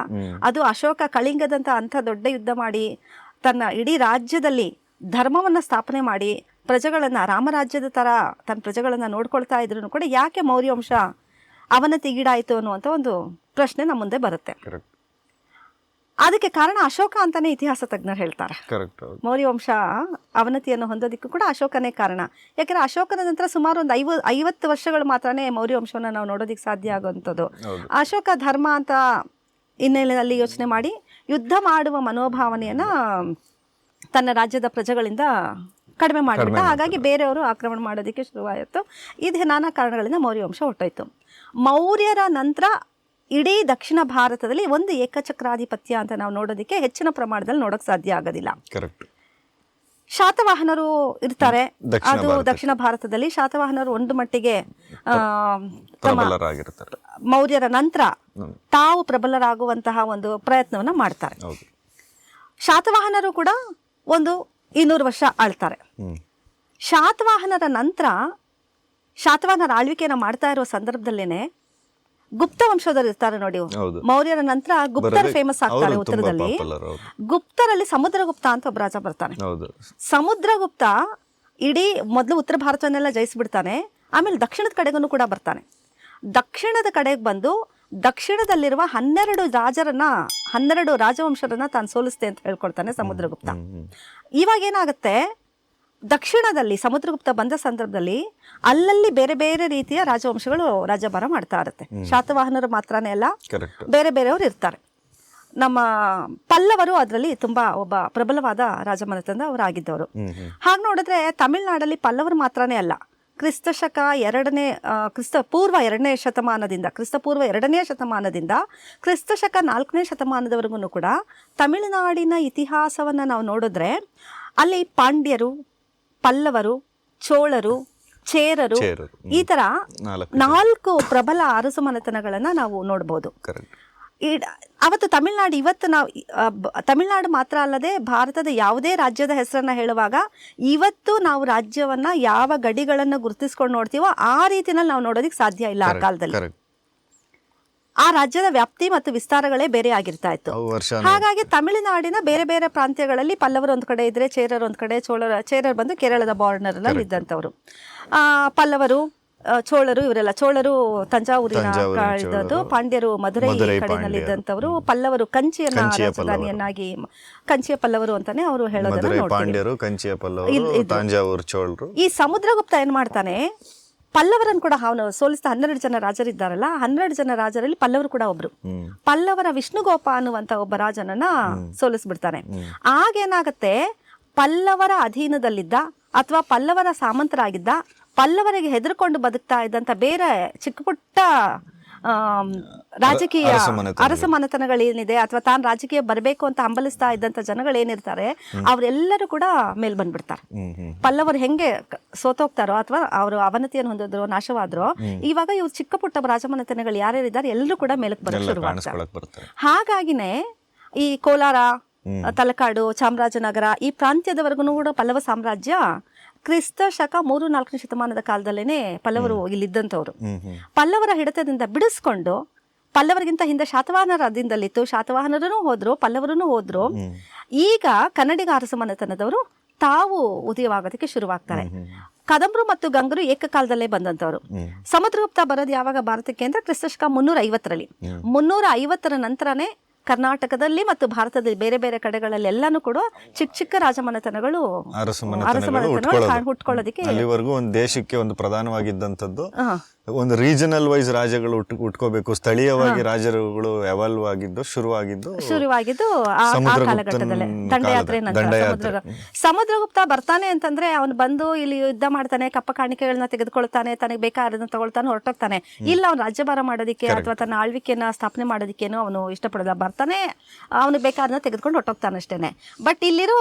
ಅದು ಅಶೋಕ ಕಳಿಂಗದಂತ ಅಂಥ ದೊಡ್ಡ ಯುದ್ಧ ಮಾಡಿ ತನ್ನ ಇಡೀ ರಾಜ್ಯದಲ್ಲಿ ಧರ್ಮವನ್ನು ಸ್ಥಾಪನೆ ಮಾಡಿ ಪ್ರಜೆಗಳನ್ನು ರಾಮರಾಜ್ಯದ ಥರ ತನ್ನ ಪ್ರಜೆಗಳನ್ನು ನೋಡ್ಕೊಳ್ತಾ ಇದ್ರು ಕೂಡ ಯಾಕೆ ಮೌರ್ಯ ವಂಶ ಅವನತಿಗೀಡಾಯಿತು ಅನ್ನುವಂಥ ಒಂದು ಪ್ರಶ್ನೆ ನಮ್ಮ ಮುಂದೆ ಬರುತ್ತೆ. ಅದಕ್ಕೆ ಕಾರಣ ಅಶೋಕ ಅಂತಾನೆ ಇತಿಹಾಸ ತಜ್ಞರು ಹೇಳ್ತಾರೆ. ಮೌರ್ಯ ವಂಶ ಅವನತಿಯನ್ನು ಹೊಂದೋದಕ್ಕೂ ಕೂಡ ಅಶೋಕನೇ ಕಾರಣ. ಯಾಕಂದ್ರೆ ಅಶೋಕನ ನಂತರ ಸುಮಾರು ಒಂದು 50 ವರ್ಷಗಳು ಮಾತ್ರನೇ ಮೌರ್ಯ ವಂಶವನ್ನು ನಾವು ನೋಡೋದಕ್ಕೆ ಸಾಧ್ಯ ಆಗುವಂಥದ್ದು. ಅಶೋಕ ಧರ್ಮ ಅಂತ ಹಿನ್ನೆಲೆಯಲ್ಲಿ ಯೋಚನೆ ಮಾಡಿ ಯುದ್ಧ ಮಾಡುವ ಮನೋಭಾವನೆಯನ್ನ ತನ್ನ ರಾಜ್ಯದ ಪ್ರಜೆಗಳಿಂದ ಕಡಿಮೆ ಮಾಡಿಬಿಟ್ಟ. ಹಾಗಾಗಿ ಬೇರೆಯವರು ಆಕ್ರಮಣ ಮಾಡೋದಕ್ಕೆ ಶುರುವಾಯಿತು. ಇದು ನಾನಾ ಕಾರಣಗಳಿಂದ ಮೌರ್ಯ ವಂಶ ಹೊಟ್ಟೋಯ್ತು. ಮೌರ್ಯರ ನಂತರ ಇಡೀ ದಕ್ಷಿಣ ಭಾರತದಲ್ಲಿ ಒಂದು ಏಕಚಕ್ರಾಧಿಪತ್ಯ ಅಂತ ನಾವು ನೋಡೋದಕ್ಕೆ ಹೆಚ್ಚಿನ ಪ್ರಮಾಣದಲ್ಲಿ ನೋಡೋಕೆ ಸಾಧ್ಯ ಆಗೋದಿಲ್ಲ. ಶಾತವಾಹನರು ಇರ್ತಾರೆ. ಅದು ದಕ್ಷಿಣ ಭಾರತದಲ್ಲಿ ಶಾತವಾಹನರು ಒಂದು ಮಟ್ಟಿಗೆ ಮೌರ್ಯರ ನಂತರ ತಾವು ಪ್ರಬಲರಾಗುವಂತಹ ಒಂದು ಪ್ರಯತ್ನವನ್ನ ಮಾಡ್ತಾರೆ. ಶಾತವಾಹನರು ಕೂಡ ಒಂದು 200 ವರ್ಷ ಆಳ್ತಾರೆ. ಶಾತವಾಹನರ ನಂತರ ಶಾತವಾಹನರ ಆಳ್ವಿಕೆಯನ್ನು ಮಾಡ್ತಾ ಇರೋ ಸಂದರ್ಭದಲ್ಲೇನೆ ಗುಪ್ತ ವಂಶದವರು ಇರ್ತಾರೆ ನೋಡಿ. ಮೌರ್ಯರ ನಂತರ ಗುಪ್ತರು ಫೇಮಸ್ ಆಗ್ತಾರೆ ಉತ್ತರದಲ್ಲಿ. ಗುಪ್ತರಲ್ಲಿ ಸಮುದ್ರಗುಪ್ತ ಅಂತ ಒಬ್ಬ ರಾಜ ಬರ್ತಾನೆ. ಸಮುದ್ರಗುಪ್ತ ಇಡೀ ಮೊದಲು ಉತ್ತರ ಭಾರತವನ್ನೆಲ್ಲ ಜಯಿಸ್ಬಿಡ್ತಾನೆ. ಆಮೇಲೆ ದಕ್ಷಿಣದ ಕಡೆಗೂ ಕೂಡ ಬರ್ತಾನೆ. ದಕ್ಷಿಣದ ಕಡೆಗೆ ಬಂದು ದಕ್ಷಿಣದಲ್ಲಿರುವ 12 ರಾಜವಂಶರನ್ನ ತಾನು ಸೋಲಿಸ್ತೆ ಅಂತ ಹೇಳ್ಕೊಳ್ತಾನೆ ಸಮುದ್ರಗುಪ್ತ. ಇವಾಗ ಏನಾಗುತ್ತೆ, ದಕ್ಷಿಣದಲ್ಲಿ ಸಮುದ್ರಗುಪ್ತ ಬಂದ ಸಂದರ್ಭದಲ್ಲಿ ಅಲ್ಲಲ್ಲಿ ಬೇರೆ ಬೇರೆ ರೀತಿಯ ರಾಜವಂಶಗಳು ರಾಜ್ಯಭಾರ ಮಾಡ್ತಾ ಇರುತ್ತೆ. ಶಾತವಾಹನರು ಮಾತ್ರನೇ ಅಲ್ಲ, ಬೇರೆ ಬೇರೆಯವರು ಇರ್ತಾರೆ. ನಮ್ಮ ಪಲ್ಲವರು ಅದರಲ್ಲಿ ತುಂಬಾ ಒಬ್ಬ ಪ್ರಬಲವಾದ ರಾಜಮನೆತನದ ಅವರು ಆಗಿದ್ದವರು. ಹಾಗೆ ನೋಡಿದ್ರೆ ತಮಿಳುನಾಡಲ್ಲಿ ಪಲ್ಲವರು ಮಾತ್ರನೇ ಅಲ್ಲ, ಕ್ರಿಸ್ತಶಕ ಕ್ರಿಸ್ತಪೂರ್ವ 2ನೇ ಶತಮಾನದಿಂದ ಕ್ರಿಸ್ತಶಕ 4ನೇ ಶತಮಾನದವರೆಗೂ ಕೂಡ ತಮಿಳುನಾಡಿನ ಇತಿಹಾಸವನ್ನು ನಾವು ನೋಡಿದ್ರೆ ಅಲ್ಲಿ ಪಾಂಡ್ಯರು, ಪಲ್ಲವರು, ಚೋಳರು, ಚೇರರು, ಈ ತರ 4 ಪ್ರಬಲ ಅರಸು ಮನೆತನಗಳನ್ನ ನಾವು ನೋಡ್ಬೋದು. ಅವತ್ತು ತಮಿಳ್ನಾಡು, ಇವತ್ತು ನಾವು ತಮಿಳ್ನಾಡು ಮಾತ್ರ ಅಲ್ಲದೆ ಭಾರತದ ಯಾವುದೇ ರಾಜ್ಯದ ಹೆಸರನ್ನ ಹೇಳುವಾಗ ಇವತ್ತು ನಾವು ರಾಜ್ಯವನ್ನ ಯಾವ ಗಡಿಗಳನ್ನ ಗುರುತಿಸ್ಕೊಂಡು ನೋಡ್ತೀವೋ ಆ ರೀತಿನಲ್ಲಿ ನಾವು ನೋಡೋದಕ್ಕೆ ಸಾಧ್ಯ ಇಲ್ಲ. ಆ ಕಾಲದಲ್ಲಿ ಆ ರಾಜ್ಯದ ವ್ಯಾಪ್ತಿ ಮತ್ತು ವಿಸ್ತಾರಗಳೇ ಬೇರೆ ಆಗಿರ್ತಾ ಇತ್ತು. ಹಾಗಾಗಿ ತಮಿಳುನಾಡಿನ ಬೇರೆ ಬೇರೆ ಪ್ರಾಂತ್ಯಗಳಲ್ಲಿ ಪಲ್ಲವರು ಒಂದ್ ಕಡೆ ಇದ್ರೆ, ಚೇರರು ಒಂದ್ ಕಡೆ, ಚೇರರು ಬಂದು ಕೇರಳದ ಬಾರ್ಡರ್ ನಲ್ಲಿ ಇದ್ದಂಥವ್ರು. ಪಲ್ಲವರು, ಚೋಳರು ಇವರೆಲ್ಲ, ಚೋಳರು ತಂಜಾವೂರಿನ ಇದ್ದದ್ದು, ಪಾಂಡ್ಯರು ಮಧುರೈ ಕಡೆನಲ್ಲಿ ಇದ್ದಂಥವ್ರು, ಪಲ್ಲವರು ಕಂಚಿಯನ್ನ ರಾಜಧಾನಿಯನ್ನಾಗಿ ಕಂಚಿಯ ಪಲ್ಲವರು ಅಂತಾನೆ ಅವರು ಹೇಳೋದನ್ನ ನೋಡ್ತೀವಿ. ಈ ಸಮುದ್ರಗುಪ್ತ ಏನ್ ಮಾಡ್ತಾನೆ, ಪಲ್ಲವರನ್ನು ಕೂಡ ಅವನು ಸೋಲಿಸಿದ 12 ಜನ ರಾಜರಿದ್ದಾರಲ್ಲ, 12 ಜನ ರಾಜರಲ್ಲಿ ಪಲ್ಲವರು ಕೂಡ ಒಬ್ರು. ಪಲ್ಲವರ ವಿಷ್ಣುಗೋಪ ಅನ್ನುವಂತ ಒಬ್ಬ ರಾಜನನ್ನ ಸೋಲಿಸ್ಬಿಡ್ತಾನೆ. ಆಗೇನಾಗತ್ತೆ, ಪಲ್ಲವರ ಅಧೀನದಲ್ಲಿದ್ದ ಅಥವಾ ಪಲ್ಲವರ ಸಾಮಂತರಾಗಿದ್ದ, ಪಲ್ಲವರಿಗೆ ಹೆದರ್ಕೊಂಡು ಬದುಕ್ತಾ ಇದ್ದಂತ ಬೇರೆ ಚಿಕ್ಕ ಪುಟ್ಟ ರಾಜಕೀಯ ಅರಸ ಮನೆತನಗಳೇನಿದೆ ಅಥವಾ ತಾನು ರಾಜಕೀಯ ಬರಬೇಕು ಅಂತ ಹಂಬಲಿಸ್ತಾ ಇದ್ದಂತ ಜನಗಳೇನಿರ್ತಾರೆ ಅವರೆಲ್ಲರೂ ಕೂಡ ಮೇಲ್ ಬಂದ್ಬಿಡ್ತಾರೆ. ಪಲ್ಲವರು ಹೆಂಗೆ ಸೋತೋಗ್ತಾರೋ ಅಥವಾ ಅವರು ಅವನತಿಯನ್ನು ಹೊಂದಿದ್ರು, ನಾಶವಾದ್ರು, ಇವಾಗ ಇವ್ರು ಚಿಕ್ಕ ಪುಟ್ಟ ರಾಜಮನೆತನಗಳು ಯಾರ್ಯಾರಿದ್ದಾರೆ ಎಲ್ಲರೂ ಕೂಡ ಮೇಲಕ್ಕೆ ಬರಕ್ಕೆ ಶುರುವಾಗ್ತಾರೆ. ಹಾಗಾಗಿನೇ ಈ ಕೋಲಾರ, ತಲಕಾಡು, ಚಾಮರಾಜನಗರ ಈ ಪ್ರಾಂತ್ಯದವರೆಗೂ ಕೂಡ ಪಲ್ಲವ ಸಾಮ್ರಾಜ್ಯ ಕ್ರಿಸ್ತ ಶಕ 3-4ನೇ ಶತಮಾನದ ಕಾಲದಲ್ಲೇನೆ ಪಲ್ಲವರು ಇಲ್ಲಿದ್ದಂಥವ್ರು. ಪಲ್ಲವರ ಹಿಡಿತದಿಂದ ಬಿಡಿಸ್ಕೊಂಡು, ಪಲ್ಲವರಿಗಿಂತ ಹಿಂದೆ ಶಾತವಾಹನರ ಅಧೀನದಲ್ಲಿತ್ತು, ಶಾತವಾಹನರೂ ಹೋದ್ರು, ಪಲ್ಲವರೂ ಹೋದ್ರು. ಈಗ ಕನ್ನಡಿಗ ಅರಸ ಮನೆತನದವರು ತಾವು ಉದಯವಾಗೋದಕ್ಕೆ ಶುರುವಾಗ್ತಾರೆ. ಕದಂಬರು ಮತ್ತು ಗಂಗರು ಏಕಕಾಲದಲ್ಲೇ ಬಂದಂತವ್ರು. ಸಮುದ್ರಗುಪ್ತ ಬರೋದು ಯಾವಾಗ ಭಾರತಕ್ಕೆ ಅಂದ್ರೆ ಕ್ರಿಸ್ತಶಕ 350ರಲ್ಲಿ. 350ರ ನಂತರನೇ ಕರ್ನಾಟಕದಲ್ಲಿ ಮತ್ತು ಭಾರತದಲ್ಲಿ ಬೇರೆ ಬೇರೆ ಕಡೆಗಳಲ್ಲಿ ಎಲ್ಲಾನು ಕೂಡ ಚಿಕ್ಕ ಚಿಕ್ಕ ರಾಜಮನೆತನಗಳು ಅರಸು ಮನೆತನಗಳು ಹುಟ್ಕೊಳ್ಳೋದಕ್ಕೆ ಅಲ್ಲಿವರೆಗೂ ಒಂದು ದೇಶಕ್ಕೆ ಒಂದು ಪ್ರಧಾನವಾಗಿದ್ದಂಥದ್ದು ಒಂದು ರೀಜನಲ್ ವೈಸ್ ರಾಜ್ಯಗಳು ಹುಟ್ಕೋಬೇಕು, ಸ್ಥಳೀಯವಾಗಿ ರಾಜ್ಯಗಳು ಎವಾಲ್ವ್ ಆಗಿದ್ದು ಶುರುವಾಗಿದ್ದು ಆ ಕಾಲಘಟ್ಟದಲ್ಲೇ ದಂಡಯಾತ್ರೆ ನಂತರ ಸಮುದ್ರಗುಪ್ತ ಬರ್ತಾನೆ ಅಂತಂದ್ರೆ ಅವನು ಬಂದು ಇಲ್ಲಿ ಯುದ್ಧ ಮಾಡ್ತಾನೆ, ಕಪ್ಪ ಕಾಣಿಕೆಗಳನ್ನ ತೆಗೆದುಕೊಳ್ತಾನೆ, ತನಗೆ ಬೇಕಾದನ್ನ ತಗೊಳ್ತಾನೆ, ಹೊರಟೋಗ್ತಾನೆ. ಇಲ್ಲ ಅವ್ನು ರಾಜ್ಯಭಾರ ಮಾಡೋದಕ್ಕೆ ಅಥವಾ ತನ್ನ ಆಳ್ವಿಕೆಯನ್ನ ಸ್ಥಾಪನೆ ಮಾಡೋದಕ್ಕೇನೋ ಅವನು ಇಷ್ಟಪಡೋದ, ಬರ್ತಾನೆ ಅವನು ಬೇಕಾದನ್ನ ತೆಗೆದುಕೊಂಡು ಹೊರಟೋಗ್ತಾನೆ ಅಷ್ಟೇನೆ. ಬಟ್ ಇಲ್ಲಿರೋ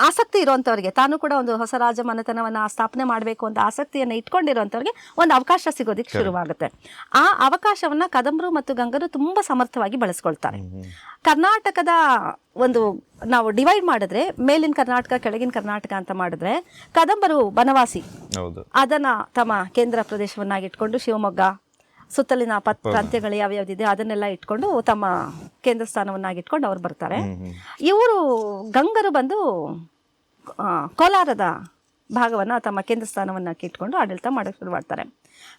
ಆಸಕ್ತಿ ಇರುವಂತವ್ರಿಗೆ, ತಾನು ಕೂಡ ಒಂದು ಹೊಸ ರಾಜ ಮನೆತನವನ್ನ ಸ್ಥಾಪನೆ ಮಾಡಬೇಕು ಅಂತ ಆಸಕ್ತಿಯನ್ನ ಇಟ್ಕೊಂಡಿರುವಂತವ್ರಿಗೆ ಒಂದು ಅವಕಾಶ ಸಿಗೋದಿಕ್ಕೆ ಶುರುವಾಗುತ್ತೆ. ಆ ಅವಕಾಶವನ್ನ ಕದಂಬರು ಮತ್ತು ಗಂಗರು ತುಂಬಾ ಸಮರ್ಥವಾಗಿ ಬಳಸ್ಕೊಳ್ತಾರೆ. ಕರ್ನಾಟಕದ ಒಂದು ನಾವು ಡಿವೈಡ್ ಮಾಡಿದ್ರೆ ಮೇಲಿನ ಕರ್ನಾಟಕ ಕೆಳಗಿನ ಕರ್ನಾಟಕ ಅಂತ ಮಾಡಿದ್ರೆ, ಕದಂಬರು ಬನವಾಸಿ ಅದನ್ನ ತಮ್ಮ ಕೇಂದ್ರ ಪ್ರದೇಶವನ್ನಾಗಿ ಇಟ್ಕೊಂಡು ಶಿವಮೊಗ್ಗ ಸುತ್ತಲಿನ ಪ್ರಾಂತ್ಯಗಳು ಯಾವ್ಯಾವ್ದಿದೆ ಅದನ್ನೆಲ್ಲ ಇಟ್ಕೊಂಡು ತಮ್ಮ ಕೇಂದ್ರ ಸ್ಥಾನವನ್ನಾಗಿ ಇಟ್ಕೊಂಡು ಅವ್ರು ಬರ್ತಾರೆ. ಇವರು ಗಂಗರು ಬಂದು ಕೋಲಾರದ ಭಾಗವನ್ನ ತಮ್ಮ ಕೇಂದ್ರ ಸ್ಥಾನವನ್ನಾಗಿ ಇಟ್ಕೊಂಡು ಆಡಳಿತ ಮಾಡಕ್ಕೆ ಶುರು ಮಾಡ್ತಾರೆ.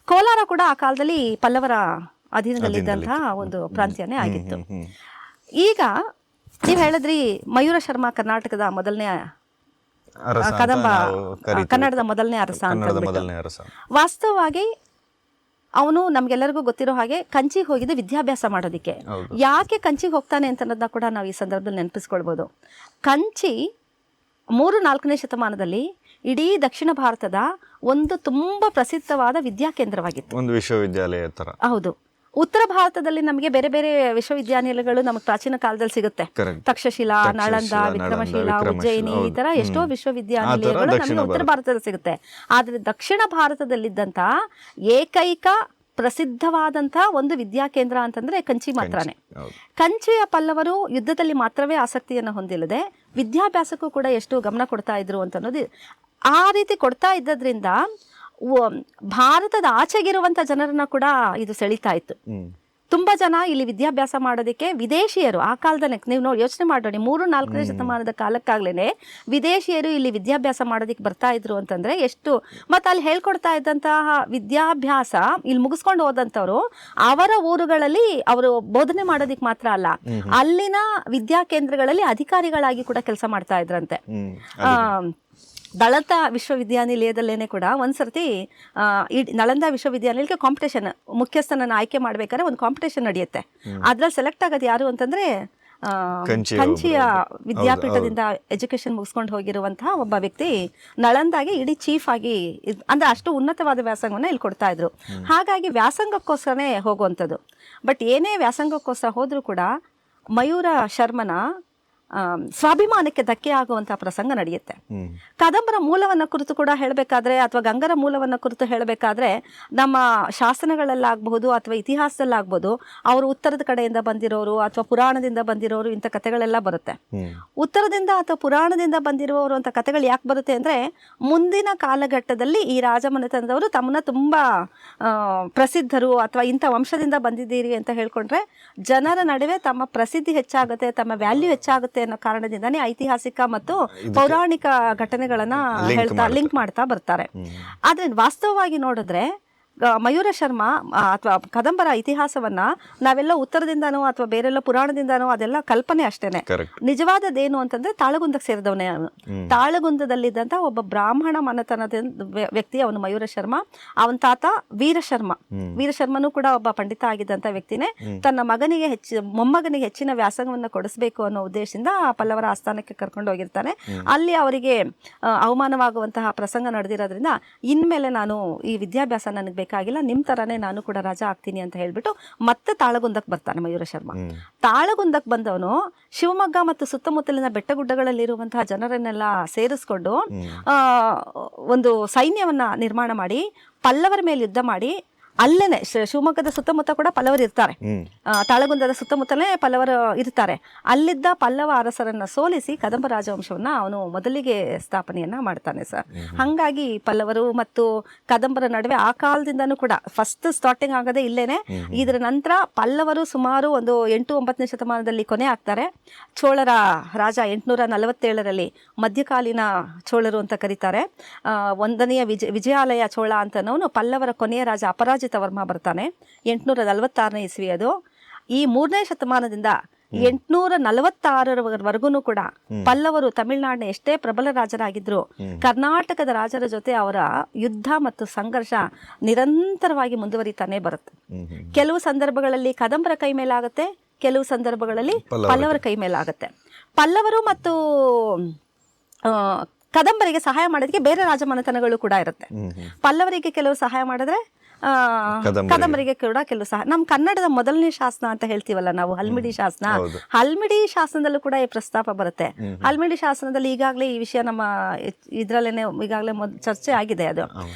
ಕೋಲಾರ ಕೂಡ ಆ ಕಾಲದಲ್ಲಿ ಪಲ್ಲವರ ಅಧೀನದಲ್ಲಿದ್ದಂತಹ ಒಂದು ಪ್ರಾಂತ್ಯನೇ ಆಗಿತ್ತು. ಈಗ ನೀವು ಹೇಳಿದ್ರಿ ಮಯೂರ ಶರ್ಮಾ ಕರ್ನಾಟಕದ ಮೊದಲನೇ ಕನ್ನಡದ ಮೊದಲನೇ ಅರಸ ಅಂತ. ವಾಸ್ತವವಾಗಿ ಅವನು ನಮ್ಗೆಲ್ಲರಿಗೂ ಗೊತ್ತಿರೋ ಹಾಗೆ ಕಂಚಿಗೆ ಹೋಗಿದ್ದು ವಿದ್ಯಾಭ್ಯಾಸ ಮಾಡೋದಿಕ್ಕೆ. ಯಾಕೆ ಕಂಚಿಗೆ ಹೋಗ್ತಾನೆ ಅಂತ ಅನ್ನೋದನ್ನ ಕೂಡ ನಾವು ಈ ಸಂದರ್ಭದಲ್ಲಿ ನೆನಪಿಸ್ಕೊಳ್ಬೋದು. ಕಂಚಿ 3-4ನೇ ಶತಮಾನದಲ್ಲಿ ಇಡೀ ದಕ್ಷಿಣ ಭಾರತದ ಒಂದು ತುಂಬಾ ಪ್ರಸಿದ್ಧವಾದ ವಿದ್ಯಾಕೇಂದ್ರವಾಗಿತ್ತು, ಒಂದು ವಿಶ್ವವಿದ್ಯಾಲಯ ತರ. ಹೌದು, ಉತ್ತರ ಭಾರತದಲ್ಲಿ ನಮಗೆ ಬೇರೆ ಬೇರೆ ವಿಶ್ವವಿದ್ಯಾನಿಲಯಗಳು ನಮಗೆ ಪ್ರಾಚೀನ ಕಾಲದಲ್ಲಿ ಸಿಗುತ್ತೆ. ತಕ್ಷಶಿಲಾ, ನಳಂದ, ವಿಕ್ರಮಶಿಲಾ, ಉಜ್ಜಯಿನಿ, ಈ ತರ ಎಷ್ಟೋ ವಿಶ್ವವಿದ್ಯಾನಿಲಯಗಳು ನಮಗೆ ಉತ್ತರ ಭಾರತದಲ್ಲಿ ಸಿಗುತ್ತೆ. ಆದ್ರೆ ದಕ್ಷಿಣ ಭಾರತದಲ್ಲಿದ್ದಂತ ಏಕೈಕ ಪ್ರಸಿದ್ಧವಾದಂಥ ಒಂದು ವಿದ್ಯಾಕೇಂದ್ರ ಅಂತಂದ್ರೆ ಕಂಚಿ ಮಾತ್ರನೇ. ಕಂಚಿಯ ಪಲ್ಲವರು ಯುದ್ಧದಲ್ಲಿ ಮಾತ್ರವೇ ಆಸಕ್ತಿಯನ್ನು ಹೊಂದಿಲ್ಲದೆ ವಿದ್ಯಾಭ್ಯಾಸಕ್ಕೂ ಕೂಡ ಎಷ್ಟು ಗಮನ ಕೊಡ್ತಾ ಇದ್ರು ಅಂತ ಅನ್ನೋದು. ಆ ರೀತಿ ಕೊಡ್ತಾ ಇದ್ದದ್ರಿಂದ ಭಾರತದ ಆಚೆಗಿರುವಂತ ಜನರನ್ನ ಕೂಡ ಇದು ಸೆಳೀತಾ ಇತ್ತು. ತುಂಬಾ ಜನ ಇಲ್ಲಿ ವಿದ್ಯಾಭ್ಯಾಸ ಮಾಡೋದಕ್ಕೆ ವಿದೇಶಿಯರು ಆ ಕಾಲದಲ್ಲಿ, ನೀವು ಯೋಚನೆ ಮಾಡೋಣ, 3-4ನೇ ಶತಮಾನದ ಕಾಲಕ್ಕಾಗ್ಲೇನೆ ವಿದೇಶಿಯರು ಇಲ್ಲಿ ವಿದ್ಯಾಭ್ಯಾಸ ಮಾಡೋದಕ್ಕೆ ಬರ್ತಾ ಇದ್ರು ಅಂತಂದ್ರೆ ಎಷ್ಟು. ಮತ್ತೆ ಅಲ್ಲಿ ಹೇಳ್ಕೊಡ್ತಾ ಇದ್ದಂತಹ ವಿದ್ಯಾಭ್ಯಾಸ ಇಲ್ಲಿ ಮುಗಿಸ್ಕೊಂಡು ಹೋದಂಥವ್ರು ಅವರ ಊರುಗಳಲ್ಲಿ ಅವರು ಬೋಧನೆ ಮಾಡೋದಿಕ್ ಮಾತ್ರ ಅಲ್ಲ, ಅಲ್ಲಿನ ವಿದ್ಯಾಕೇಂದ್ರಗಳಲ್ಲಿ ಅಧಿಕಾರಿಗಳಾಗಿ ಕೂಡ ಕೆಲಸ ಮಾಡ್ತಾ ಇದ್ರಂತೆ. ನಳಂದ ವಿಶ್ವವಿದ್ಯಾನಿಲಯದಲ್ಲೇನೆ ಕೂಡ ಒಂದ್ಸರ್ತಿ ನಳಂದ ವಿಶ್ವವಿದ್ಯಾನಿಲಯಕ್ಕೆ ಕಾಂಪಿಟೇಷನ್, ಮುಖ್ಯಸ್ಥನನ್ನು ಆಯ್ಕೆ ಮಾಡ್ಬೇಕಾದ್ರೆ ಒಂದು ಕಾಂಪಿಟೇಷನ್ ನಡೆಯುತ್ತೆ. ಅದ್ರಲ್ಲಿ ಸೆಲೆಕ್ಟ್ ಆಗೋದು ಯಾರು ಅಂತಂದ್ರೆ ಕಂಚಿಯ ವಿದ್ಯಾಪೀಠದಿಂದ ಎಜುಕೇಶನ್ ಮುಗಿಸ್ಕೊಂಡು ಹೋಗಿರುವಂತಹ ಒಬ್ಬ ವ್ಯಕ್ತಿ ನಳಂದಾಗೆ ಇಡೀ ಚೀಫ್ ಆಗಿ, ಅಂದ್ರೆ ಅಷ್ಟು ಉನ್ನತವಾದ ವ್ಯಾಸಂಗವನ್ನ ಇಲ್ಲಿ ಕೊಡ್ತಾ ಇದ್ರು. ಹಾಗಾಗಿ ವ್ಯಾಸಂಗಕ್ಕೋಸ್ಕರನೇ ಹೋಗುವಂಥದ್ದು. ಬಟ್ ಏನೇ ವ್ಯಾಸಂಗಕ್ಕೋಸ್ಕರ ಹೋದ್ರೂ ಕೂಡ ಮಯೂರ ಶರ್ಮನ ಸ್ವಾಭಿಮಾನಕ್ಕೆ ಧಕ್ಕೆ ಆಗುವಂತಹ ಪ್ರಸಂಗ ನಡೆಯುತ್ತೆ. ಕದಂಬರ ಮೂಲವನ್ನ ಕುರಿತು ಕೂಡ ಹೇಳಬೇಕಾದ್ರೆ ಅಥವಾ ಗಂಗರ ಮೂಲವನ್ನ ಕುರಿತು ಹೇಳಬೇಕಾದ್ರೆ ನಮ್ಮ ಶಾಸನಗಳಲ್ಲಾಗಬಹುದು ಅಥವಾ ಇತಿಹಾಸದಲ್ಲಾಗ್ಬೋದು ಅವರು ಉತ್ತರದ ಕಡೆಯಿಂದ ಬಂದಿರೋರು ಅಥವಾ ಪುರಾಣದಿಂದ ಬಂದಿರೋರು ಇಂಥ ಕಥೆಗಳೆಲ್ಲ ಬರುತ್ತೆ. ಉತ್ತರದಿಂದ ಅಥವಾ ಪುರಾಣದಿಂದ ಬಂದಿರುವವರು ಅಂತ ಕಥೆಗಳು ಯಾಕೆ ಬರುತ್ತೆ ಅಂದ್ರೆ, ಮುಂದಿನ ಕಾಲಘಟ್ಟದಲ್ಲಿ ಈ ರಾಜಮನೆತನದವರು ತಮ್ಮನ್ನ ತುಂಬಾ ಪ್ರಸಿದ್ಧರು ಅಥವಾ ಇಂಥ ವಂಶದಿಂದ ಬಂದಿದ್ದೀರಿ ಅಂತ ಹೇಳ್ಕೊಂಡ್ರೆ ಜನರ ನಡುವೆ ತಮ್ಮ ಪ್ರಸಿದ್ಧಿ ಹೆಚ್ಚಾಗುತ್ತೆ, ತಮ್ಮ ವ್ಯಾಲ್ಯೂ ಹೆಚ್ಚಾಗುತ್ತೆ ಅನ್ನೋ ಕಾರಣದಿಂದಾನೇ ಐತಿಹಾಸಿಕ ಮತ್ತು ಪೌರಾಣಿಕ ಘಟನೆಗಳನ್ನ ಲಿಂಕ್ ಮಾಡ್ತಾ ಬರ್ತಾರೆ. ಆದ್ರೆ ವಾಸ್ತವವಾಗಿ ನೋಡಿದ್ರೆ ಮಯೂರ ಶರ್ಮಾ ಅಥವಾ ಕದಂಬರ ಇತಿಹಾಸವನ್ನ ನಾವೆಲ್ಲ ಉತ್ತರದಿಂದಾನೋ ಅಥವಾ ಬೇರೆಲ್ಲ ಪುರಾಣದಿಂದಾನೋ ಅದೆಲ್ಲ ಕಲ್ಪನೆ ಅಷ್ಟೇನೆ. ನಿಜವಾದದ್ದೇನು ಅಂತಂದ್ರೆ ತಾಳಗುಂದಕ್ಕೆ ಸೇರಿದವನೇ ಅವನು. ತಾಳಗುಂದದಲ್ಲಿದ್ದಂತ ಒಬ್ಬ ಬ್ರಾಹ್ಮಣ ಮನೆತನದ ವ್ಯಕ್ತಿ ಅವನು ಮಯೂರ ಶರ್ಮಾ. ಅವನ ತಾತ ವೀರಶರ್ಮನೂ ಕೂಡ ಒಬ್ಬ ಪಂಡಿತ ಆಗಿದ್ದಂತ ವ್ಯಕ್ತಿನೇ. ತನ್ನ ಮಗನಿಗೆ ಮೊಮ್ಮಗನಿಗೆ ಹೆಚ್ಚಿನ ವ್ಯಾಸಂಗವನ್ನ ಕೊಡಿಸಬೇಕು ಅನ್ನೋ ಉದ್ದೇಶದಿಂದ ಪಲ್ಲವರ ಆಸ್ಥಾನಕ್ಕೆ ಕರ್ಕೊಂಡು ಹೋಗಿರ್ತಾನೆ. ಅಲ್ಲಿ ಅವರಿಗೆ ಅವಮಾನವಾಗುವಂತಹ ಪ್ರಸಂಗ ನಡೆದಿರೋದ್ರಿಂದ ಇನ್ಮೇಲೆ ನಾನು ಈ ವಿದ್ಯಾಭ್ಯಾಸ ನನಗೆ ಬೇಕಾಗಿಲ್ಲ, ನಿಮ್ ತರಾನೇ ನಾನು ಕೂಡ ರಾಜ ಆಗ್ತೀನಿ ಅಂತ ಹೇಳ್ಬಿಟ್ಟು ಮತ್ತೆ ತಾಳಗುಂದಕ್ಕೆ ಬರ್ತಾನೆ ಮಯೂರ ಶರ್ಮಾ. ತಾಳಗುಂದಕ್ಕೆ ಬಂದವನು ಶಿವಮೊಗ್ಗ ಮತ್ತು ಸುತ್ತಮುತ್ತಲಿನ ಬೆಟ್ಟಗುಡ್ಡಗಳಲ್ಲಿರುವಂತಹ ಜನರನ್ನೆಲ್ಲ ಸೇರಿಸ್ಕೊಂಡು ಒಂದು ಸೈನ್ಯವನ್ನ ನಿರ್ಮಾಣ ಮಾಡಿ ಪಲ್ಲವರ ಮೇಲೆ ಯುದ್ಧ ಮಾಡಿ, ಅಲ್ಲೇನೆ ಶಿವಮೊಗ್ಗದ ಸುತ್ತಮುತ್ತ ಕೂಡ ಪಲ್ಲವರು ಇರ್ತಾರೆ, ತಾಳಗುಂದದ ಸುತ್ತಮುತ್ತಲೇ ಪಲ್ಲವರು ಇರ್ತಾರೆ. ಅಲ್ಲಿದ್ದ ಪಲ್ಲವ ಅರಸರನ್ನ ಸೋಲಿಸಿ ಕದಂಬ ರಾಜವಂಶವನ್ನ ಅವನು ಮೊದಲಿಗೆ ಸ್ಥಾಪನೆಯನ್ನ ಮಾಡ್ತಾನೆ ಸರ್. ಹಂಗಾಗಿ ಪಲ್ಲವರು ಮತ್ತು ಕದಂಬರ ನಡುವೆ ಆ ಕಾಲದಿಂದನೂ ಕೂಡ ಫಸ್ಟ್ ಸ್ಟಾರ್ಟಿಂಗ್ ಆಗದೆ ಇಲ್ಲೇನೆ. ಇದರ ನಂತರ ಪಲ್ಲವರು ಸುಮಾರು ಒಂದು 8-9ನೇ ಶತಮಾನದಲ್ಲಿ ಕೊನೆ ಆಗ್ತಾರೆ. ಚೋಳರ ರಾಜ 847ರಲ್ಲಿ ಮಧ್ಯಕಾಲೀನ ಚೋಳರು ಅಂತ ಕರೀತಾರೆ. ಒಂದನೆಯ ವಿಜಯಾಲಯ ಚೋಳ ಅಂತನವನು ಪಲ್ಲವರ ಕೊನೆಯ ರಾಜ ಅಪರಾಜಿತ ವರ್ಮ ಬರ್ತಾನೆ. 846ನೇ ಇಸ್ವಿ ಅದು. ಈ 3ನೇ ಶತಮಾನದಿಂದ 846ರವರೆಗೂ ಕೂಡ ಪಲ್ಲವರು ತಮಿಳುನಾಡಿನ ಎಷ್ಟೇ ಪ್ರಬಲ ರಾಜರಾಗಿದ್ರು ಕರ್ನಾಟಕದ ರಾಜರ ಜೊತೆ ಅವರ ಯುದ್ಧ ಮತ್ತು ಸಂಘರ್ಷ ನಿರಂತರವಾಗಿ ಮುಂದುವರಿತಾನೆ ಬರುತ್ತೆ. ಕೆಲವು ಸಂದರ್ಭಗಳಲ್ಲಿ ಕದಂಬರ ಕೈ ಮೇಲಾಗುತ್ತೆ, ಕೆಲವು ಸಂದರ್ಭಗಳಲ್ಲಿ ಪಲ್ಲವರ ಕೈ ಮೇಲಾಗುತ್ತೆ. ಪಲ್ಲವರು ಮತ್ತು ಕದಂಬರಿಗೆ ಸಹಾಯ ಮಾಡೋದಕ್ಕೆ ಬೇರೆ ರಾಜಮನೆತನಗಳು ಕೂಡ ಇರುತ್ತೆ. ಪಲ್ಲವರಿಗೆ ಕೆಲವು ಸಹಾಯ ಮಾಡಿದ್ರೆ ಕದಂಬರಿಗೆ ಕೂಡ ಕೆಲವು ಸಹಾಯ. ನಮ್ಮ ಕನ್ನಡದ ಮೊದಲನೇ ಶಾಸನ ಅಂತ ಹೇಳ್ತೀವಲ್ಲ ನಾವು, ಹಲ್ಮಿಡಿ ಶಾಸನ, ಹಲ್ಮಿಡಿ ಶಾಸನದಲ್ಲೂ ಕೂಡ ಈ ಪ್ರಸ್ತಾಪ ಬರುತ್ತೆ. ಹಲ್ಮಿಡಿ ಶಾಸನದಲ್ಲಿ ಈಗಾಗಲೇ ಈ ವಿಷಯ ನಮ್ಮ ಇದ್ರಲ್ಲೇನೆ ಈಗಾಗಲೇ ಚರ್ಚೆ ಆಗಿದೆ. ಅದು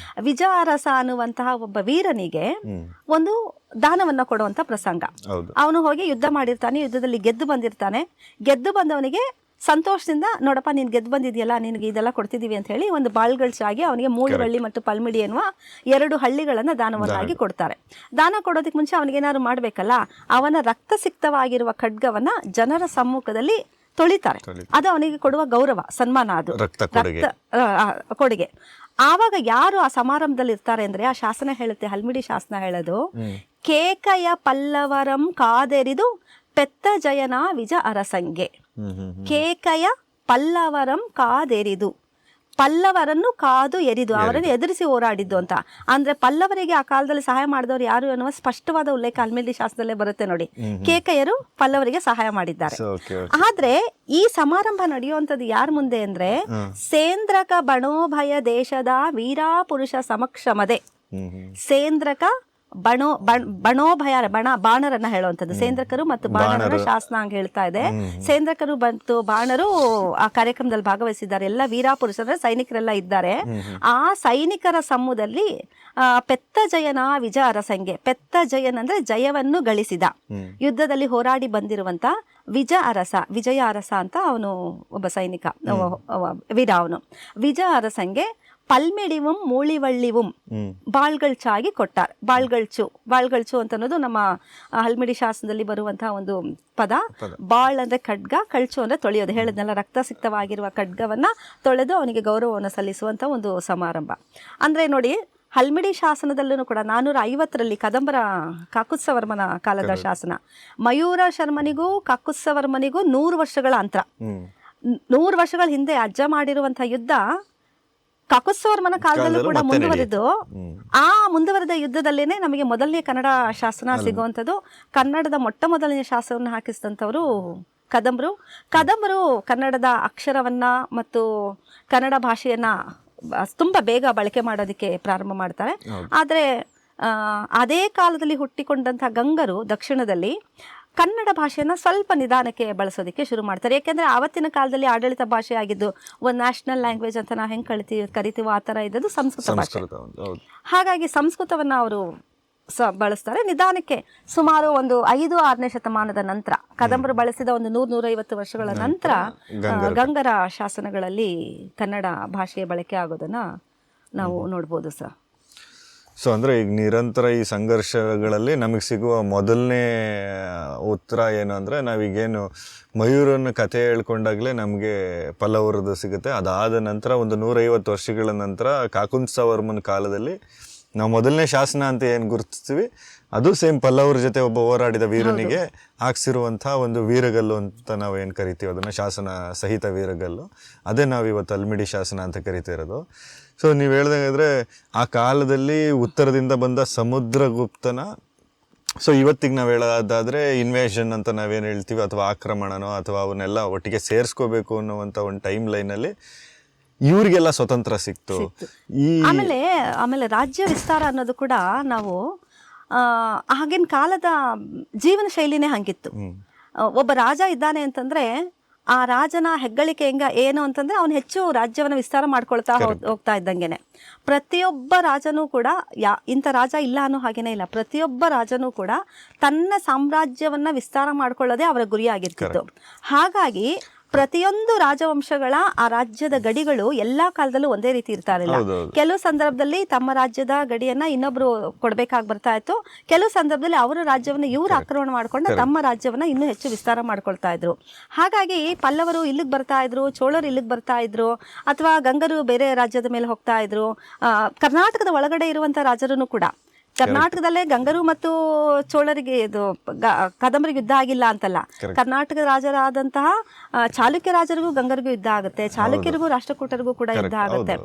ವಿಜಯಾರಸ ಅನ್ನುವಂತಹ ಒಬ್ಬ ವೀರನಿಗೆ ಒಂದು ದಾನವನ್ನ ಕೊಡುವಂತ ಪ್ರಸಂಗ. ಅವನು ಹೋಗಿ ಯುದ್ಧ ಮಾಡಿರ್ತಾನೆ, ಯುದ್ಧದಲ್ಲಿ ಗೆದ್ದು ಬಂದಿರ್ತಾನೆ. ಗೆದ್ದು ಬಂದವನಿಗೆ ಸಂತೋಷದಿಂದ, ನೋಡಪ್ಪ ನೀನು ಗೆದ್ದು ಬಂದಿದೆಯಲ್ಲ, ನಿನಗೆ ಇದೆಲ್ಲ ಕೊಡ್ತಿದ್ದೀವಿ ಅಂತ ಹೇಳಿ ಒಂದು ಬಾಳ್ಗಳ್ಚಾಗಿ ಅವನಿಗೆ ಮೂಳುಗಳ್ಳಿ ಮತ್ತು ಪಲ್ಮಿಡಿ ಎನ್ನುವ 2 ಹಳ್ಳಿಗಳನ್ನು ದಾನವನ್ನಾಗಿ ಕೊಡ್ತಾರೆ. ದಾನ ಕೊಡೋದಕ್ಕೆ ಮುಂಚೆ ಅವನಿಗೇನಾದ್ರು ಮಾಡಬೇಕಲ್ಲ, ಅವನ ರಕ್ತಸಿಕ್ತವಾಗಿರುವ ಖಡ್ಗವನ್ನ ಜನರ ಸಮ್ಮುಖದಲ್ಲಿ ತೊಳಿತಾರೆ. ಅದು ಅವನಿಗೆ ಕೊಡುವ ಗೌರವ, ಸನ್ಮಾನ, ಅದು ರಕ್ತ ಕೊಡುಗೆ. ಆವಾಗ ಯಾರು ಆ ಸಮಾರಂಭದಲ್ಲಿ ಇರ್ತಾರೆ ಅಂದ್ರೆ, ಆ ಶಾಸನ ಹೇಳುತ್ತೆ, ಹಲ್ಮಿಡಿ ಶಾಸನ ಹೇಳೋದು, ಕೇಕಯ ಪಲ್ಲವರಂ ಕಾದೆರಿದು ಪೆತ್ತ ಜಯನ ವಿಜ ಅರಸಂಗೆ. ಕೇಕಯ ಪಲ್ಲವರಂ ಕಾದೆರಿದು, ಪಲ್ಲವರನ್ನು ಕಾದು ಎರಿದು, ಅವರನ್ನು ಎದುರಿಸಿ ಹೋರಾಡಿದ್ದು ಅಂತ. ಅಂದ್ರೆ ಪಲ್ಲವರಿಗೆ ಆ ಕಾಲದಲ್ಲಿ ಸಹಾಯ ಮಾಡಿದವರು ಯಾರು ಅನ್ನುವ ಸ್ಪಷ್ಟವಾದ ಉಲ್ಲೇಖ ಹಲ್ಮಿಡಿ ಶಾಸನದಲ್ಲೇ ಬರುತ್ತೆ ನೋಡಿ. ಕೇಕಯರು ಪಲ್ಲವರಿಗೆ ಸಹಾಯ ಮಾಡಿದ್ದಾರೆ. ಆದ್ರೆ ಈ ಸಮಾರಂಭ ನಡೆಯುವಂಥದ್ದು ಯಾರ ಮುಂದೆ ಅಂದ್ರೆ, ಸೇಂದ್ರಕ ಬಣೋಭಯ ದೇಶದ ವೀರಾಪುರುಷ ಸಮಕ್ಷಮದೆ. ಸೇಂದ್ರಕ ಬಣೋಭಯ ಬಾಣರನ್ನ ಹೇಳುವಂಥದ್ದು. ಸೇಂದ್ರಕರು ಮತ್ತು ಬಾಣರನ್ನ ಶಾಸನ ಹಂಗ ಹೇಳ್ತಾ ಇದೆ. ಸೇಂದ್ರಕರು ಮತ್ತು ಬಾಣರು ಆ ಕಾರ್ಯಕ್ರಮದಲ್ಲಿ ಭಾಗವಹಿಸಿದ್ದಾರೆ. ಎಲ್ಲ ವೀರಾಪುರುಷರ ಸೈನಿಕರೆಲ್ಲ ಇದ್ದಾರೆ. ಆ ಸೈನಿಕರ ಸಮೂಹದಲ್ಲಿ ಪೆತ್ತ ಜಯನ ವಿಜಯ ಅರಸಂಗೆ. ಪೆತ್ತ ಜಯನ್ ಅಂದ್ರೆ ಜಯವನ್ನು ಗಳಿಸಿದ, ಯುದ್ಧದಲ್ಲಿ ಹೋರಾಡಿ ಬಂದಿರುವಂತ ವಿಜಯ ಅರಸ ಅಂತ ಅವನು ಒಬ್ಬ ಸೈನಿಕ, ವೀರ. ಅವನು ವಿಜಯ ಅರಸಂಗೆ ಪಲ್ಮಿಡಿವುಂ ಮೂಳಿವಳ್ಳಿವುಂ ಬಾಳ್ಗಳ್ಚಾಗಿ ಕೊಟ್ಟಾರೆ. ಬಾಳ್ಗಳ್ಚು ಅಂತ ಅನ್ನೋದು ನಮ್ಮ ಹಲ್ಮಿಡಿ ಶಾಸನದಲ್ಲಿ ಬರುವಂತಹ ಒಂದು ಪದ. ಬಾಳ್ ಅಂದ್ರೆ ಖಡ್ಗ, ಕಳ್ಚು ಅಂದ್ರೆ ತೊಳೆಯೋದು. ಹೇಳಿದ್ನೆಲ್ಲ ರಕ್ತಸಿಕ್ತವಾಗಿರುವ ಖಡ್ಗವನ್ನ ತೊಳೆದು ಅವನಿಗೆ ಗೌರವವನ್ನು ಸಲ್ಲಿಸುವಂತ ಒಂದು ಸಮಾರಂಭ. ಅಂದ್ರೆ ನೋಡಿ, ಹಲ್ಮಿಡಿ ಶಾಸನದಲ್ಲೂ ಕೂಡ 450ರಲ್ಲಿ ಕದಂಬರ ಕಾಕುತ್ಸವರ್ಮನ ಕಾಲದ ಶಾಸನ. ಮಯೂರ ಶರ್ಮನಿಗೂ ಕಾಕುತ್ಸವರ್ಮನಿಗೂ 100 ವರ್ಷಗಳ ಅಂತರ. 100 ವರ್ಷಗಳ ಹಿಂದೆ ಅಜ್ಜ ಮಾಡಿರುವಂತಹ ಯುದ್ಧ ಕಾಕುತ್ಸವರ್ಮನ ಕಾಲದಲ್ಲೂ ಕೂಡ ಮುಂದುವರೆದು, ಆ ಮುಂದುವರೆದ ಯುದ್ಧದಲ್ಲೇನೆ ನಮಗೆ ಮೊದಲನೇ ಕನ್ನಡ ಶಾಸನ ಸಿಗುವಂಥದ್ದು. ಕನ್ನಡದ ಮೊಟ್ಟ ಮೊದಲನೇ ಶಾಸನವನ್ನು ಹಾಕಿಸಿದಂಥವರು ಕದಂಬರು ಕನ್ನಡದ ಅಕ್ಷರವನ್ನ ಮತ್ತು ಕನ್ನಡ ಭಾಷೆಯನ್ನ ತುಂಬಾ ಬೇಗ ಬಳಕೆ ಮಾಡೋದಕ್ಕೆ ಪ್ರಾರಂಭ ಮಾಡ್ತಾರೆ. ಆದ್ರೆ ಅದೇ ಕಾಲದಲ್ಲಿ ಹುಟ್ಟಿಕೊಂಡಂತಹ ಗಂಗರು ದಕ್ಷಿಣದಲ್ಲಿ ಕನ್ನಡ ಭಾಷೆಯನ್ನ ಸ್ವಲ್ಪ ನಿಧಾನಕ್ಕೆ ಬಳಸೋದಕ್ಕೆ ಶುರು ಮಾಡ್ತಾರೆ. ಯಾಕೆಂದ್ರೆ ಆವತ್ತಿನ ಕಾಲದಲ್ಲಿ ಆಡಳಿತ ಭಾಷೆ ಆಗಿದ್ದು, ಒಂದು ನ್ಯಾಷನಲ್ ಲ್ಯಾಂಗ್ವೇಜ್ ಅಂತ ನಾವು ಹೆಂಗೆ ಕರಿತೀವೋ ಆ ಥರ ಇದ್ದದ್ದು ಸಂಸ್ಕೃತ ಭಾಷೆ. ಹಾಗಾಗಿ ಸಂಸ್ಕೃತವನ್ನ ಅವರು ಬಳಸ್ತಾರೆ ನಿಧಾನಕ್ಕೆ. ಸುಮಾರು ಒಂದು 5-6ನೇ ಶತಮಾನದ ನಂತರ, ಕದಂಬರು ಬಳಸಿದ ಒಂದು 100-150 ವರ್ಷಗಳ ನಂತರ ಗಂಗರ ಶಾಸನಗಳಲ್ಲಿ ಕನ್ನಡ ಭಾಷೆಯ ಬಳಕೆ ಆಗೋದನ್ನ ನಾವು ನೋಡ್ಬೋದು ಸರ್. ಸೊ ಅಂದರೆ ಈಗ ನಿರಂತರ ಈ ಸಂಘರ್ಷಗಳಲ್ಲಿ ನಮಗೆ ಸಿಗುವ ಮೊದಲನೇ ಉತ್ತರ ಏನು ಅಂದರೆ, ನಾವೀಗೇನು ಮಯೂರನ ಕಥೆ ಹೇಳ್ಕೊಂಡಾಗಲೇ ನಮಗೆ ಪಲ್ಲವರದ್ದು ಸಿಗುತ್ತೆ. ಅದಾದ ನಂತರ ಒಂದು 150 ವರ್ಷಗಳ ನಂತರ ಕಾಕುತ್ಸವರ್ಮನ ಕಾಲದಲ್ಲಿ ನಾವು ಮೊದಲನೇ ಶಾಸನ ಅಂತ ಏನು ಗುರುತಿಸ್ತೀವಿ, ಅದು ಸೇಮ್ ಪಲ್ಲವರ ಜೊತೆ ಒಬ್ಬ ಹೋರಾಡಿದ ವೀರನಿಗೆ ಹಾಕ್ಸಿರುವಂಥ ಒಂದು ವೀರಗಲ್ಲು ಅಂತ ನಾವು ಏನು ಕರಿತೀವಿ, ಅದನ್ನು ಶಾಸನ ಸಹಿತ ವೀರಗಲ್ಲು. ಅದೇ ನಾವು ಇವತ್ತು ಹಲ್ಮಿಡಿ ಶಾಸನ ಅಂತ ಕರಿತಿರೋದು. ಸೊ ನೀವು ಹೇಳ್ದಂಗಾದ್ರೆ ಆ ಕಾಲದಲ್ಲಿ ಉತ್ತರದಿಂದ ಬಂದ ಸಮುದ್ರಗುಪ್ತನ, ಸೊ ಇವತ್ತಿಗೆ ನಾವು ಹೇಳೋದಾದರೆ ಇನ್ವೇಷನ್ ಅಂತ ನಾವೇನು ಹೇಳ್ತೀವಿ, ಅಥವಾ ಆಕ್ರಮಣನೋ ಅಥವಾ ಅವನ್ನೆಲ್ಲ ಒಟ್ಟಿಗೆ ಸೇರಿಸ್ಕೋಬೇಕು ಅನ್ನುವಂಥ ಒಂದು ಟೈಮ್ ಲೈನಲ್ಲಿ ಇವ್ರಿಗೆಲ್ಲ ಸ್ವತಂತ್ರ ಸಿಕ್ತು. ಆಮೇಲೆ ರಾಜ್ಯ ವಿಸ್ತಾರ ಅನ್ನೋದು ಕೂಡ ನಾವು ಆಗಿನ ಕಾಲದ ಜೀವನ ಶೈಲಿನೇ ಹಂಗಿತ್ತು. ಒಬ್ಬ ರಾಜ ಇದ್ದಾನೆ ಅಂತಂದ್ರೆ ಆ ರಾಜನ ಹೆಗ್ಗಳಿಕೆ ಏನು ಅಂತಂದ್ರೆ ಅವನು ಹೆಚ್ಚು ರಾಜ್ಯವನ್ನು ವಿಸ್ತಾರ ಮಾಡ್ಕೊಳ್ತಾ ಹೋಗ್ತಾ ಇದ್ದಂಗೆನೆ. ಪ್ರತಿಯೊಬ್ಬ ರಾಜನೂ ಕೂಡ ಇಂಥ ರಾಜ ಇಲ್ಲ ಅನ್ನೋ ಹಾಗೇನೇ ಇಲ್ಲ. ಪ್ರತಿಯೊಬ್ಬ ರಾಜನೂ ಕೂಡ ತನ್ನ ಸಾಮ್ರಾಜ್ಯವನ್ನ ವಿಸ್ತಾರ ಮಾಡ್ಕೊಳ್ಳೋದೇ ಅವರ ಗುರಿಯಾಗಿರ್ತಿತ್ತು. ಹಾಗಾಗಿ ಪ್ರತಿಯೊಂದು ರಾಜವಂಶಗಳ ಆ ರಾಜ್ಯದ ಗಡಿಗಳು ಎಲ್ಲಾ ಕಾಲದಲ್ಲೂ ಒಂದೇ ರೀತಿ ಇರ್ತಾ ಇರಲಿಲ್ಲ. ಕೆಲವು ಸಂದರ್ಭದಲ್ಲಿ ತಮ್ಮ ರಾಜ್ಯದ ಗಡಿಯನ್ನ ಇನ್ನೊಬ್ರು ಕೊಡ್ಬೇಕಾಗಿ ಬರ್ತಾ ಇತ್ತು. ಕೆಲವು ಸಂದರ್ಭದಲ್ಲಿ ಅವರ ರಾಜ್ಯವನ್ನ ಇವರು ಆಕ್ರಮಣ ಮಾಡ್ಕೊಂಡು ತಮ್ಮ ರಾಜ್ಯವನ್ನ ಇನ್ನೂ ಹೆಚ್ಚು ವಿಸ್ತಾರ ಮಾಡ್ಕೊಳ್ತಾ ಇದ್ರು. ಹಾಗಾಗಿ ಪಲ್ಲವರು ಇಲ್ಲಿಗೆ ಬರ್ತಾ ಇದ್ರು, ಚೋಳರು ಇಲ್ಲಿಗೆ ಬರ್ತಾ ಇದ್ರು, ಅಥವಾ ಗಂಗರು ಬೇರೆ ರಾಜ್ಯದ ಮೇಲೆ ಹೋಗ್ತಾ ಇದ್ರು. ಕರ್ನಾಟಕದ ಒಳಗಡೆ ಇರುವಂತಹ ರಾಜರನ್ನು ಕೂಡ ಕರ್ನಾಟಕದಲ್ಲೇ ಗಂಗರು ಮತ್ತು ಚೋಳರಿಗೆ ಇದು ಕದಂಬರಿಗೆ ಯುದ್ಧ ಆಗಿಲ್ಲ ಅಂತಲ್ಲ. ಕರ್ನಾಟಕದ ರಾಜರಾದಂತಹ ಚಾಲುಕ್ಯ ರಾಜರಿಗೂ ಗಂಗರಿಗೂ ಯುದ್ಧ ಆಗುತ್ತೆ, ಚಾಲುಕ್ಯರಿಗೂ ರಾಷ್ಟ್ರಕೂಟರಿಗೂ ಕೂಡ ಯುದ್ಧ ಆಗುತ್ತೆ.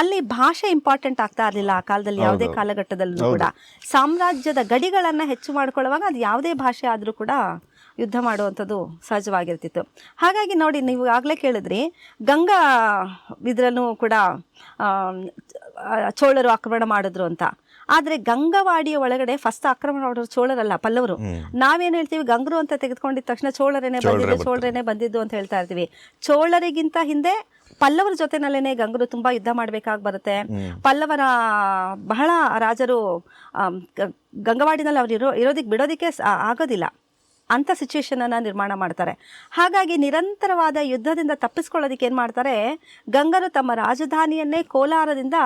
ಅಲ್ಲಿ ಭಾಷೆ ಇಂಪಾರ್ಟೆಂಟ್ ಆಗ್ತಾ ಇರಲಿಲ್ಲ ಆ ಕಾಲದಲ್ಲಿ, ಯಾವುದೇ ಕಾಲಘಟ್ಟದಲ್ಲೂ ಕೂಡ. ಸಾಮ್ರಾಜ್ಯದ ಗಡಿಗಳನ್ನ ಹೆಚ್ಚು ಮಾಡ್ಕೊಳ್ಳುವಾಗ ಅದು ಯಾವುದೇ ಭಾಷೆ ಆದ್ರೂ ಕೂಡ ಯುದ್ಧ ಮಾಡುವಂಥದ್ದು ಸಹಜವಾಗಿರ್ತಿತ್ತು. ಹಾಗಾಗಿ ನೋಡಿ, ನೀವು ಆಗಲೇ ಕೇಳಿದ್ರಿ ಗಂಗಾ ಇದ್ರಲ್ಲೂ ಕೂಡ ಚೋಳರು ಆಕ್ರಮಣ ಮಾಡಿದ್ರು ಅಂತ. ಆದರೆ ಗಂಗವಾಡಿಯ ಒಳಗಡೆ ಫಸ್ಟ್ ಆಕ್ರಮಣ ಮಾಡೋರು ಚೋಳರಲ್ಲ, ಪಲ್ಲವರು. ನಾವೇನು ಹೇಳ್ತೀವಿ, ಗಂಗರು ಅಂತ ತೆಗೆದುಕೊಂಡಿದ್ದ ತಕ್ಷಣ ಚೋಳರೇನೆ ಬಂದಿದ್ದು ಅಂತ ಹೇಳ್ತಾ ಇರ್ತೀವಿ. ಚೋಳರಿಗಿಂತ ಹಿಂದೆ ಪಲ್ಲವರ ಜೊತೆನಲ್ಲೇನೆ ಗಂಗರು ತುಂಬಾ ಯುದ್ಧ ಮಾಡ್ಬೇಕಾಗಿ ಬರುತ್ತೆ. ಪಲ್ಲವರ ಬಹಳ ರಾಜರು ಗಂಗವಾಡಿನಲ್ಲಿ ಅವ್ರು ಇರೋದಕ್ಕೆ ಬಿಡೋದಕ್ಕೆ ಆಗೋದಿಲ್ಲ ಅಂತ ಸಿಚುವೇಶನ್ ಅನ್ನ ನಿರ್ಮಾಣ ಮಾಡ್ತಾರೆ. ಹಾಗಾಗಿ ನಿರಂತರವಾದ ಯುದ್ಧದಿಂದ ತಪ್ಪಿಸ್ಕೊಳ್ಳೋದಕ್ಕೆ ಏನ್ ಮಾಡ್ತಾರೆ, ಗಂಗರು ತಮ್ಮ ರಾಜಧಾನಿಯನ್ನೇ ಕೋಲಾರದಿಂದ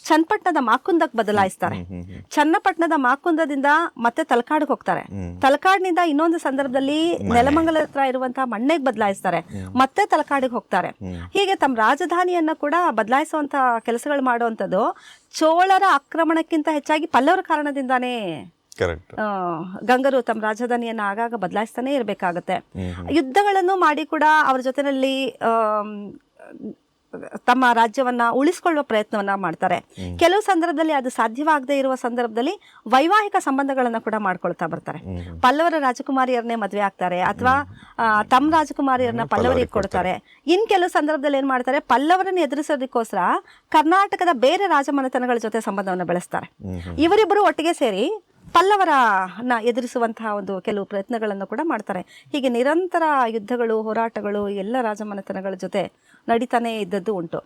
ಚನ್ನಪಟ್ಟಣದ ಮಾಕುಂದಕ್ಕೆ ಬದಲಾಯಿಸ್ತಾರೆ. ಚನ್ನಪಟ್ಟಣದ ಮಾಕುಂದದಿಂದ ಮತ್ತೆ ತಲಕಾಡಿಗೆ ಹೋಗ್ತಾರೆ. ತಲಕಾಡಿನಿಂದ ಇನ್ನೊಂದು ಸಂದರ್ಭದಲ್ಲಿ ನೆಲಮಂಗಲ ಹತ್ರ ಇರುವಂತಹ ಮಣ್ಣೆಗೆ ಬದಲಾಯಿಸ್ತಾರೆ, ಮತ್ತೆ ತಲಕಾಡಿಗೆ ಹೋಗ್ತಾರೆ. ಹೀಗೆ ತಮ್ಮ ರಾಜಧಾನಿಯನ್ನ ಕೂಡ ಬದಲಾಯಿಸುವಂತ ಕೆಲಸಗಳು ಮಾಡುವಂಥದ್ದು ಚೋಳರ ಆಕ್ರಮಣಕ್ಕಿಂತ ಹೆಚ್ಚಾಗಿ ಪಲ್ಲವರ ಕಾರಣದಿಂದಾನೇ ಗಂಗರು ತಮ್ಮ ರಾಜಧಾನಿಯನ್ನ ಆಗಾಗ ಬದಲಾಯಿಸ್ತಾನೆ ಇರಬೇಕಾಗತ್ತೆ. ಯುದ್ಧಗಳನ್ನು ಮಾಡಿ ಕೂಡ ಅವ್ರ ಜೊತೆನಲ್ಲಿ ತಮ್ಮ ರಾಜ್ಯವನ್ನ ಉಳಿಸ್ಕೊಳ್ಳುವ ಪ್ರಯತ್ನವನ್ನ ಮಾಡ್ತಾರೆ. ಕೆಲವು ಸಂದರ್ಭದಲ್ಲಿ ಅದು ಸಾಧ್ಯವಾಗದೇ ಇರುವ ಸಂದರ್ಭದಲ್ಲಿ ವೈವಾಹಿಕ ಸಂಬಂಧಗಳನ್ನ ಕೂಡ ಮಾಡ್ಕೊಳ್ತಾ ಬರ್ತಾರೆ. ಪಲ್ಲವರ ರಾಜಕುಮಾರಿಯರನ್ನೇ ಮದುವೆ ಆಗ್ತಾರೆ, ಅಥವಾ ತಮ್ಮ ರಾಜಕುಮಾರಿಯರನ್ನ ಪಲ್ಲವರಿಗೆ ಕೊಡ್ತಾರೆ. ಇನ್ ಕೆಲವು ಸಂದರ್ಭದಲ್ಲಿ ಏನ್ ಮಾಡ್ತಾರೆ, ಪಲ್ಲವರನ್ನು ಎದುರಿಸೋದಕ್ಕೋಸ್ಕರ ಕರ್ನಾಟಕದ ಬೇರೆ ರಾಜಮನೆತನಗಳ ಜೊತೆ ಸಂಬಂಧವನ್ನ ಬೆಳೆಸ್ತಾರೆ. ಇವರಿಬ್ಬರು ಒಟ್ಟಿಗೆ ಸೇರಿ ಪಲ್ಲವರನ್ನ ಎದುರಿಸುವಂತಹ ಒಂದು ಕೆಲವು ಪ್ರಯತ್ನಗಳನ್ನು ಕೂಡ ಮಾಡ್ತಾರೆ. ಹೀಗೆ ನಿರಂತರ ಯುದ್ಧಗಳು, ಹೋರಾಟಗಳು ಎಲ್ಲ ರಾಜಮನೆತನಗಳ ಜೊತೆ ನಡೀತಾನೆ ಇದ್ದದ್ದು ಉಂಟು.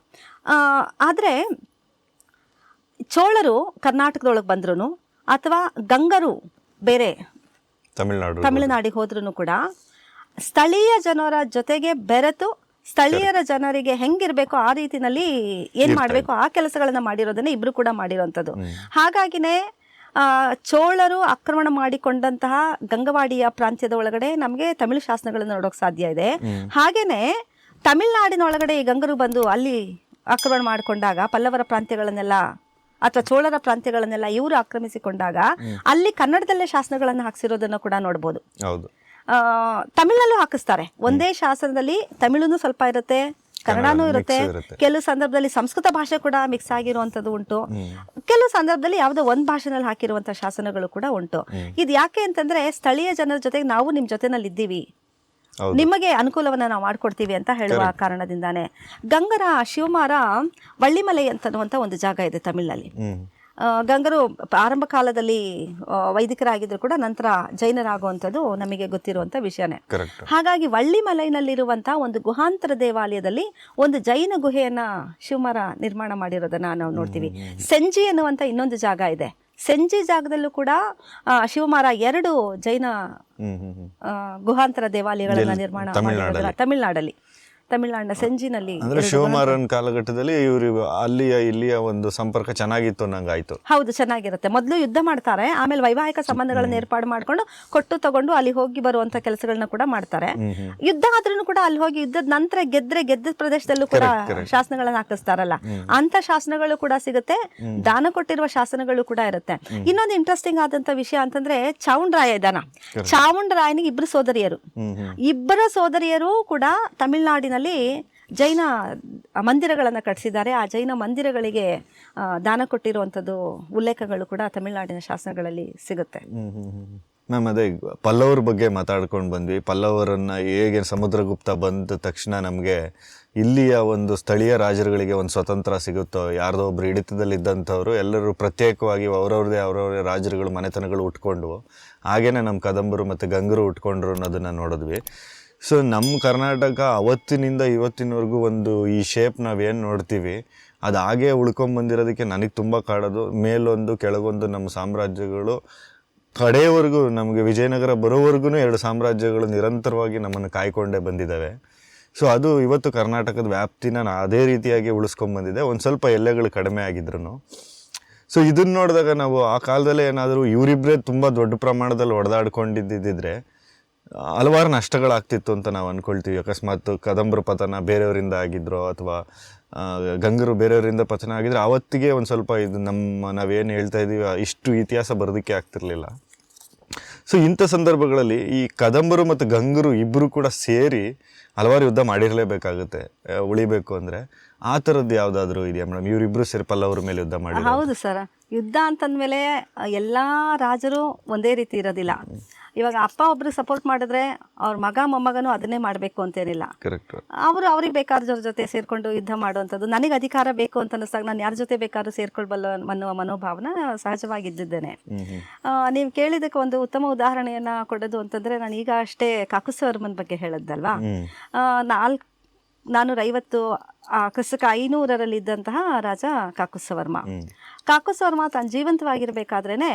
ಆದರೆ ಚೋಳರು ಕರ್ನಾಟಕದೊಳಗೆ ಬಂದ್ರು ಅಥವಾ ಗಂಗರು ಬೇರೆ ತಮಿಳುನಾಡಿಗೆ ಹೋದ್ರೂ ಕೂಡ ಸ್ಥಳೀಯ ಜನರ ಜೊತೆಗೆ ಬೆರೆತು ಸ್ಥಳೀಯರ ಜನರಿಗೆ ಹೆಂಗಿರ್ಬೇಕೋ ಆ ರೀತಿನಲ್ಲಿ ಏನ್ ಮಾಡ್ಬೇಕು ಆ ಕೆಲಸಗಳನ್ನ ಮಾಡಿರೋದನ್ನ ಇಬ್ರು ಕೂಡ ಮಾಡಿರೋಂಥದ್ದು. ಹಾಗಾಗಿನೇ ಚೋಳರು ಆಕ್ರಮಣ ಮಾಡಿಕೊಂಡಂತಹ ಗಂಗವಾಡಿಯ ಪ್ರಾಂತ್ಯದ ಒಳಗಡೆ ನಮಗೆ ತಮಿಳು ಶಾಸನಗಳನ್ನು ನೋಡೋಕೆ ಸಾಧ್ಯ ಇದೆ. ಹಾಗೇನೆ ತಮಿಳುನಾಡಿನ ಒಳಗಡೆ ಈ ಗಂಗರು ಬಂದು ಅಲ್ಲಿ ಆಕ್ರಮಣ ಮಾಡಿಕೊಂಡಾಗ ಪಲ್ಲವರ ಪ್ರಾಂತ್ಯಗಳನ್ನೆಲ್ಲ ಅಥವಾ ಚೋಳರ ಪ್ರಾಂತ್ಯಗಳನ್ನೆಲ್ಲ ಇವರು ಆಕ್ರಮಿಸಿಕೊಂಡಾಗ ಅಲ್ಲಿ ಕನ್ನಡದಲ್ಲೇ ಶಾಸನಗಳನ್ನು ಹಾಕ್ಸಿರೋದನ್ನು ಕೂಡ ನೋಡ್ಬೋದು. ತಮಿಳಲ್ಲೂ ಹಾಕಿಸ್ತಾರೆ. ಒಂದೇ ಶಾಸನದಲ್ಲಿ ತಮಿಳುನು ಸ್ವಲ್ಪ ಇರುತ್ತೆ, ಕನ್ನಡನೂ ಇರುತ್ತೆ. ಕೆಲವು ಸಂದರ್ಭದಲ್ಲಿ ಸಂಸ್ಕೃತ ಭಾಷೆ ಕೂಡ ಮಿಕ್ಸ್ ಆಗಿರುವಂತದ್ದು ಉಂಟು. ಕೆಲವು ಸಂದರ್ಭದಲ್ಲಿ ಯಾವುದೋ ಒಂದ್ ಭಾಷೆನಲ್ಲಿ ಹಾಕಿರುವಂತಹ ಶಾಸನಗಳು ಕೂಡ ಉಂಟು. ಇದು ಯಾಕೆ ಅಂತಂದ್ರೆ ಸ್ಥಳೀಯ ಜನರ ಜೊತೆಗೆ ನಾವು ನಿಮ್ ಜೊತೆನಲ್ಲಿ ಇದ್ದೀವಿ, ನಿಮಗೆ ಅನುಕೂಲವನ್ನ ನಾವು ಮಾಡ್ಕೊಡ್ತೀವಿ ಅಂತ ಹೇಳುವ ಕಾರಣದಿಂದಾನೆ. ಗಂಗರ ಶಿವಮಾರ ವಳ್ಳಿಮಲೈ ಅಂತನ್ನುವಂತ ಒಂದು ಜಾಗ ಇದೆ ತಮಿಳಿನಲ್ಲಿ. ಗಂಗರು ಆರಂಭ ಕಾಲದಲ್ಲಿ ವೈದಿಕರಾಗಿದ್ರು ಕೂಡ ನಂತರ ಜೈನರಾಗುವಂಥದ್ದು ನಮಗೆ ಗೊತ್ತಿರುವಂಥ ವಿಷಯನೇ. ಹಾಗಾಗಿ ವಳ್ಳಿಮಲೈನಲ್ಲಿರುವಂತಹ ಒಂದು ಗುಹಾಂತರ ದೇವಾಲಯದಲ್ಲಿ ಒಂದು ಜೈನ ಗುಹೆಯನ್ನ ಶಿವಮಾರ ನಿರ್ಮಾಣ ಮಾಡಿರೋದನ್ನ ನಾವು ನೋಡ್ತೀವಿ. ಸೆಂಜಿ ಎನ್ನುವಂತ ಇನ್ನೊಂದು ಜಾಗ ಇದೆ. ಸೆಂಜಿ ಜಾಗದಲ್ಲೂ ಕೂಡ ಶಿವಮಾರ 2 ಜೈನ ಗುಹಾಂತರ ದೇವಾಲಯಗಳನ್ನ ನಿರ್ಮಾಣ ಮಾಡಿರೋದನ್ನ ತಮಿಳುನಾಡಿನ ಸೆಂಜಿನಲ್ಲಿ. ಅಂದ್ರೆ ಶಿವಮಾರನ್ ಕಾಲಘಟ್ಟದಲ್ಲಿ ಇವರು ಇಲ್ಲಿಯ ಒಂದು ಸಂಪರ್ಕ ಚೆನ್ನಾಗಿತ್ತು ಅನ್ನಂಗಾಯ್ತು. ಹೌದು, ಚೆನ್ನಾಗಿರುತ್ತೆ. ಮೊದಲು ಯುದ್ಧ ಮಾಡ್ತಾರೆ, ಆಮೇಲೆ ವೈವಾಹಿಕ ಸಂಬಂಧಗಳನ್ನ ಏರ್ಪಾಡು ಮಾಡ್ಕೊಂಡು ಕೊಟ್ಟು ತಗೊಂಡು ಅಲ್ಲಿ ಹೋಗಿ ಬರುವಂತ ಕೆಲಸಗಳನ್ನ ಕೂಡ ಮಾಡ್ತಾರೆ. ಯುದ್ಧ ಆದ್ರೂ ಕೂಡ ಅಲ್ಲಿ ಹೋಗಿ ಯುದ್ಧದ ನಂತರ ಗೆದ್ದ ಪ್ರದೇಶದಲ್ಲೂ ಕೂಡ ಶಾಸನಗಳನ್ನ ಹಾಕಿಸ್ತಾರಲ್ಲ, ಅಂತ ಶಾಸನಗಳು ಕೂಡ ಸಿಗುತ್ತೆ. ದಾನ ಕೊಟ್ಟಿರುವ ಶಾಸನಗಳು ಕೂಡ ಇರುತ್ತೆ. ಇನ್ನೊಂದು ಇಂಟ್ರೆಸ್ಟಿಂಗ್ ಆದಂತ ವಿಷಯ ಅಂತಂದ್ರೆ ಚಾವುಂಡರಾಯ ಇದ್ದಾನ. ಚಾವುಂಡರಾಯನಿಗೆ 2 ಸೋದರಿಯರು. ಇಬ್ಬರ ಸೋದರಿಯರು ಕೂಡ ತಮಿಳುನಾಡಿನ ಜೈನ ಮಂದಿರಗಳನ್ನು ಕಟ್ಟಿಸಿದ್ದಾರೆ. ಆ ಜೈನ ಮಂದಿರಗಳಿಗೆ ದಾನ ಕೊಟ್ಟಿರುವಂಥದ್ದು ಉಲ್ಲೇಖಗಳು ಕೂಡ ತಮಿಳುನಾಡಿನ ಶಾಸನಗಳಲ್ಲಿ ಸಿಗುತ್ತೆ. ಮ್ಯಾಮ್, ಅದೇ ಪಲ್ಲವರ ಬಗ್ಗೆ ಮಾತಾಡ್ಕೊಂಡು ಬಂದ್ವಿ. ಪಲ್ಲವರನ್ನ ಹೇಗೆ ಸಮುದ್ರಗುಪ್ತ ಬಂದ ತಕ್ಷಣ ನಮಗೆ ಇಲ್ಲಿಯ ಒಂದು ಸ್ಥಳೀಯ ರಾಜರುಗಳಿಗೆ ಒಂದು ಸ್ವತಂತ್ರ ಸಿಗುತ್ತೋ, ಯಾರ್ದೋ ಒಬ್ರು ಹಿಡಿತದಲ್ಲಿದ್ದಂಥವ್ರು ಎಲ್ಲರೂ ಪ್ರತ್ಯೇಕವಾಗಿ ಅವರವ್ರದೇ ರಾಜರುಗಳು ಮನೆತನಗಳು ಉಟ್ಕೊಂಡು, ಹಾಗೇನೆ ನಮ್ಮ ಕದಂಬರು ಮತ್ತು ಗಂಗರು ಉಟ್ಕೊಂಡ್ರು ಅನ್ನೋದನ್ನ ನೋಡಿದ್ವಿ. ಸೊ ನಮ್ಮ ಕರ್ನಾಟಕ ಅವತ್ತಿನಿಂದ ಇವತ್ತಿನವರೆಗೂ ಒಂದು ಈ ಶೇಪ್ ನಾವೇನು ನೋಡ್ತೀವಿ ಅದು ಹಾಗೇ ಉಳ್ಕೊಂಬಂದಿರೋದಕ್ಕೆ ನನಗೆ ತುಂಬ ಕಾಡೋದು. ಮೇಲೊಂದು ಕೆಳಗೊಂದು ನಮ್ಮ ಸಾಮ್ರಾಜ್ಯಗಳು ಕಡೆಯವರೆಗೂ ನಮಗೆ ವಿಜಯನಗರ ಬರೋವರೆಗೂ 2 ಸಾಮ್ರಾಜ್ಯಗಳು ನಿರಂತರವಾಗಿ ನಮ್ಮನ್ನು ಕಾಯ್ಕೊಂಡೇ ಬಂದಿದ್ದಾವೆ. ಸೊ ಅದು ಇವತ್ತು ಕರ್ನಾಟಕದ ವ್ಯಾಪ್ತಿನ ಅದೇ ರೀತಿಯಾಗಿ ಉಳಿಸ್ಕೊಂಬಂದಿದೆ. ಒಂದು ಸ್ವಲ್ಪ ಎಲ್ಲೆಗಳು ಕಡಿಮೆ ಆಗಿದ್ರು. ಸೊ ಇದನ್ನು ನೋಡಿದಾಗ ನಾವು ಆ ಕಾಲದಲ್ಲೇ ಏನಾದರೂ ಇವರಿಬ್ಬರೇ ತುಂಬ ದೊಡ್ಡ ಪ್ರಮಾಣದಲ್ಲಿ ಹೊಡೆದಾಡ್ಕೊಂಡಿದ್ದಿದ್ರೆ ಹಲವಾರು ನಷ್ಟಗಳಾಗ್ತಿತ್ತು ಅಂತ ನಾವು ಅಂದ್ಕೊಳ್ತೀವಿ. ಅಕಸ್ಮಾತ್ ಕದಂಬರು ಪತನ ಬೇರೆಯವರಿಂದ ಆಗಿದ್ರೋ ಅಥವಾ ಗಂಗರು ಬೇರೆಯವರಿಂದ ಪತನ ಆಗಿದ್ರೆ ಆವತ್ತಿಗೆ ಒಂದು ಸ್ವಲ್ಪ ಇದು ನಾವೇನು ಹೇಳ್ತಾ ಇದ್ದೀವಿ ಇಷ್ಟು ಇತಿಹಾಸ ಬರೋದಕ್ಕೆ ಆಗ್ತಿರ್ಲಿಲ್ಲ. ಸೊ ಇಂಥ ಸಂದರ್ಭಗಳಲ್ಲಿ ಈ ಕದಂಬರು ಮತ್ತು ಗಂಗರು ಇಬ್ಬರು ಕೂಡ ಸೇರಿ ಹಲವಾರು ಯುದ್ಧ ಮಾಡಿರಲೇಬೇಕಾಗುತ್ತೆ ಉಳಿಬೇಕು ಅಂದರೆ. ಆ ಥರದ್ದು ಯಾವುದಾದ್ರೂ ಇದೆಯಾ ಮೇಡಮ್? ಇವರಿಬ್ಬರು ಸೇರಿ ಪಲ್ಲವರ ಮೇಲೆ ಯುದ್ಧ ಮಾಡಿ? ಹೌದು ಸರ್, ಯುದ್ಧ ಅಂತಂದಮೇಲೆ ಎಲ್ಲ ರಾಜರು ಒಂದೇ ರೀತಿ ಇರೋದಿಲ್ಲ. ಇವಾಗ ಅಪ್ಪ ಒಬ್ರಿಗೆ ಸಪೋರ್ಟ್ ಮಾಡಿದ್ರೆ ಅವ್ರ ಮಗ ಮೊಮ್ಮಗನೂ ಅದನ್ನೇ ಮಾಡಬೇಕು ಅಂತೇನಿಲ್ಲ. ಕರೆಕ್ಟ್. ಅವ್ರಿಗೆ ಬೇಕಾದವ್ರ ಜೊತೆ ಸೇರ್ಕೊಂಡು ಯುದ್ಧ ಮಾಡುವಂಥದ್ದು, ನನಗೆ ಅಧಿಕಾರ ಬೇಕು ಅಂತ ಅನ್ನಿಸ್ದಾಗ ನಾನು ಯಾರ ಜೊತೆ ಬೇಕಾದ್ರೂ ಸೇರ್ಕೊಳ್ಬಲ್ಲ ಅನ್ನುವ ಮನೋಭಾವನ ಸಹಜವಾಗಿದ್ದೇನೆ. ನೀವು ಕೇಳಿದಕ್ಕೆ ಒಂದು ಉತ್ತಮ ಉದಾಹರಣೆಯನ್ನ ಕೊಡೋದು ಅಂತಂದ್ರೆ, ನಾನು ಈಗ ಅಷ್ಟೇ ಕಾಕುಸ್ತವರ್ಮನ ಬಗ್ಗೆ ಹೇಳಿದ್ದಲ್ವಾ. 450 ಕ್ರಿಸ್ತಕ 500ರಲ್ಲಿ ಇದ್ದಂತಹ ರಾಜ ಕಾಕುಸ್ತವರ್ಮ. ಕಾಕುಸ್ತವರ್ಮ ತಾನು ಜೀವಂತವಾಗಿರ್ಬೇಕಾದ್ರೇನೆ